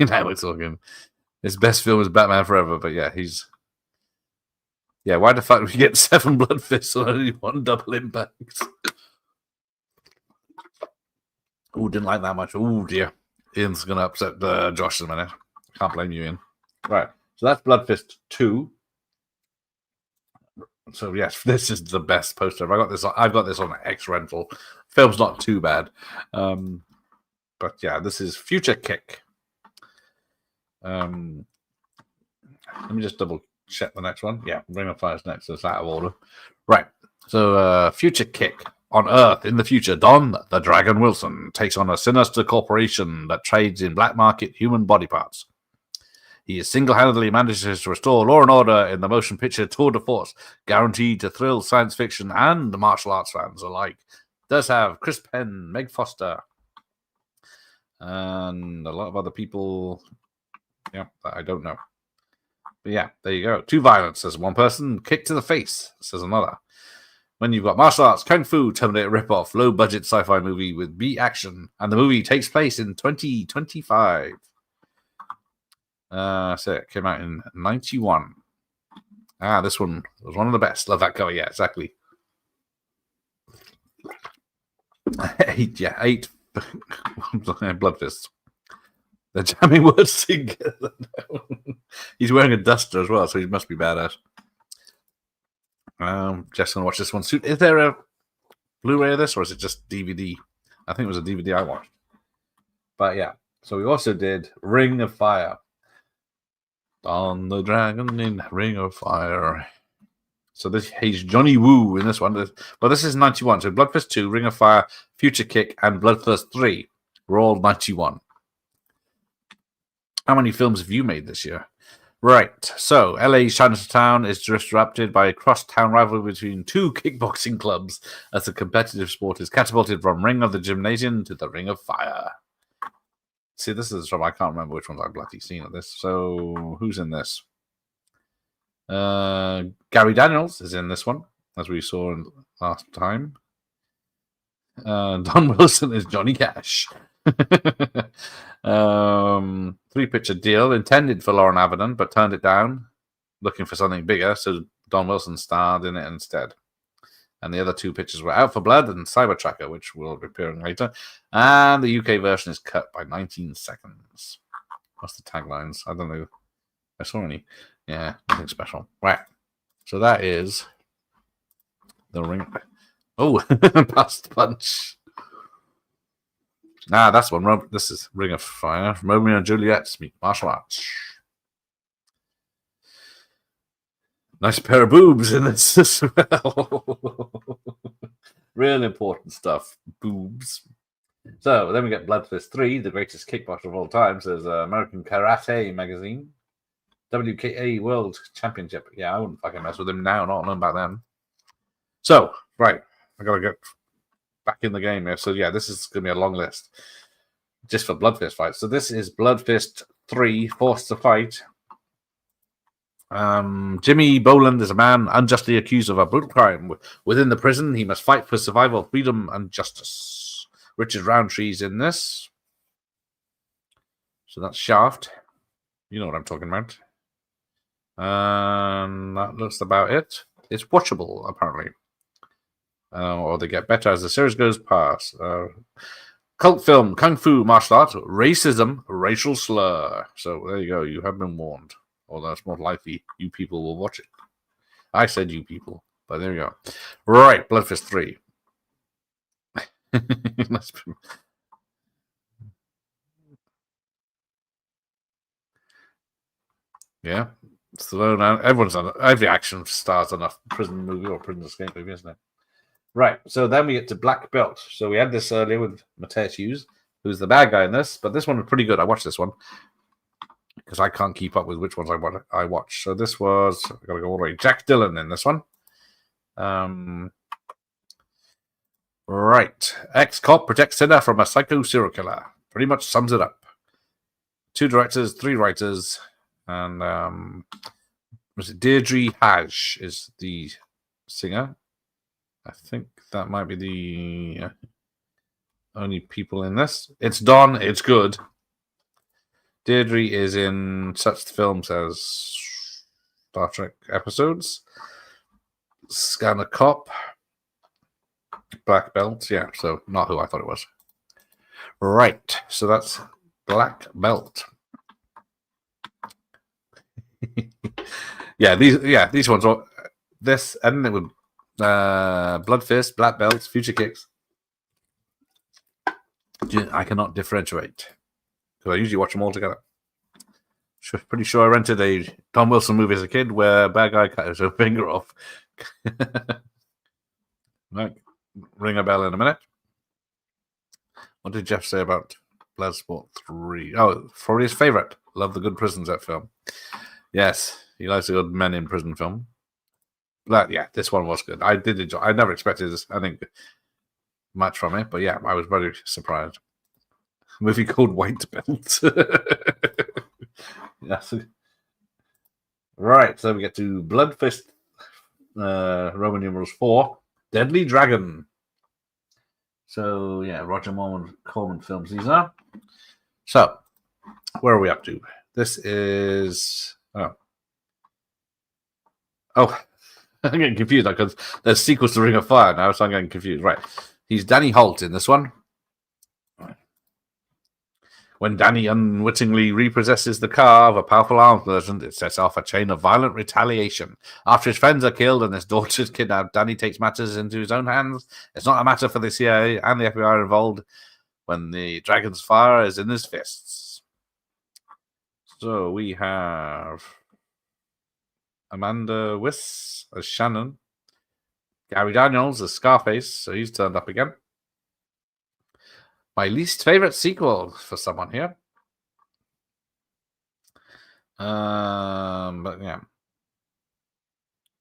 G: Now we're talking. His best film is Batman Forever, but yeah, he's... Yeah, why the fuck do we get 7 Blood Fists and only 1 double impact? Oh, didn't like that much. Oh, dear. Ian's going to upset Josh in a minute. Can't blame you, Ian. Right. So that's Blood Fist 2. So yes, this is the best poster. I've got this on X rental. Film's not too bad. But yeah, this is Future Kick. Let me just double check the next one. Yeah, Ring of Fire's next. So it's out of order. Right. So Future Kick. On Earth, in the future, Don the Dragon Wilson takes on a sinister corporation that trades in black market human body parts. He single-handedly manages to restore law and order in the motion picture tour de force, guaranteed to thrill science fiction and martial arts fans alike. Does have Chris Penn, Meg Foster, and a lot of other people, that I don't know. But yeah, there you go. Too violent, says one person. Kick to the face, says another. When you've got martial arts, kung fu, Terminator ripoff, low-budget sci-fi movie with beat action, and the movie takes place in 2025. So it came out in 91. This one was one of the best. Love that cover. Yeah, exactly. 8 Blood Fists. They're jamming words together. He's wearing a duster as well, so he must be badass. Just gonna watch this one soon. Is there a Blu-ray of this, or is it just DVD? I think it was a DVD I watched. But yeah, so we also did Ring of Fire. On the Dragon in Ring of Fire. So he's Johnny Woo in this one. Well, this is 91. So Blood Fist 2, Ring of Fire, Future Kick, and Blood Fist 3 were all 91. How many films have you made this year? Right. So LA's Chinatown is disrupted by a cross-town rivalry between two kickboxing clubs as the competitive sport is catapulted from Ring of the Gymnasium to the Ring of Fire. See, this is from, I can't remember which ones I've bloody seen of this. So, who's in this? Gary Daniels is in this one, as we saw last time. Don Wilson is Johnny Cash. 3-picture deal intended for Lauren Avedon, but turned it down, looking for something bigger, so Don Wilson starred in it instead. And the other 2 pictures were Out for Blood and Cybertracker, which will be appearing later. And the UK version is cut by 19 seconds. What's the taglines? I don't know. I saw any. Yeah, nothing special. Right. So that is the Ring. Oh, past punch. That's one. This is Ring of Fire. Romeo and Juliet meet martial arts. Nice pair of boobs in this as well. Real important stuff. Boobs. So then we get Blood Fist 3, the greatest kickboxer of all time, says American Karate Magazine. WKA World Championship. Yeah, I wouldn't fucking mess with him now, not knowing about them. So, right. I gotta get back in the game here. So yeah, this is gonna be a long list. Just for Blood Fist fights. So this is Blood Fist 3, Forced to Fight. Jimmy Boland is a man unjustly accused of a brutal crime. Within the prison, he must fight for survival, freedom, and justice. Richard Roundtree's in this. So that's Shaft. You know what I'm talking about. That looks about it. It's watchable, apparently. Or they get better as the series goes past. Cult film, Kung Fu, martial arts, racism, racial slur. So there you go. You have been warned. Although it's more likely you people will watch it. I said you people, but there you go. Right, Blood Fist 3. Yeah, Stallone. Everyone's on every action star's on a prison movie or prison escape movie, isn't it? Right, so then we get to Black Belt. So we had this earlier with Mateus Hughes, who's the bad guy in this, but this one was pretty good. I watched this one because I can't keep up with which ones I watch. So this was, I've got to go all the way, Jack Dillon in this one. Right. Ex-cop protects sinner from a psycho serial killer. Pretty much sums it up. 2 directors, 3 writers, and was it Deirdre Haj is the singer. I think that might be the only people in this. It's Don. It's good. Deirdre is in such films as Star Trek episodes, Scanner Cop, Black Belt. Yeah, so not who I thought it was. Right, so that's Black Belt. these ones are this, and it would Blood Fist, Black Belts, Future Kicks. I cannot differentiate because I usually watch them all together. Pretty sure I rented a Tom Wilson movie as a kid where a bad guy cut his own finger off. Right. Ring a bell in a minute. What did Jeff say about Bloodsport 3? Oh, probably his favorite. Love the Good Prisons, that film. Yes, he likes a good men in prison film. But yeah, this one was good. I did enjoy. I never expected this, I think, much from it, but yeah, I was very surprised. A movie called White Belt. Yes. Right, so we get to Blood Fist, Roman numerals 4, Deadly Dragon. So yeah, Roger Corman films these are. So where are we up to? This is I'm getting confused because there's sequels to Ring of Fire now, so I'm getting confused. Right, he's Danny Holt in this one. When Danny unwittingly repossesses the car of a powerful arms merchant, it sets off a chain of violent retaliation. After his friends are killed and his daughter is kidnapped, Danny takes matters into his own hands. It's not a matter for the CIA and the FBI involved when the dragon's fire is in his fists. So we have Amanda Wyss as Shannon, Gary Daniels as Scarface, so he's turned up again. My least favorite sequel for someone here. But yeah.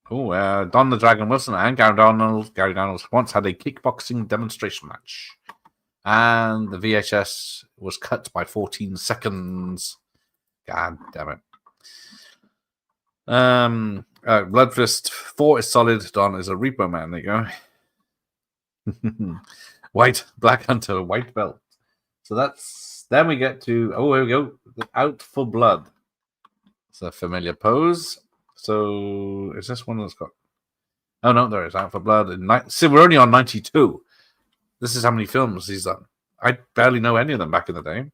G: Don the Dragon Wilson and Gary Daniels once had a kickboxing demonstration match. And the VHS was cut by 14 seconds. God damn it. Bloodfist 4 is solid. Don is a Repo Man. There you go. Black Hunter, White Belt. So then we get to, here we go, Out for Blood. It's a familiar pose. So is this one that's got, oh no, there is Out for Blood. See, we're only on 92. This is how many films he's done. I barely know any of them back in the day.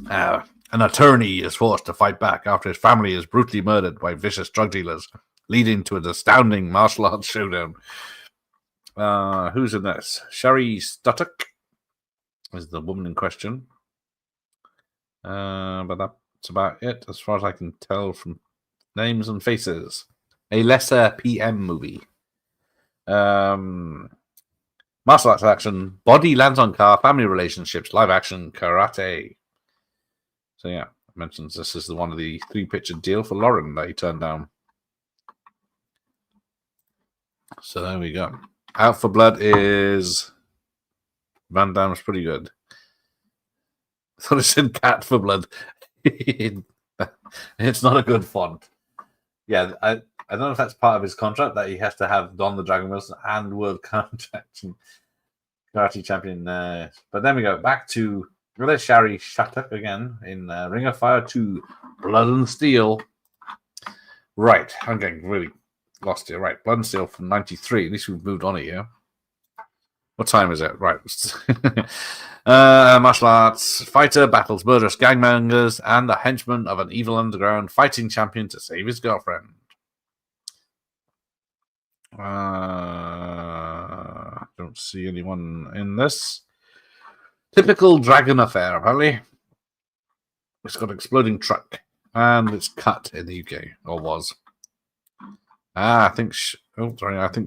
G: An attorney is forced to fight back after his family is brutally murdered by vicious drug dealers, leading to an astounding martial arts showdown. Who's in this? Sherry Stuttock is the woman in question. But that's about it as far as I can tell from names and faces. A lesser PM movie. Martial arts action, body lands on car, family relationships, live action, karate. So yeah, I mentioned this is one of the 3-picture deal for Lauren that he turned down. So there we go. Out for Blood is Van Damme's pretty good. I thought it said Cat for Blood. It's not a good font. Yeah, I don't know if that's part of his contract that he has to have Don the Dragon Wilson and World Karate Champion. But then we go back to Shari Shattuck again in Ring of Fire 2, Blood and Steel. Right, I'm getting really lost here. Right, Blood and Steel from 93. At least we've moved on a year. What time is it? Right. Martial arts fighter battles murderous gangbangers and a henchman of an evil underground fighting champion to save his girlfriend. Don't see anyone in this. Typical dragon affair, apparently. It's got an exploding truck and it's cut in the UK, or was. I think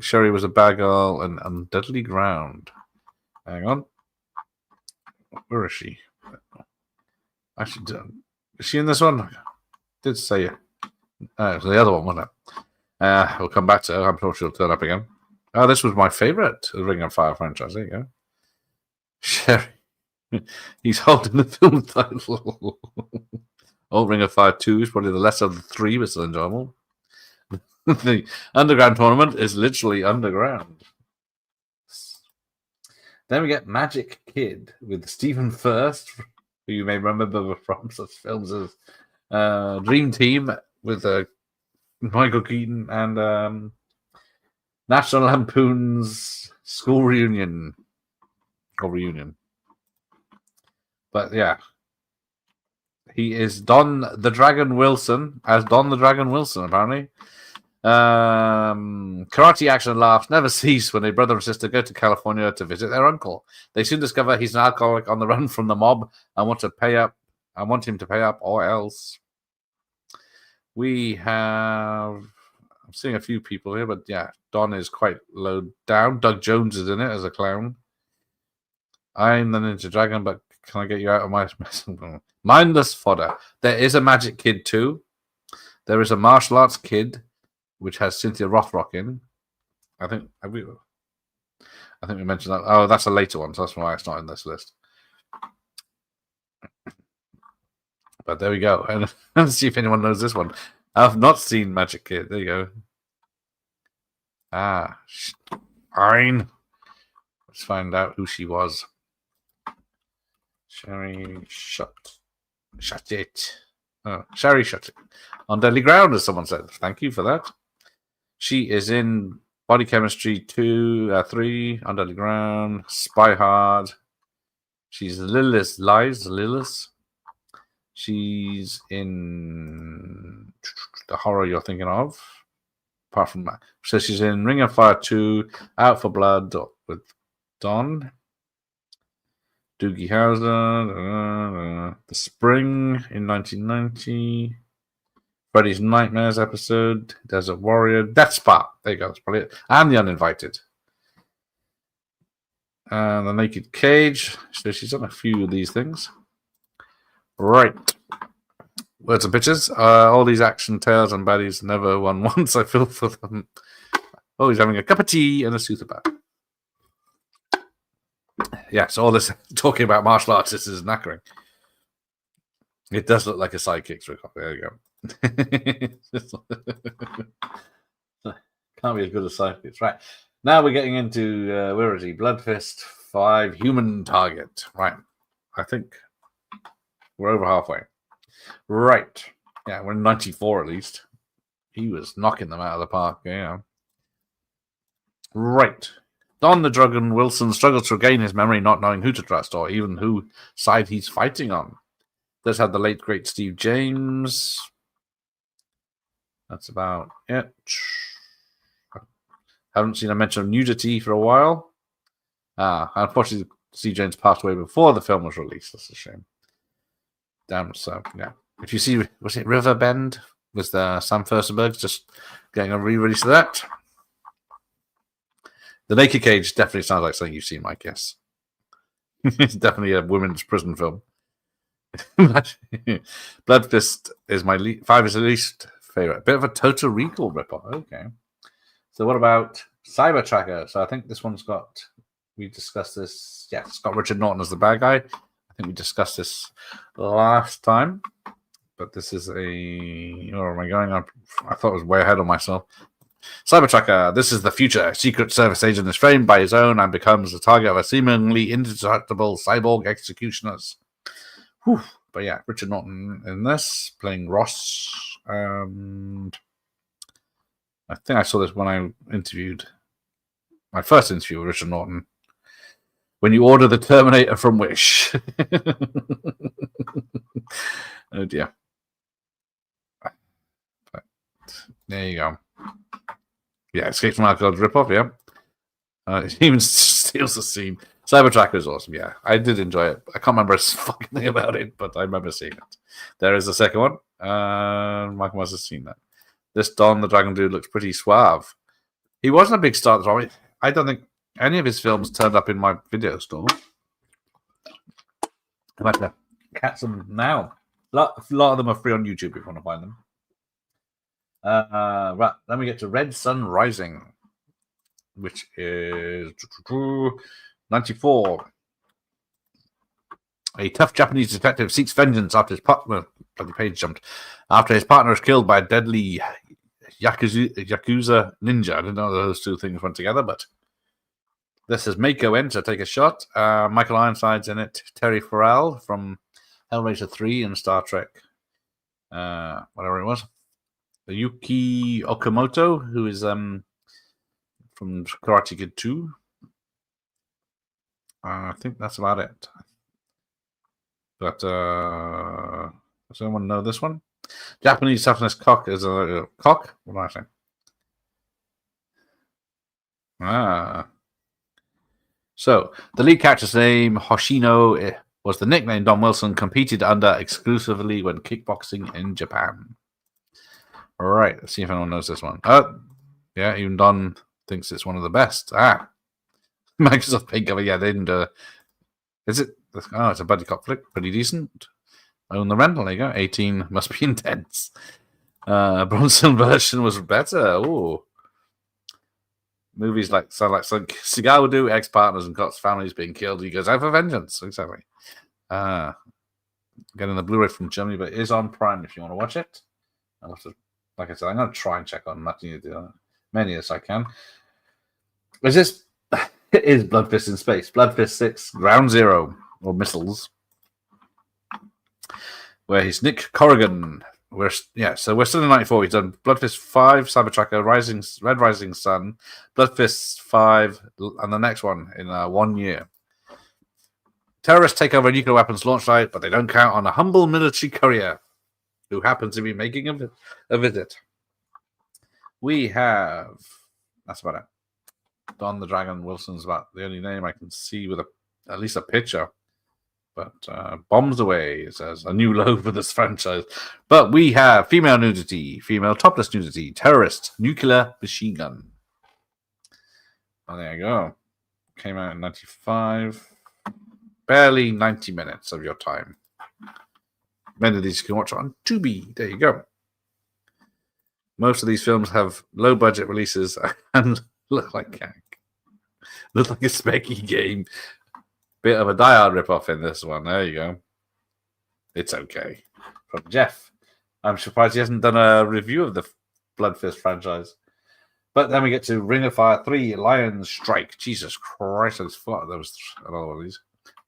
G: Sherry was a bad girl and on Deadly Ground. Hang on. Where is she? Actually, is she in this one? Did say it. It was the other one, wasn't it? We'll come back to her. I'm sure she'll turn up again. Oh, this was my favorite Ring of Fire franchise. There you go. Sherry. He's holding the film title. Old Ring of Fire 2 is probably the lesser of the 3, but still enjoyable. The underground tournament is literally underground. Then we get Magic Kid with Stephen First, who you may remember from such films as Dream Team with Michael Keaton and National Lampoon's School Reunion. Or Reunion. But yeah, He is Don the Dragon Wilson, as Don the Dragon Wilson, apparently. Karate action and laughs never cease when a brother and sister go to California to visit their uncle. They soon discover he's an alcoholic on the run from the mob and want him to pay up or else. We have... I'm seeing a few people here, but yeah, Don is quite low down. Doug Jones is in it as a clown. I'm the Ninja Dragon, but can I get you out of my mess? Mindless fodder. There is a Magic Kid too. There is a martial arts kid, which has Cynthia Rothrock in. I think we mentioned that. Oh, that's a later one, so that's why it's not in this list. But there we go. And let's see if anyone knows this one. I've not seen Magic Kid. There you go. Fine. Let's find out who she was. Sherry Shut It. Oh, Sherry Shut It. On Deadly Ground, as someone said. Thank you for that. She is in Body Chemistry 3, On Deadly Ground, Spy Hard. She's Lilith. She's in the horror you're thinking of. Apart from that. So she's in Ring of Fire 2, Out for Blood with Don. Doogie Howser. The Spring in 1990. Freddy's Nightmares episode. Desert Warrior. Death Spa. There you go. That's probably it. And The Uninvited. And The Naked Cage. So she's done a few of these things. Right. Words and pictures. All these action tales and baddies never won once. I feel for them. Oh, he's having a cup of tea and a soother bath. Yeah, so all this talking about martial arts is knackering. It does look like a sidekick. There you go. Can't be as good as sidekicks. Right. Now we're getting into, where is he? Bloodfist 5, Human Target. Right. I think we're over halfway. Right. Yeah, we're in 94 at least. He was knocking them out of the park. Yeah. Right. Don the Dragon Wilson struggles to regain his memory, not knowing who to trust or even who side he's fighting on. This had the late, great Steve James. That's about it. Haven't seen a mention of nudity for a while. Unfortunately, Steve James passed away before the film was released. That's a shame. Damn, so, yeah. If you see, was it Riverbend? Was the Sam Furstenberg just getting a re-release of that? The Naked Cage definitely sounds like something you've seen, Mike, yes. It's definitely a women's prison film. Bloodfist is my 5 is the least favorite. Bit of a Total Recall ripoff. Okay. So what about Cyber Tracker? So I think this one's got, we discussed this. Yeah, it's got Richard Norton as the bad guy. I think we discussed this last time. But this is a, where am I going? I thought I was way ahead of myself. Cybertrucker, this is the future. Secret Service agent is framed by his own and becomes the target of a seemingly indestructible cyborg executioners. Whew. But yeah, Richard Norton in this, playing Ross. And I think I saw this when I interviewed, my first interview with Richard Norton. When you order the Terminator from Wish. Oh dear. But there you go. Yeah, Escape from Alcohol's ripoff, yeah. It even steals the scene. Cybertracker is awesome, yeah. I did enjoy it. I can't remember a fucking thing about it, but I remember seeing it. There is the second one. Michael must have seen that. This Don the Dragon dude looks pretty suave. He wasn't a big star at the time. I don't think any of his films turned up in my video store. I'm about to catch them now. A lot of them are free on YouTube if you want to find them. Right, then we get to Red Sun Rising, which is 94. A tough Japanese detective seeks vengeance after his partner, bloody page jumped, after his partner is killed by a deadly Yakuza ninja. I didn't know those two things went together, but this is Mako in to take a shot. Michael Ironside's in it. Terry Farrell from Hellraiser 3 and Star Trek, whatever it was. Yuki Okamoto, who is from Karate Kid 2. I think that's about it. But Does anyone know this one? Japanese toughness cock is a cock? What am I saying? So, the lead character's name, Hoshino, was the nickname Don Wilson competed under exclusively when kickboxing in Japan. All right, let's see if anyone knows this one. Yeah, even Don thinks it's one of the best. Microsoft paid cover. Yeah, they didn't. Is it? Oh, it's a buddy cop flick. Pretty decent. Own the rental. There you go. 18 must be intense. Bronson version was better. Ooh. Movies like Cigar would do, ex-partners and cops' families being killed. He goes out for vengeance. Exactly. Getting the Blu-ray from Germany, but it is on Prime if you want to watch it. I'll have to, like I said, I'm going to try and check on many as I can. Is this? It is Blood Fist in Space. Blood Fist 6, Ground Zero, or Missiles, where he's Nick Corrigan. So we're still in 94. He's done Blood Fist 5, Cybertracker, Red Rising Sun, Blood Fist 5, and the next one in 1 year. Terrorists take over a nuclear weapons launch site, but they don't count on a humble military courier who happens to be making a visit. We have... That's about it. Don the Dragon Wilson's about the only name I can see with at least a picture. But bombs away, it says. A new low for this franchise. But we have female nudity, female topless nudity, terrorist, nuclear machine gun. Oh, there you go. Came out in 95. Barely 90 minutes of your time. Many of these you can watch on Tubi. There you go. Most of these films have low budget releases and look like a specky game. Bit of a Die Hard ripoff in this one. There you go. It's okay. From Jeff. I'm surprised he hasn't done a review of the Blood Fist franchise. But then we get to Ring of Fire 3, Lion Strike. Jesus Christ, I just thought there was another one of these.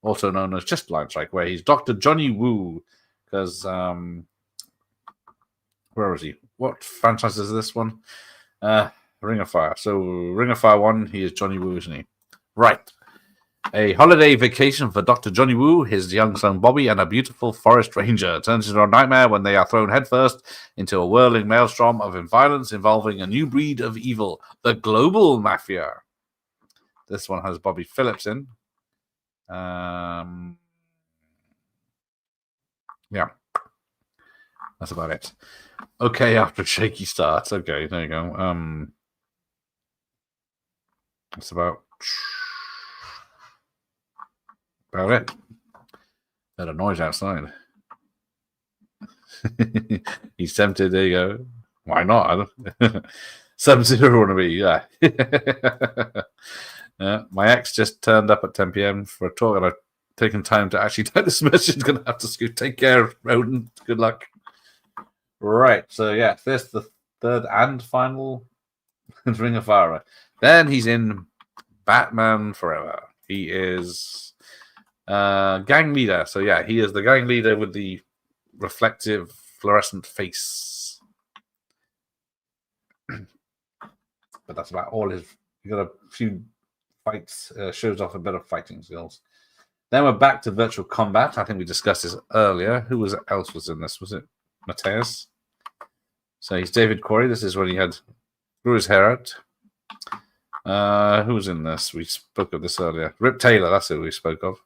G: Also known as just Lion Strike, where he's Dr. Johnny Woo. Because, where is he? What franchise is this one? Ring of Fire. So, Ring of Fire 1, he is Johnny Woo, isn't he? Right. A holiday vacation for Dr. Johnny Woo, his young son Bobby, and a beautiful forest ranger turns into a nightmare when they are thrown headfirst into a whirling maelstrom of violence involving a new breed of evil, the Global Mafia. This one has Bobby Phillips in. Yeah. That's about it. Okay, after a shaky start. Okay, there you go. That's about it. Got a noise outside. He's tempted. There you go. Why not? Sub-Zero want to be, yeah. My ex just turned up at 10 p.m. for a talk, and I've taken time to actually type this message. Going to have to scoot. Take care, Roden. Good luck. Right. So yeah, this the third and final Ring of Fire. Then he's in Batman Forever. He is gang leader. So yeah, he is the gang leader with the reflective fluorescent face. But that's about all his. He got a few fights. Shows off a bit of fighting skills. Then we're back to Virtual Combat. I think we discussed this earlier. Who else was in this? Was it Mateus? So he's David Corey. This is when he grew his hair out. Who was in this? We spoke of this earlier. Rip Taylor, that's who we spoke of.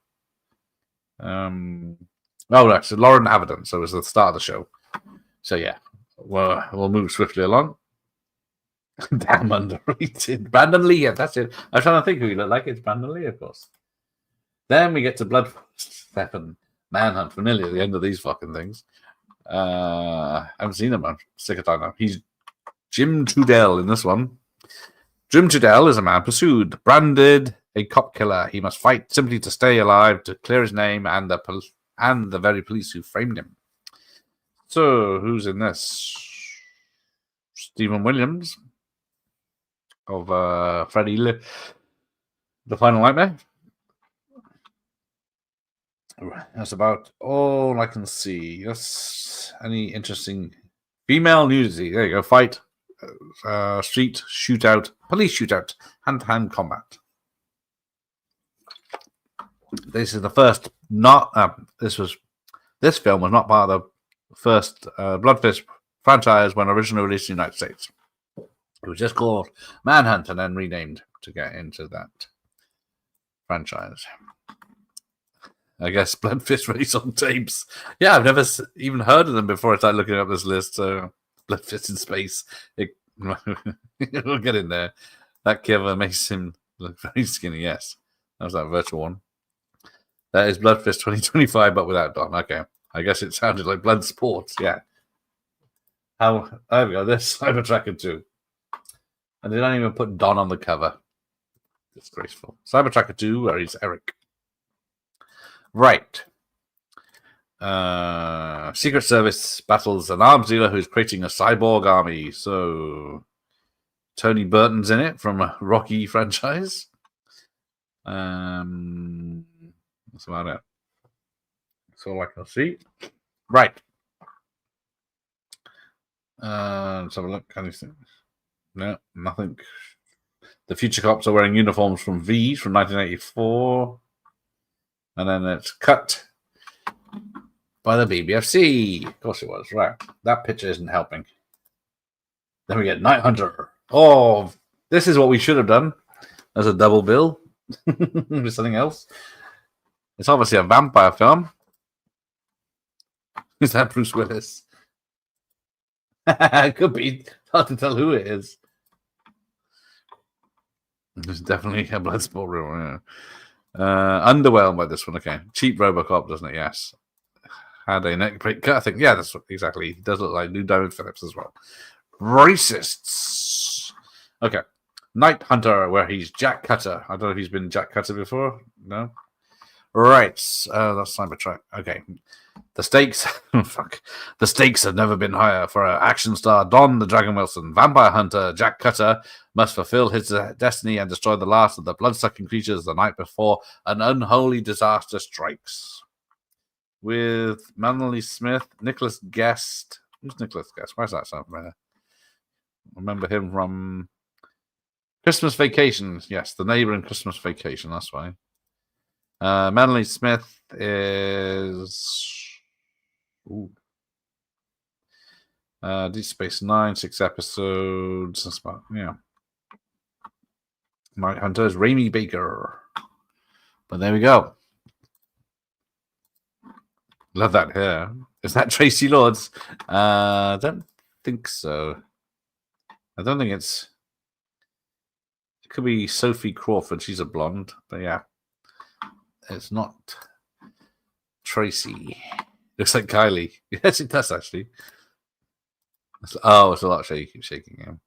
G: That's Lauren Avedon. So it was the start of the show. So yeah, we'll move swiftly along. Damn underrated. Brandon Lee, yeah, that's it. I was trying to think who he looked like. It's Brandon Lee, of course. Then we get to Blood 7 Manhunt. Familiar at the end of these fucking things. I haven't seen him. I'm sick of time now. He's Jim Trudell in this one. Jim Trudell is a man pursued, branded a cop killer. He must fight simply to stay alive, to clear his name and the very police who framed him. So, who's in this? Stephen Williams of Freddy The Final Nightmare. That's about all I can see. That's any interesting female nudity. There you go. Fight, street shootout, police shootout, hand-to-hand combat. This is the first. This film was not part of first Blood Fist franchise when originally released in the United States. It was just called Manhunt and then renamed to get into that franchise. I guess Blood Fist released on tapes. Yeah, I've never even heard of them before I started looking up this list. So Blood Fist in space. We'll get in there. That cover makes him look very skinny. Yes, that was that virtual one. That is Blood Fist 2025, but without Don. Okay, I guess it sounded like Blood Sports. Yeah. There we go. There's Cyber Tracker 2. And they don't even put Don on the cover. Disgraceful. Cyber Tracker 2, where is Eric? Right. Secret Service battles an arms dealer who's creating a cyborg army. So Tony Burton's in it from a Rocky franchise. That's about it. That's all I can see. Right. Let's have a look. Anything? No, nothing. The Future Cops are wearing uniforms from V's from 1984. And then it's cut by the BBFC. Of course it was. Right. That picture isn't helping. Then we get Night Hunter. Oh, this is what we should have done as a double bill with something else. It's obviously a vampire film. Is that Bruce Willis? It could be. Hard to tell who it is. It's definitely a Bloodsport reel. Yeah. Underwhelmed by this one. Okay. Cheap Robocop, doesn't it? Yes. Had a neck break cut. I think. Yeah, that's what, exactly. He does look like Lou Diamond Phillips as well. Racists. Okay. Night Hunter, where he's Jack Cutter. I don't know if he's been Jack Cutter before. No. Right. That's Cybertruck. Okay. The stakes. Fuck. The stakes have never been higher for our action star Don the Dragon Wilson. Vampire hunter Jack Cutter must fulfill his destiny and destroy the last of the blood-sucking creatures the night before an unholy disaster strikes. With Manly Smith, Nicholas Guest. Who's Nicholas Guest? Why does that sound familiar? Remember him from Christmas Vacation. Yes, the neighbor in Christmas Vacation. That's why. Manly Smith is Deep Space Nine, 6 episodes. That's about, yeah. Night Hunter is Raimi Baker. But there we go. Love that hair. Is that Tracy Lords? I don't think so. I don't think it could be Sophie Crawford. She's a blonde, but yeah. It's not Tracy. Looks like Kylie. Yes, it does actually. It's a lot shaking him.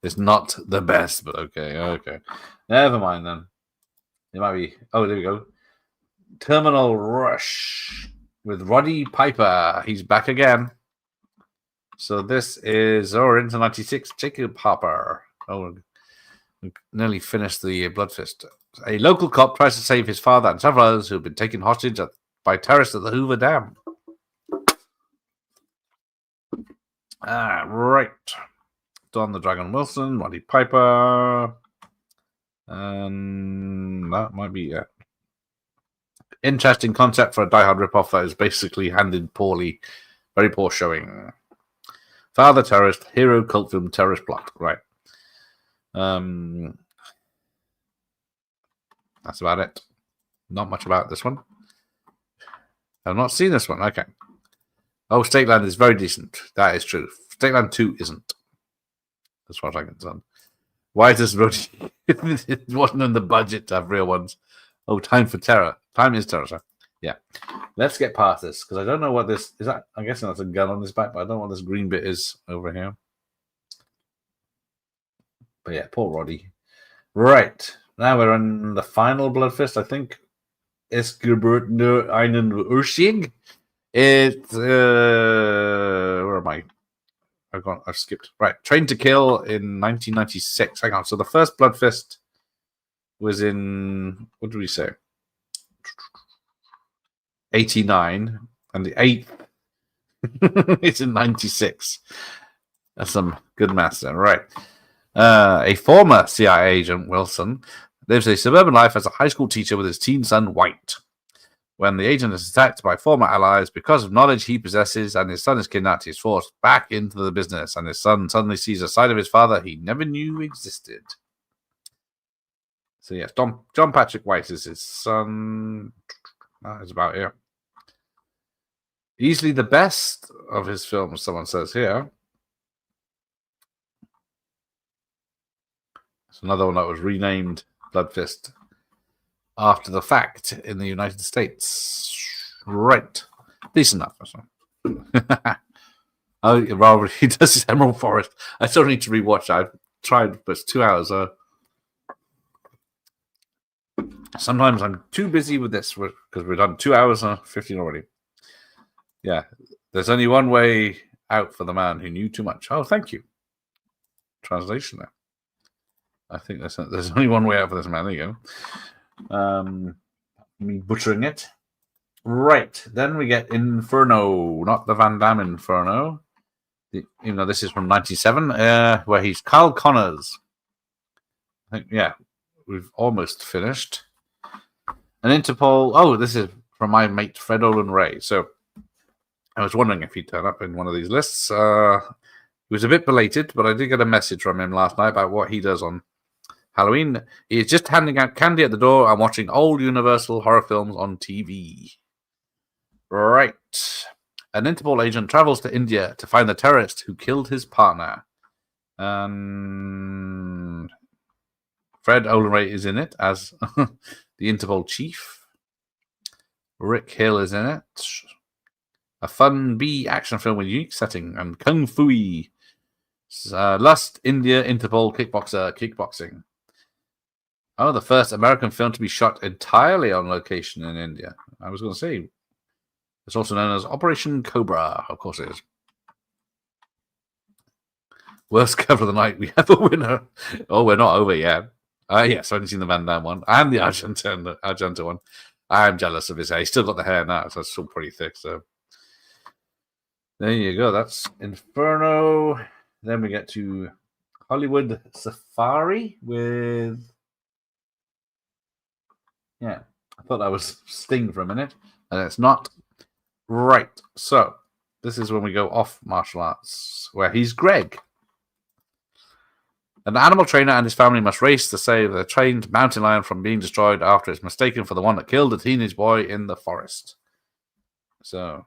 G: It's not the best, but okay. Never mind then. It might be. Oh, there we go. Terminal Rush with Roddy Piper. He's back again. So this is into 96. Jacob Harper. Oh, we nearly finished the Blood Fist. A local cop tries to save his father and several others who have been taken hostage by terrorists at the Hoover Dam. Right. Don the Dragon Wilson, Roddy Piper. And that might be it. Interesting concept for a Die Hard ripoff that is basically handled poorly. Very poor showing. Father terrorist, hero cult film terrorist plot. Right. That's about it. Not much about this one. I've not seen this one. Okay. Oh, State Land is very decent. That is true. State Land 2 isn't. As far as I'm concerned. Why is this road? It wasn't in the budget to have real ones. Oh, Time for Terror. Time is Terror, sir. Yeah. Let's get past this, because I don't know what this is. That I'm guessing that's a gun on this back, but I don't know what this green bit is over here. But yeah, poor Roddy. Right. Now we're on the final Blood Fist, I think. Es geburt nur einen Urschig. Where am I? I've skipped. Right. Train to Kill in 1996. Hang on. So the first Blood Fist was in, what did we say? 89. And the 8th is in 96. That's some good maths there. Right. A former CIA agent, Wilson, lives a suburban life as a high school teacher with his teen son, White. When the agent is attacked by former allies because of knowledge he possesses and his son is kidnapped, he's forced back into the business, and his son suddenly sees a side of his father he never knew existed. So yes, John Patrick White is his son. That is about it. Easily the best of his films, someone says here. It's another one that was renamed Blood Fist after the fact in the United States. Right. Decent enough. Oh, Robert, he does his Emerald Forest. I still need to rewatch that. I've tried, but it's 2 hours. Sometimes I'm too busy with this because we've done 2 hours and 15 already. Yeah, there's only one way out for the man who knew too much. Oh, thank you. Translation there. I think there's only one way out for this man. There you go. Me butchering it. Right, then we get Inferno, not the Van Damme Inferno. Even though this is from 97, where he's Carl Connors. I think, yeah, we've almost finished. An Interpol. Oh, this is from my mate Fred Olin Ray. So I was wondering if he'd turn up in one of these lists. He was a bit belated, but I did get a message from him last night about what he does on Halloween. He is just handing out candy at the door and watching old Universal horror films on TV. Right. An Interpol agent travels to India to find the terrorist who killed his partner. Fred Olen is in it as the Interpol chief. Rick Hill is in it. A fun B action film with unique setting and kung fu-y. Lust, India, Interpol, kickboxing. Oh, the first American film to be shot entirely on location in India. I was going to say, it's also known as Operation Cobra. Of course it is. Worst cover of the night. We have a winner. Oh, we're not over yet. Yes, I've only seen the Van Damme one and the Argento one. I'm jealous of his hair. He's still got the hair now, so it's still pretty thick. So there you go. That's Inferno. Then we get to Hollywood Safari with... Yeah, I thought that was Sting for a minute, and it's not. Right, so this is when we go off martial arts, where he's Greg. An animal trainer and his family must race to save a trained mountain lion from being destroyed after it's mistaken for the one that killed a teenage boy in the forest. So,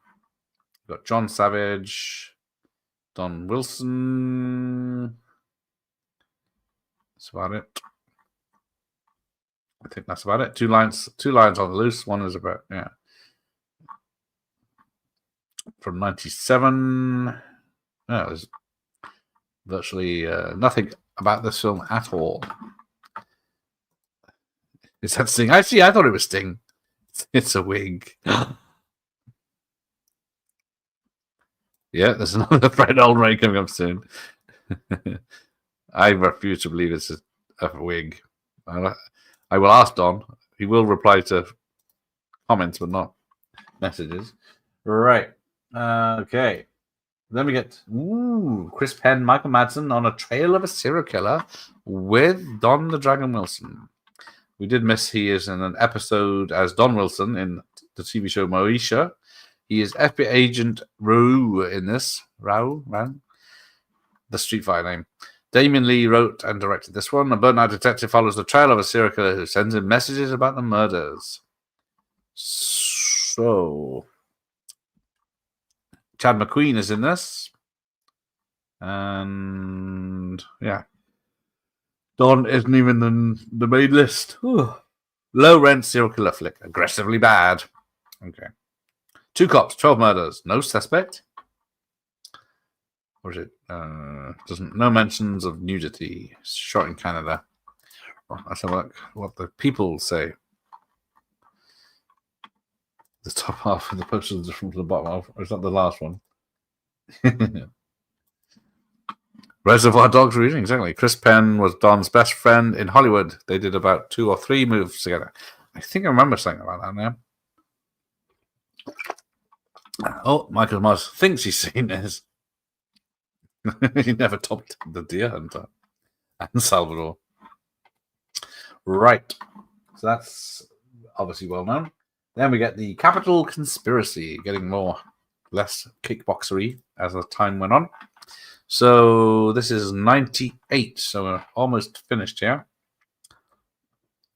G: we've got John Savage, Don Wilson. That's about it. I think that's about it. Two lines on the loose. One is about, yeah. From 97. Yeah, there's virtually nothing about this film at all. Is that Sting? Actually, I thought it was Sting. It's a wig. Yeah, there's another Fred Olin coming up soon. I refuse to believe it's a wig. I will ask Don. He will reply to comments, but not messages. Right. Okay. Then we get Chris Penn, Michael Madsen on a trail of a serial killer with Don the Dragon Wilson. We did miss he is in an episode as Don Wilson in the TV show Moesha. He is FBI agent Rau in this. Rau? The Street Fighter name. Damien Lee wrote and directed this one. A burnout detective follows the trail of a serial killer who sends him messages about the murders. So, Chad McQueen is in this. And, yeah. Don isn't even in the main list. Low rent serial killer flick. Aggressively bad. Okay. 2 cops, 12 murders. No suspect. Or is it? No mentions of nudity. Shot in Canada. Let's have a look what the people say. The top half of the poster is different from the bottom half. Or is that the last one? Reservoir Dogs reading, exactly. Chris Penn was Don's best friend in Hollywood. They did about 2 or 3 movies together. I think I remember something about that now. Oh, Michael Myers thinks he's seen this. He never topped the Deer Hunter and Salvador. Right. So that's obviously well known. Then we get the Capital Conspiracy, getting less kickboxery as the time went on. So this is 98, so we're almost finished here.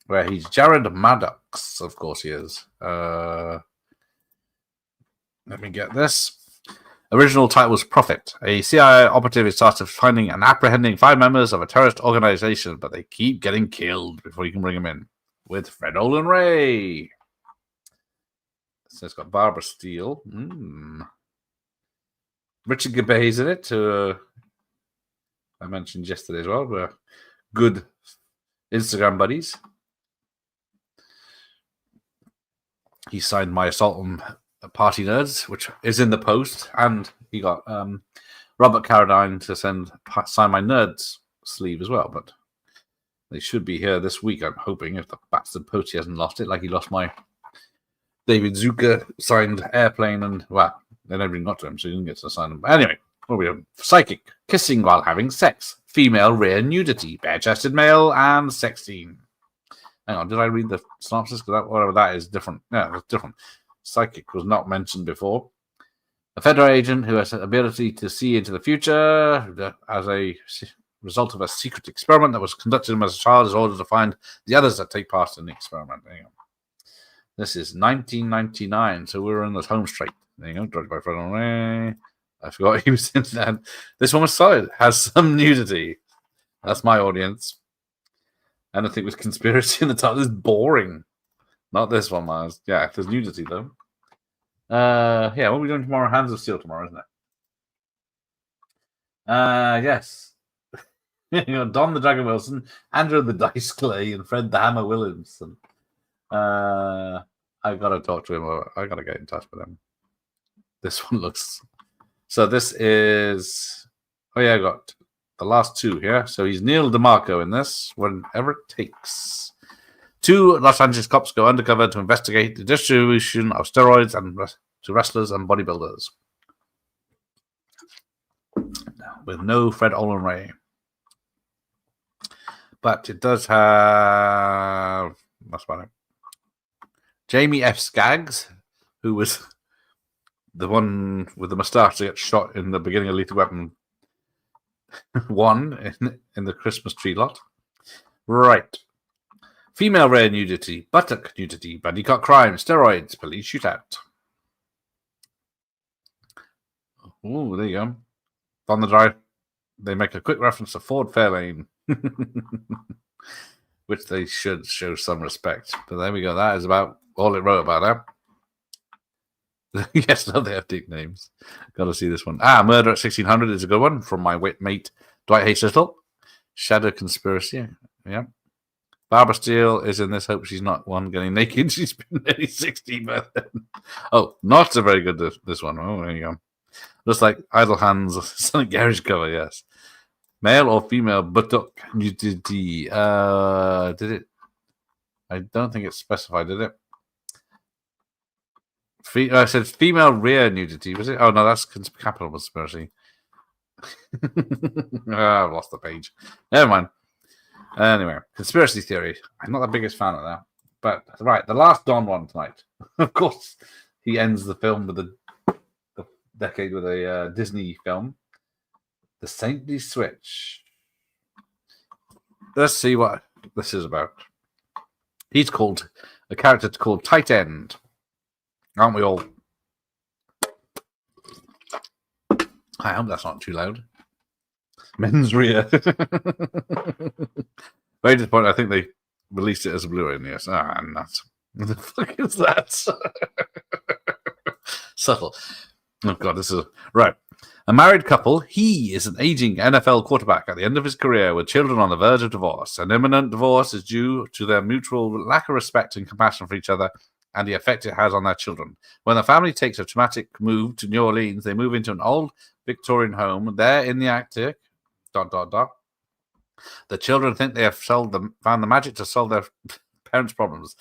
G: Where he's Jared Maddox, of course he is. Let me get this. Original title was Prophet. A CIA operative is tasked with finding and apprehending 5 members of a terrorist organization, but they keep getting killed before you can bring them in. With Fred Olen Ray. So it's got Barbara Steele. Richard Gervais in it, who I mentioned yesterday as well. We're good Instagram buddies. He signed my Assault on Party Nerds, which is in the post, and he got Robert Carradine to sign my Nerds sleeve as well. But they should be here this week, I'm hoping, if the bastard Poachy hasn't lost it, like he lost my David Zucker signed Airplane, and well, they never even got to him, so he didn't get to sign them. But anyway, what are we doing? Psychic, kissing while having sex, female rare nudity, bare-chested male, and sex scene. Hang on, did I read the synopsis? Because whatever that is different. Yeah, it's different. Psychic was not mentioned before. A federal agent who has the ability to see into the future as a result of a secret experiment that was conducted him as a child is ordered to find the others that take part in the experiment. There you go. This is 1999, so we're in the home straight. There you go. Directed by Fred Olen Ray. I forgot he was in that. This one was solid. Has some nudity. That's my audience. Anything with conspiracy in the title is boring. Not this one, Mars. Yeah, there's nudity though. Yeah, what are we doing tomorrow? Hands of Steel tomorrow, isn't it? Yes. Don the Dragon Wilson, Andrew the Dice Clay, and Fred the Hammer Williamson. I gotta talk to him. I gotta get in touch with him. This one looks. So this is. Oh yeah, I got the last 2 here. So he's Neil DeMarco in this. Whatever it takes. 2 Los Angeles cops go undercover to investigate the distribution of steroids to wrestlers and bodybuilders. With no Fred Olen Ray. But it does have... That's about it. Jamie F. Skaggs, who was the one with the moustache that gets shot in the beginning of Lethal Weapon 1 in the Christmas tree lot. Right. Female rare nudity, buttock nudity, buddy cop crime, steroids, police shootout. Oh, there you go. On the drive, they make a quick reference to Ford Fairlane, which they should show some respect. But there we go. That is about all it wrote about that. Yes, no, they have deep names. Got to see this one. Murder at 1600 is a good one from my mate Dwight H. Little. Shadow Conspiracy. Yeah. Barbara Steele is in this. Hope she's not one getting naked. She's been nearly 60 by then. Oh, not a very good this one. Oh, there you go. Looks like Idle Hands Sonic Garage cover, yes. Male or female buttock nudity. Did it? I don't think it's specified, did it? I said female rear nudity, was it? Oh, no, that's Capital Conspiracy. I've lost the page. Never mind. Anyway, conspiracy theory. I'm not the biggest fan of that. But, right, the last Don one tonight. Of course, he ends the film with the decade with a Disney film. The Saintly Switch. Let's see what this is about. He's called a character called Tight End. Aren't we all? I hope that's not too loud. Men's rear. Very disappointed. I think they released it as a Blu-ray in the US. Nuts. What the fuck is that? Subtle. Oh, God, this is... Right. A married couple, he is an aging NFL quarterback at the end of his career with children on the verge of divorce. An imminent divorce is due to their mutual lack of respect and compassion for each other and the effect it has on their children. When the family takes a traumatic move to New Orleans, they move into an old Victorian home. There in the attic, ... The children think they have found the magic to solve their parents' problems.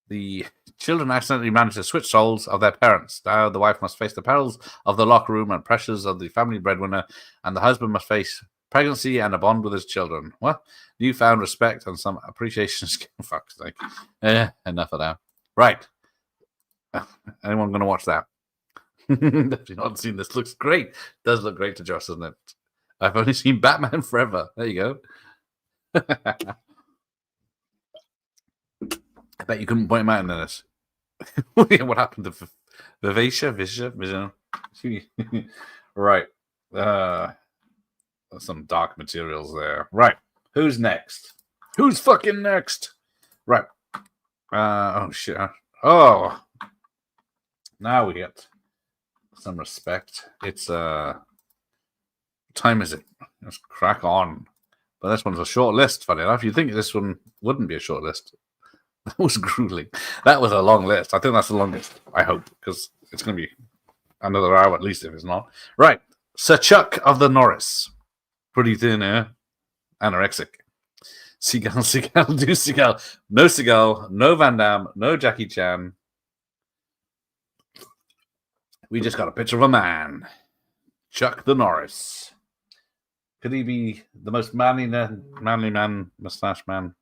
G: The children accidentally manage to switch souls of their parents. Now the wife must face the perils of the locker room and pressures of the family breadwinner, and the husband must face pregnancy and a bond with his children. Well, newfound respect and some appreciation. Fuck's sake. Enough of that. Right. Anyone going to watch that? If you've not seen this, looks great. Does look great to Josh, doesn't it? I've only seen Batman Forever. There you go. I bet you couldn't point him out in this. What happened to Vision? Right. Some dark materials there. Right. Who's next? Who's fucking next? Right. Oh shit. Oh. Now we get some respect. It's what time is it? Let's crack on. But this one's a short list, funny enough. You'd think this one wouldn't be a short list. That was grueling. That was a long list. I think that's the longest, I hope, because it's going to be another hour at least if it's not. Right. Sir Chuck of the Norris. Pretty thin air. Anorexic. Seagull, do Seagull. No Seagull, no Van Damme, no Jackie Chan. We just got a picture of a man. Chuck the Norris. Could he be the most manly man, mustache man?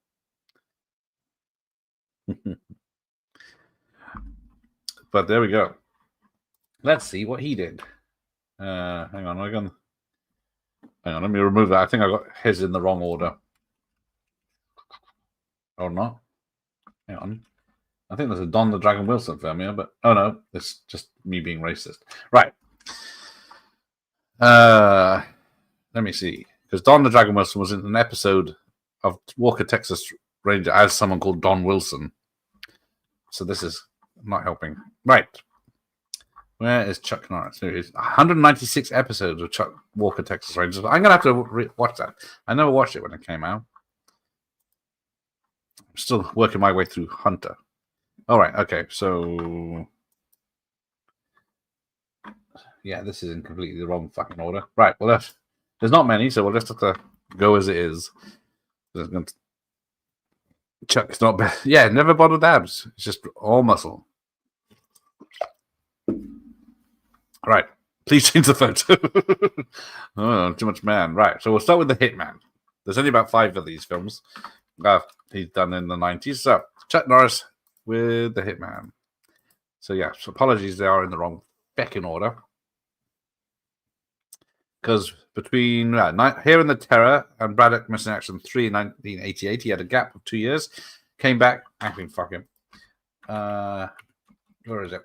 G: But there we go. Let's see what he did. Hang on, let me remove that. I think I got his in the wrong order. Or not. Hang on. I think there's a Don the Dragon Wilson film here, but oh no, it's just me being racist. Right. Let me see. Because Don the Dragon Wilson was in an episode of Walker, Texas Ranger as someone called Don Wilson. So this is not helping. Right. Where is Chuck Norris? There he is. 196 episodes of Chuck Walker, Texas Rangers. I'm going to have to watch that. I never watched it when it came out. I'm still working my way through Hunter. All right. Okay. So, yeah, this is in completely the wrong fucking order. Right. Well, there's not many, so we'll just have to go as it is. Chuck's not bad. Yeah, never bothered abs. It's just all muscle. Right. Please change the photo. Oh, too much man. Right. So we'll start with the Hitman. There's only about 5 of these films he's done in the 90s. So Chuck Norris with the Hitman. So yeah, so apologies, they are in the wrong feckin' order. Because between Here in the Terror and Braddock Missing Action 3 in 1988, he had a gap of 2 years. Came back, acting fucking. Where is it?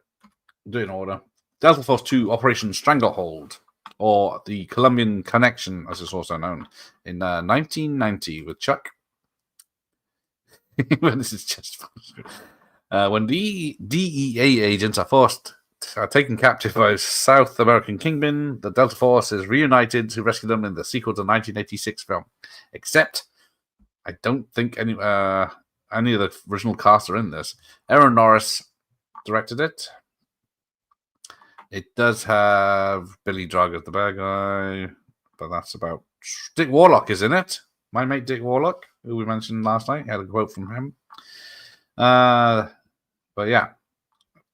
G: Doing order. Delta Force 2 Operation Stranglehold, or the Colombian Connection, as it's also known, in 1990 with Chuck. This is just when the DEA agents are taken captive by South American kingpin, the Delta Force is reunited to rescue them in the sequel to 1986 film. Except, I don't think any of the original cast are in this. Aaron Norris directed it. It does have Billy Drug as the bad guy, but that's about... Dick Warlock is in it. My mate Dick Warlock, who we mentioned last night, had a quote from him. But yeah,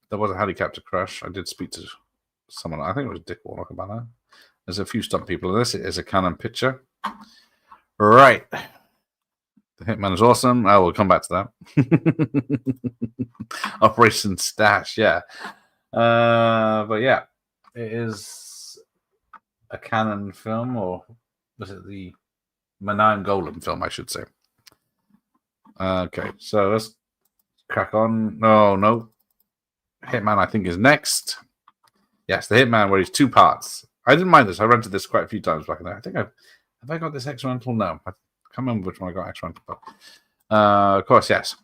G: there was a helicopter crash. I did speak to someone, I think it was Dick Warlock, about that. There's a few stunt people in this. It is a canon picture. Right. The Hitman is awesome. I will come back to that. Operation Stash, yeah. But yeah, it is a canon film, or was it the Manan Golem film, I should say. Okay, so let's crack on. No. Hitman, I think, is next. Yes, the Hitman, where he's 2 parts. I didn't mind this. I rented this quite a few times back in there. I think have I got this extra rental? No. I can't remember which one I got extra rental. But, of course, yes.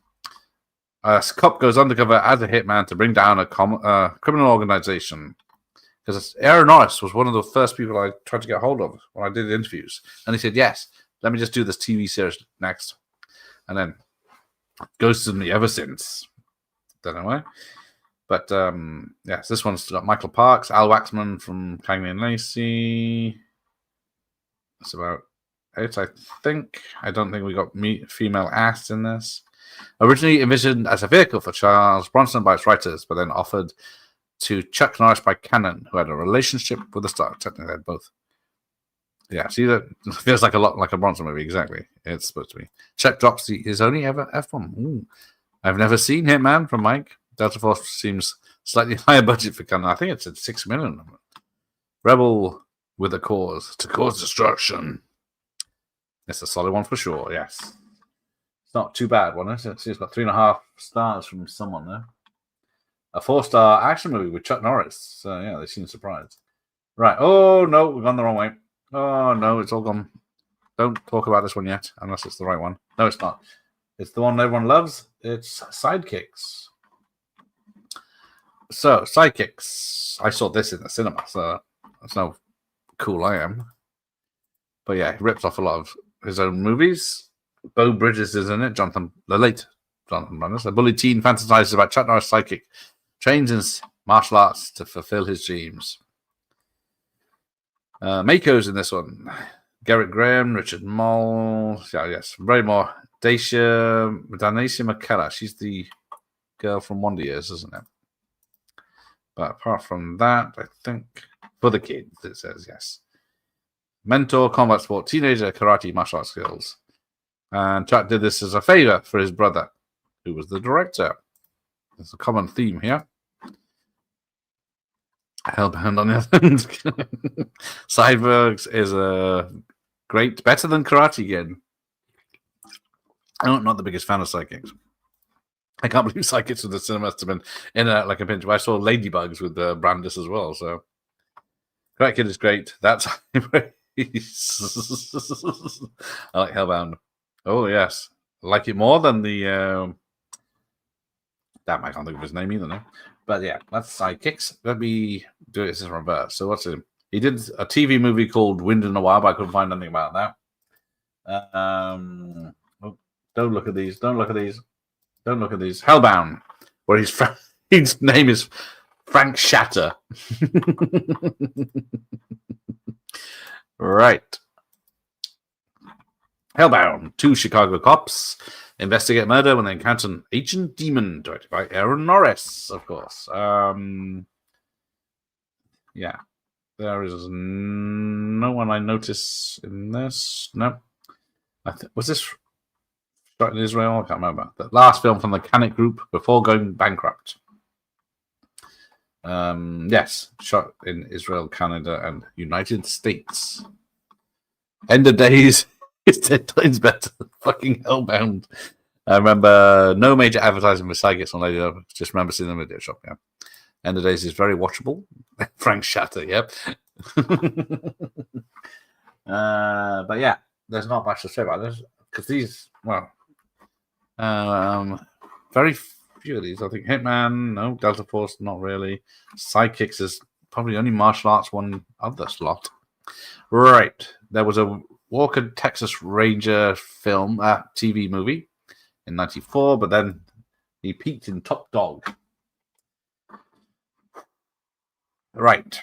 G: A cop goes undercover as a hitman to bring down a criminal organization. Because Aaron Norris was one of the first people I tried to get hold of when I did interviews. And he said, yes, let me just do this TV series next. And then ghosted me ever since. Don't know why. But, yes, this one's got Michael Parks, Al Waxman from Cagney and Lacey. That's about it, I think. I don't think we got female ass in this. Originally envisioned as a vehicle for Charles Bronson by its writers, but then offered to Chuck Norris by Cannon, who had a relationship with the star. Technically, they had both. Yeah, see, that feels like a lot like a Bronson movie. Exactly, it's supposed to be. Chuck drops his only ever F-bomb. I've never seen Hitman from Mike. Delta Force seems slightly higher budget for canon. I think it's at 6 million. Rebel with a cause to cause destruction. It's a solid one for sure. Yes, it's not too bad one. It's got 3.5 stars from someone there. A 4-star action movie with Chuck Norris. So yeah, they seem surprised. Right. Oh no, we've gone the wrong way. Oh no, it's all gone. Don't talk about this one yet, unless it's the right one. No, it's not. It's the one everyone loves. It's Sidekicks. So, Sidekicks. I saw this in the cinema, so that's how cool I am. But yeah, he rips off a lot of his own movies. Beau Bridges is in it. The late Jonathan Brandis. A bully teen fantasizes about Chuck Norris' sidekick. Trains in martial arts to fulfill his dreams. Mako's in this one. Garrett Graham, Richard Moll. Yeah, yes. Raymore. Dacia McKellar. She's the girl from Wonder Years, isn't it? But apart from that, I think for the kids, it says yes. Mentor, combat sport, teenager, karate, martial arts skills. And Chuck did this as a favor for his brother, who was the director. There's a common theme here. Hellbound on the other hand. Cyborgs is a great, better than Karate Kid. I'm not the biggest fan of Sidekicks. I can't believe Sidekicks with the cinema must have been in and out like a pinch. I saw Ladybugs with Brandis as well. So Karate Kid is great. That's I like Hellbound. Oh yes, I like it more than the. Damn, I can't think of his name either now. But yeah, that's Sidekicks. Let me do it in reverse. So what's it? He did a TV movie called Wind in the Wild, but I couldn't find anything about that. Don't look at these. Don't look at these. Don't look at these. Hellbound, where his name is Frank Shatter. Right. Hellbound. 2 Chicago cops investigate murder when they encounter an ancient demon, directed by Aaron Norris, of course. Yeah. There is no one I notice in this. No. Was this shot in Israel? I can't remember. The last film from the Canik Group before going bankrupt. Yes. Shot in Israel, Canada, and United States. End of Days is 10 times better than fucking Hellbound. I remember no major advertising for Sidekicks on Lady. Just remember seeing them in the video shop. Yeah. End of Days is very watchable. Frank Shatter, yep. But yeah, there's not much to say about this because these, well, very few of these. I think Hitman, no. Delta Force, not really. Sidekicks is probably only martial arts one other slot. Right, there was a Walker Texas Ranger film, TV movie in '94, but then he peaked in Top Dog. Right.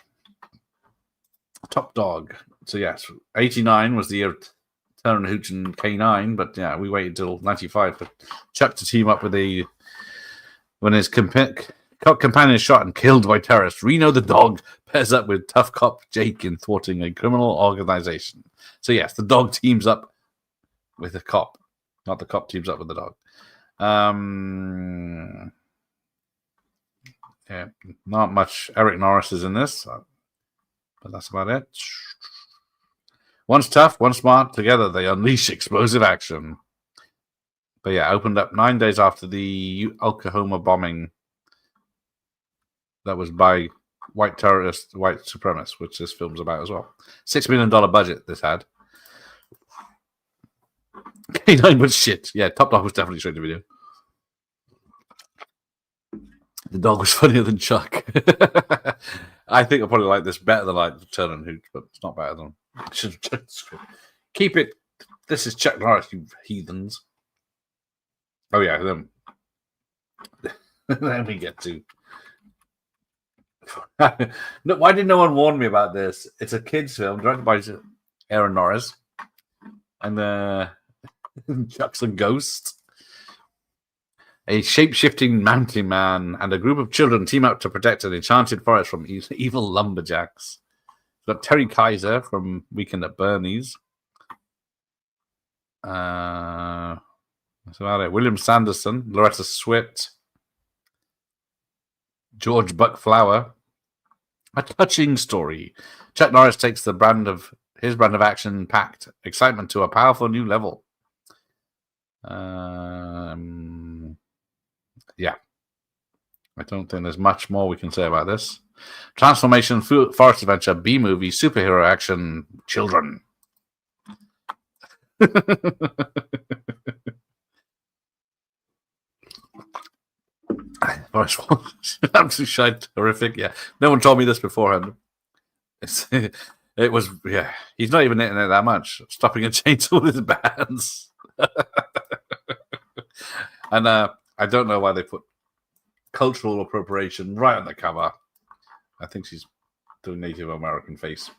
G: Top Dog. So, yes, 89 was the year of Turner and Hooch and K9, but yeah, we waited until 95 for Chuck to team up with when his companion is shot and killed by terrorists. Reno the dog pairs up with tough cop Jake in thwarting a criminal organization. So, yes, the dog teams up with the cop, not the cop teams up with the dog. Yeah, not much Eric Norris is in this, but that's about it. One's tough, one's smart. Together, they unleash explosive action. But yeah, opened up 9 days after the Oklahoma bombing that was by white terrorists, white supremacists, which this film's about as well. $6 million budget this had. K9 was shit. Yeah, Top Dog was definitely straight to video. The dog was funnier than Chuck. I think I probably like this better than like Turner and Hooch, but it's not better than. Keep it. This is Chuck Norris, you heathens. Oh yeah, then we get to. No, why did no one warn me about this? It's a kids' film directed by Aaron Norris, and Chuck's a ghost. A shape-shifting mountain man and a group of children team up to protect an enchanted forest from evil lumberjacks. We've got Terry Kaiser from Weekend at Bernie's. That's about it. William Sanderson, Loretta Swit, George Buckflower. A touching story. Chuck Norris takes his brand of action-packed excitement to a powerful new level. Yeah. I don't think there's much more we can say about this. Transformation, forest adventure, B-movie, superhero action, children. Absolutely shite, horrific. Yeah, no one told me this beforehand. It was, yeah. He's not even hitting it that much. Stopping a chainsaw with his bands. And I don't know why they put cultural appropriation right on the cover. I think she's doing Native American face.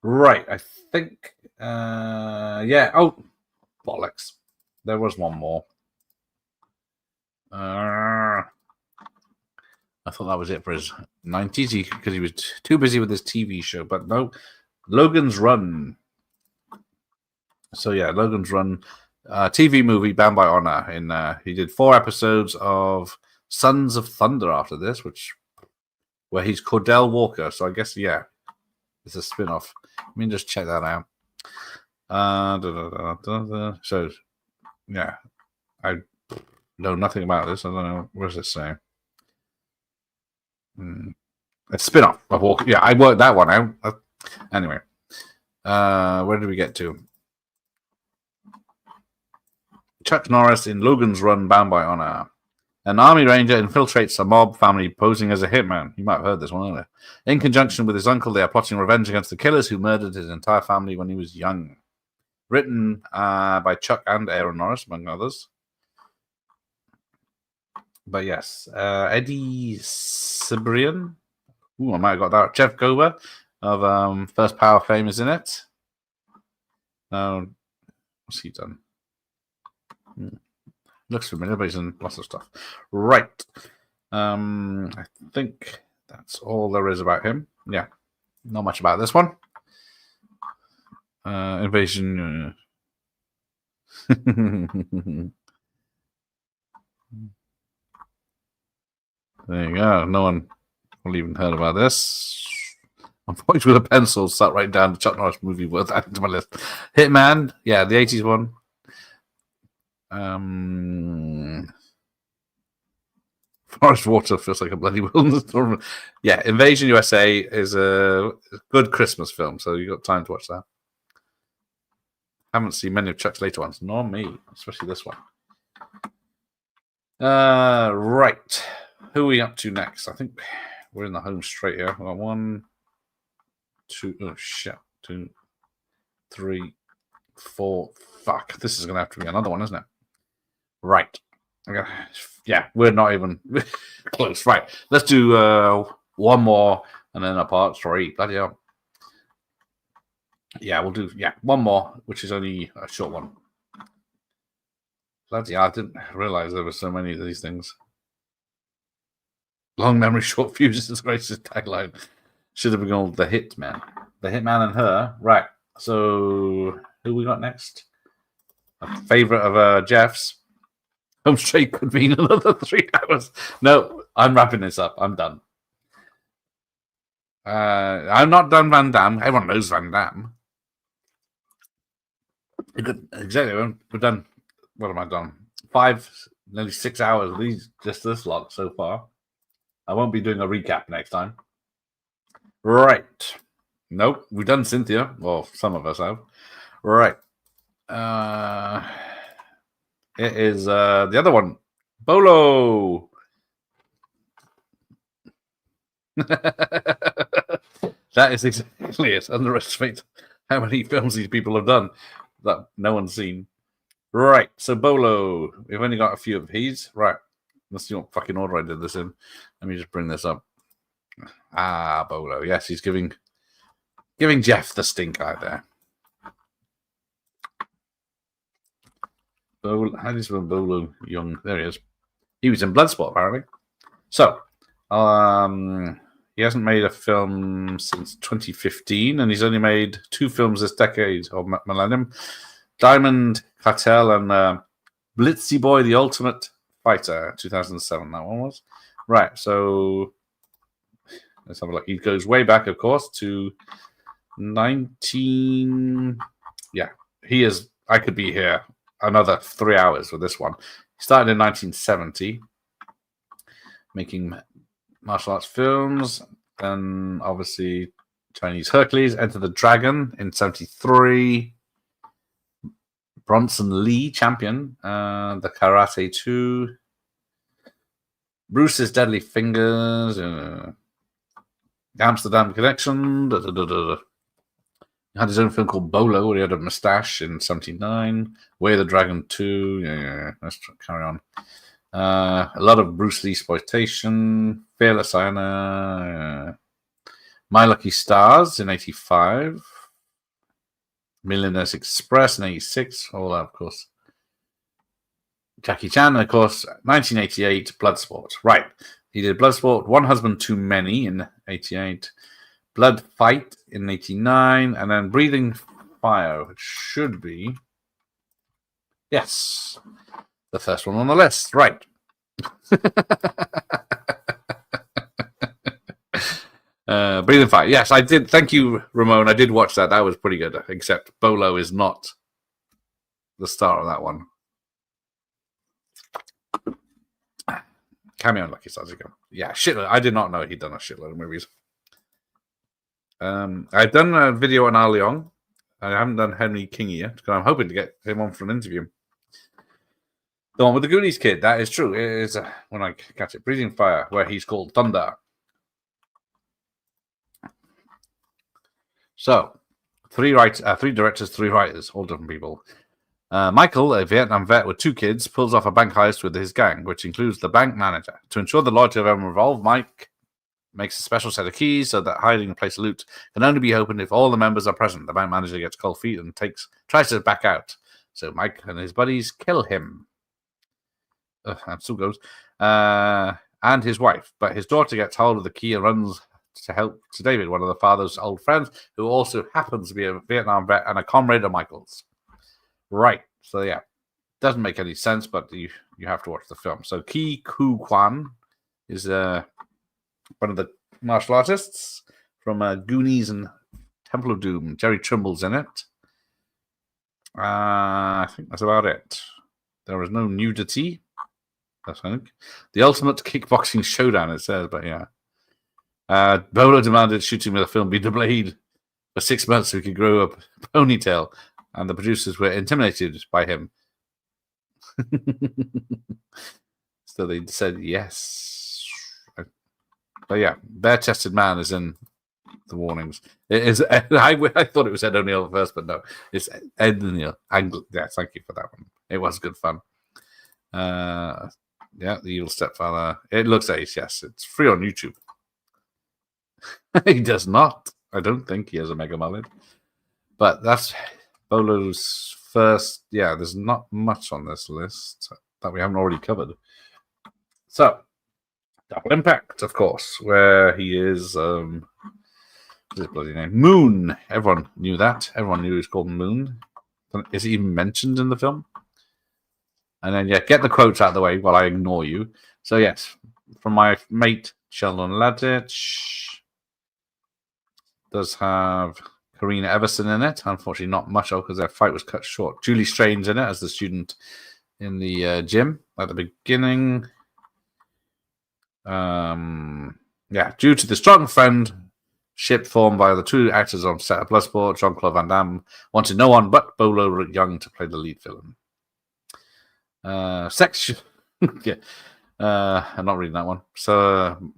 G: Right, I think. Yeah. Oh, bollocks. There was one more. I thought that was it for his 90s because he was too busy with his TV show. But no, Logan's Run. So yeah, Logan's Run, TV movie, Bound by Honor. He did 4 episodes of Sons of Thunder after this, where he's Cordell Walker. So I guess yeah, it's a spin-off. Let me just check that out. So yeah, I know nothing about this. I don't know. What does it say? A spin-off of Walker. Yeah, I worked that one out. Anyway, where did we get to? Chuck Norris in Logan's Run, Bound by Honor. An army ranger infiltrates a mob family posing as a hitman. You might have heard this one, haven't you? In conjunction with his uncle, they are plotting revenge against the killers who murdered his entire family when he was young. Written by Chuck and Aaron Norris, among others. But yes, Eddie Cibrian. Ooh, I might have got that. Jeff Gober of First Power fame is in it. What's he done? Looks familiar, but he's in lots of stuff. Right. I think that's all there is about him. Yeah. Not much about this one. Invasion. There you go. No one will even heard about this. I'm pointing with a pencil, sat right down the Chuck Norris movie worth adding to my list. Hitman. Yeah, the 80s one. Forest Water feels like a bloody wilderness. Yeah, Invasion USA is a good Christmas film, so you got time to watch that. Haven't seen many of Chuck's later ones, nor me, especially this one. Right. Who are we up to next? I think we're in the home straight here. We've got 1, 2, oh shit, 2, 3, 4. Fuck, this is going to have to be another one, isn't it? Right. Okay. Yeah, we're not even close. Right. Let's do one more and then a part 3. Bloody hell. Yeah, we'll do one more, which is only a short one. Bloody hell, I didn't realize there were so many of these things. Long memory, short fuses is greatest tagline. Should have been called The Hitman. The Hitman and Her. Right. So who we got next? A favorite of Jeff's. Home straight could be another 3 hours. No, I'm wrapping this up. I'm done. I'm not done Van Damme. Everyone knows Van Damme. Exactly. We're done. What have I done? 5, nearly 6 hours of these, just this lot so far. I won't be doing a recap next time. Right. Nope. We've done Cynthia. Well, some of us have. Right. It is the other one. Bolo. That is exactly it. Underestimate how many films these people have done that no one's seen. Right. So Bolo. We've only got a few of these. Right. Let's see what fucking order I did this in. Let me just bring this up. Bolo. Yes, he's giving Jeff the stink eye there. Bolo, how do you spell Bolo Young? There he is. He was in Bloodsport, apparently. So, he hasn't made a film since 2015, and he's only made 2 films this decade or millennium: Diamond Cartel and Blitzy Boy: The Ultimate Fighter, 2007. That one was right. So let's have a look. He goes way back, of course, to 19. Yeah, he is. I could be here another 3 hours with this one. He started in 1970, making martial arts films. Then obviously Chinese Hercules, Enter the Dragon in 73. Bronson Lee, Champion, the Karate 2. Bruce's Deadly Fingers, Amsterdam Connection. He had his own film called Bolo, where he had a mustache in 79. Way of the Dragon 2. Yeah. Let's carry on. A lot of Bruce Lee exploitation. Fearless Iona. My Lucky Stars in 85. Millionaire's Express in 86. All that, of course. Jackie Chan, and of course, 1988, Bloodsport. Right. He did Bloodsport, One Husband Too Many in 88. Blood Fight in 89. And then Breathing Fire, which should be... Yes. The first one on the list. Right. Breathing Fire. Yes, I did. Thank you, Ramon. I did watch that. That was pretty good. Except Bolo is not the star of that one. Cameo on Lucky Stars again. Yeah, shitload. I did not know he'd done a shitload of movies. I've done a video on Al Leong. I haven't done Henry King yet because I'm hoping to get him on for an interview. The one with the Goonies kid. That is true. It is when I catch it. Breathing Fire, where he's called Thunder. So, three directors, 3 writers, all different people. Michael, a Vietnam vet with 2 kids, pulls off a bank heist with his gang, which includes the bank manager. To ensure the loyalty of everyone involved, Mike makes a special set of keys so that hiding a place of loot can only be opened if all the members are present. The bank manager gets cold feet and tries to back out. So Mike and his buddies kill him. And still goes. And his wife. But his daughter gets hold of the key and runs to help to David, one of the father's old friends, who also happens to be a Vietnam vet and a comrade of Michael's. Right. So yeah, doesn't make any sense, but you have to watch the film. So Ki Ku Kwan is one of the martial artists from Goonies and Temple of Doom. Jerry Trimble's in it. I think that's about it. There is no nudity. I think the ultimate kickboxing showdown. It says, but yeah. Bolo demanded shooting with the film be delayed for 6 months so he could grow a ponytail, and the producers were intimidated by him. So they said yes. But yeah, bare-chested man is in the warnings. It is. I thought it was Ed O'Neill at first, but no, it's Ed O'Neill. Yeah, thank you for that one. It was good fun. Yeah, The Evil Stepfather. It looks ace. Yes, it's free on YouTube. He does not. I don't think he has a mega mullet. But that's Bolo's first. Yeah, there's not much on this list that we haven't already covered. So, Double Impact, of course, where he is. What's his bloody name? Moon. Everyone knew that. Everyone knew he was called Moon. Is he even mentioned in the film? And then, yeah, get the quotes out of the way while I ignore you. So, yes, from my mate, Sheldon Ladich. Does have Karina Everson in it. Unfortunately, not much because their fight was cut short. Julie Strain's in it as the student in the gym at the beginning. Yeah, due to the strong friendship formed by the 2 actors on set of Bloodsport, Jean-Claude Van Damme wanted no one but Bolo Young to play the lead villain. Yeah. I'm not reading that one. So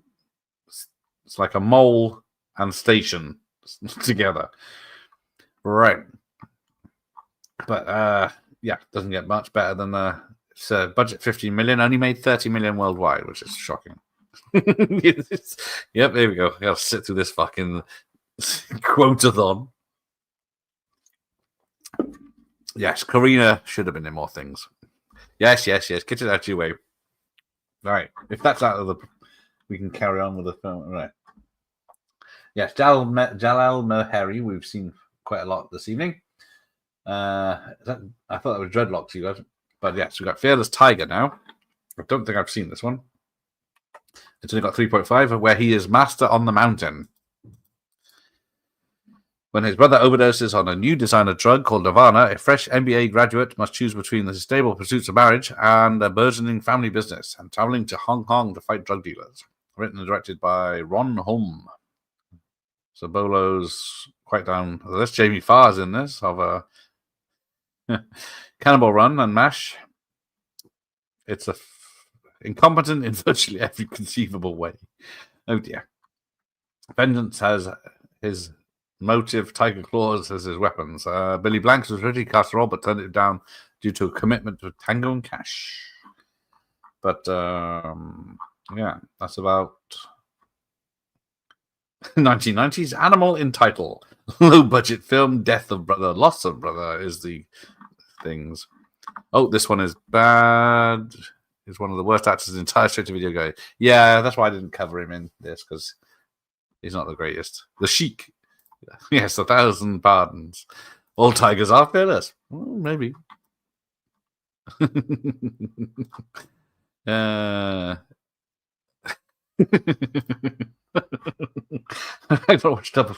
G: it's like a mole and station together. Right. But yeah, doesn't get much better than it's budget 15 million, only made 30 million worldwide, which is shocking. Yep, there we go. I'll sit through this fucking quotathon. Yes, Karina should have been in more things. Yes. Get it out of your way. All right. If that's out of the... We can carry on with the film. All right. Yes, Jalal Moheri, we've seen quite a lot this evening. I thought that was Dreadlocks, you guys. But yes, we've got Fearless Tiger now. I don't think I've seen this one. It's only got 3.5, where he is master on the mountain. When his brother overdoses on a new designer drug called Nirvana, a fresh MBA graduate must choose between the stable pursuits of marriage and a burgeoning family business, and traveling to Hong Kong to fight drug dealers. Written and directed by Ron Holm. So Bolo's quite down. There's Jamie Farr's in this, of a Cannibal Run and MASH. It's incompetent in virtually every conceivable way. Oh dear. Vengeance has his motive, Tiger Claws as his weapons. Billy Blanks was originally cast role, but turned it down due to a commitment to Tango and Cash. But yeah, that's about 1990s. Animal in title. Low budget film. Death of brother, loss of brother is the things. Oh, this one is bad. He's one of the worst actors in the entire straight-to-video guy. Yeah, that's why I didn't cover him in this, because he's not the greatest. The Sheik. Yes, 1,000 pardons. All tigers are fearless. Well, maybe. I don't watch Double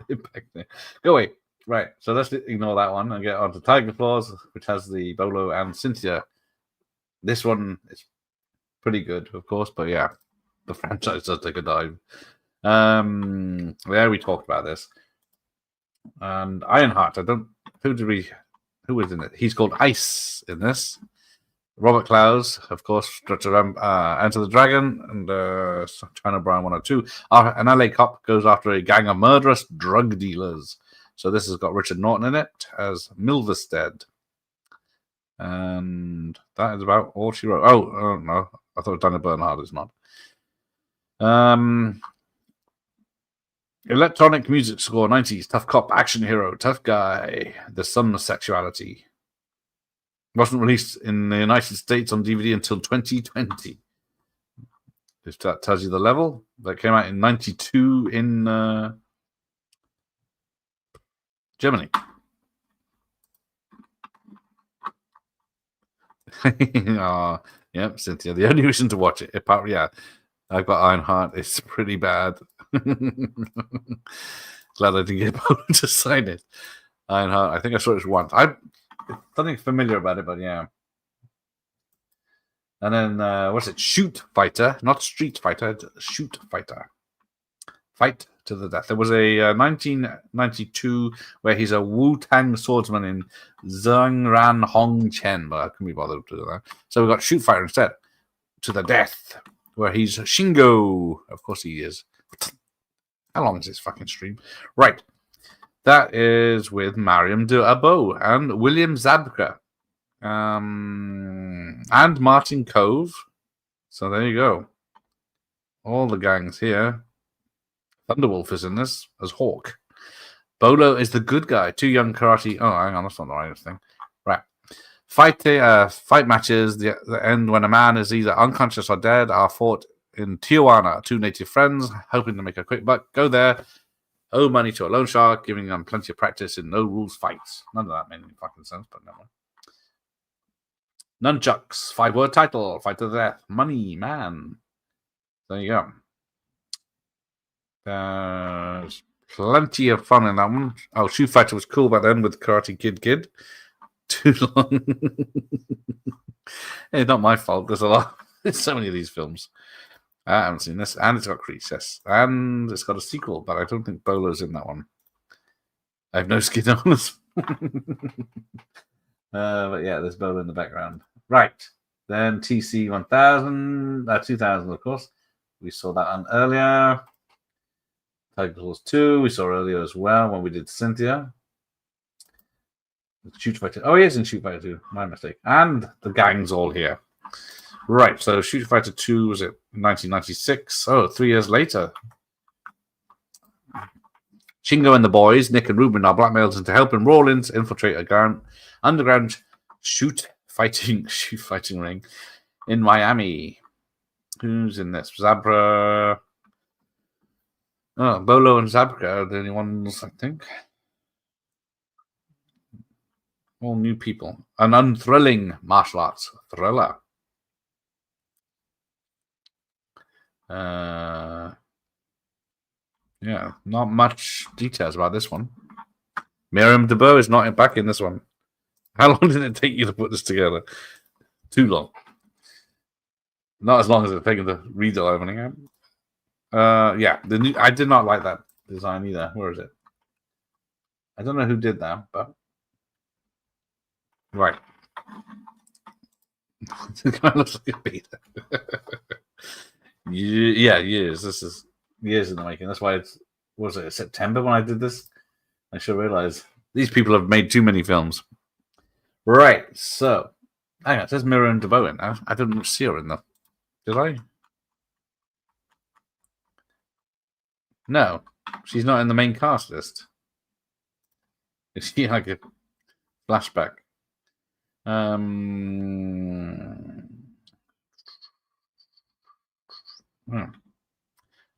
G: Impact there. Go away. Right, so let's ignore that one and get on to Tiger Claws, which has the Bolo and Cynthia. This one is pretty good, of course, but yeah, the franchise does take a dive. Yeah, we talked about this. And Ironheart, who was in it? He's called Ice in this. Robert Clowes, of course, Enter the Dragon, and China Brown 102. An LA cop goes after a gang of murderous drug dealers. So this has got Richard Norton in it as Milverstead. And that is about all she wrote. Oh no, I thought Daniel Bernhard is not. Electronic music score, 90s, tough cop, action hero, tough guy, the sun's sexuality. Wasn't released in the United States on DVD until 2020. If that tells you the level. That came out in 92 in Germany. Oh, yep, Cynthia. The only reason to watch it, apart, yeah, I've got Ironheart. It's pretty bad. Glad I didn't get Bo to sign it. Ironheart. I think I saw it once. I'm something familiar about it, but yeah. And then what's it? Shoot Fighter, not Street Fighter. Shoot Fighter. Fight to the death. There was a 1992 where he's a Wu-Tang swordsman in Zhangran Hong Chen, but I couldn't be bothered to do that. So we got Shoot Fighter instead. To the death, where he's Shingo. Of course he is. How long is this fucking stream? Right. That is with Mariam D'Abo and William Zabka. And Martin Cove. So there you go. All the gangs here. Thunderwolf is in this as Hawk. Bolo is the good guy. Two young karate. Oh, hang on, that's not the right thing. Right. Fight matches that end when a man is either unconscious or dead are fought in Tijuana. Two native friends hoping to make a quick buck go there, owe money to a loan shark, giving them plenty of practice in no rules fights. None of that made any fucking sense, but never mind. Nunchucks, 5-word title, fight to the death, money, man. There you go. There's plenty of fun in that one. Oh, Shoot Fighter was cool back then with Karate Kid. Too long. It's not my fault. There's a lot. There's so many of these films. I haven't seen this. And it's got Crease, yes. And it's got a sequel, but I don't think Bolo's in that one. I have no skin on this. But yeah, there's Bolo in the background. Right. Then TC 1000, 2000, of course. We saw that one earlier. Tiger Claws 2, we saw earlier as well when we did Cynthia. Shoot Fighter. Oh, he is in Shoot Fighter 2. My mistake. And the gang's all here. Right, so Shoot Fighter 2 was it 1996? Oh, 3 years later. Shingo and the boys, Nick and Ruben, are blackmailed into helping Rawlins infiltrate a underground shoot fighting ring in Miami. Who's in this? Zabra. Oh, Bolo and Zabka are the only ones, I think. All new people. An unthrilling martial arts thriller. Yeah, not much details about this one. Miriam DeBow is not back in this one. How long did it take you to put this together? Too long. Not as long as it's taken to read the opening. Yeah, I did not like that design either. Where is it? I don't know who did that, but right. It kind of looks like a beta. Yeah, years. This is years in the making. That's why it's was it September when I did this? I should realize these people have made too many films. Right, so hang on, it says Miriam DeBow in now. I didn't see her in the did I? No, she's not in the main cast list. Is she like a flashback?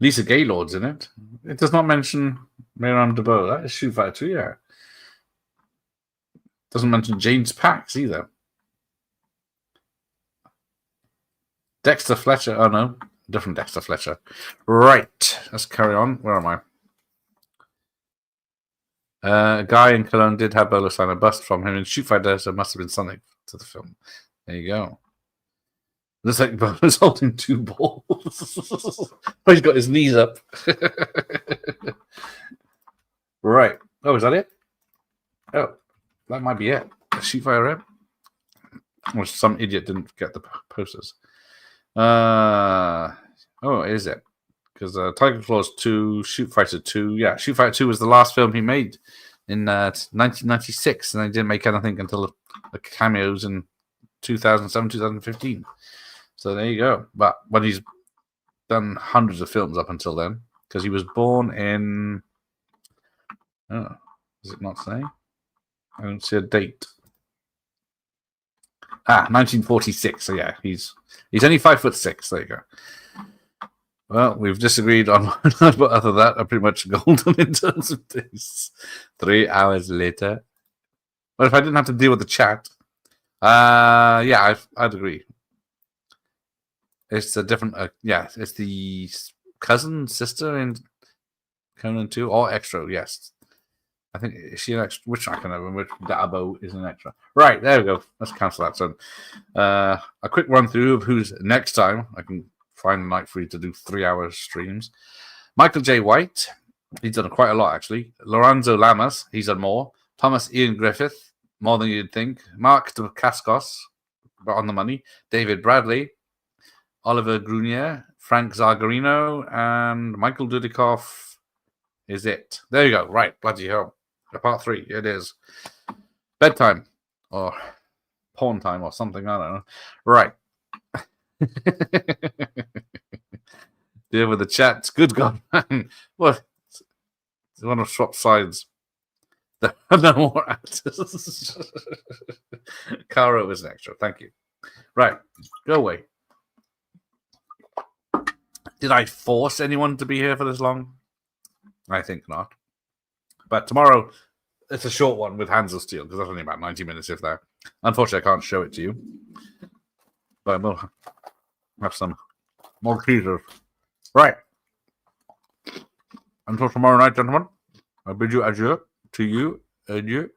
G: Lisa Gaylord's in it. It does not mention Miriam DeBow. That is Shoot Fighter 2, yeah. Doesn't mention James Pax either. Dexter Fletcher. Oh no, different Dexter Fletcher. Right, let's carry on. Where am I? A guy in Cologne did have Bolo sign a bust from him in Shoot Fighter, so it must have been something to the film. There you go. Looks like Bolo's holding two balls. He's got his knees up. Right. Oh, is that it? Oh, that might be it. A Shoot Fighter rep. Or some idiot didn't get the posters. Oh, is it? Because Tiger Claws 2, Shoot Fighter 2. Yeah, Shoot Fighter 2 was the last film he made in 1996, and he didn't make anything until the cameos in 2007, 2015. So there you go. But he's done hundreds of films up until then, because he was born in. Oh, does it not say? I don't see a date. 1946. So yeah, he's only 5'6". There you go. Well, we've disagreed on one, but other than that, I'm pretty much golden in terms of this. 3 hours later. But if I didn't have to deal with the chat, yeah, I'd agree. It's a different, yeah, it's the cousin, sister in Conan 2, or extra, yes. I think, is she an extra? Which I can remember, which Dabo is an extra. Right, there we go. Let's cancel that. So, a quick run through of who's next time. I can find a night for you to do 3 hour streams. Michael J. White, he's done quite a lot actually. Lorenzo Lamas, he's done more. Thomas Ian Griffith, more than you'd think. Mark Dacascos, on the money. David Bradley, Oliver Grunier, Frank Zargarino, and Michael Dudikoff is it. There you go. Right, bloody hell. Part 3, it is. Bedtime, or porn time, or something, I don't know. Right. Deal with the chat. Good God, man. What? You want to swap sides? There are no more actors. Caro is an extra. Thank you. Right. Go away. Did I force anyone to be here for this long? I think not. But tomorrow, it's a short one with Hands of Steel, because that's only about 90 minutes, if that. Unfortunately, I can't show it to you. But we'll have some more teasers. Right. Until tomorrow night, gentlemen, I bid you adieu. To you, adieu.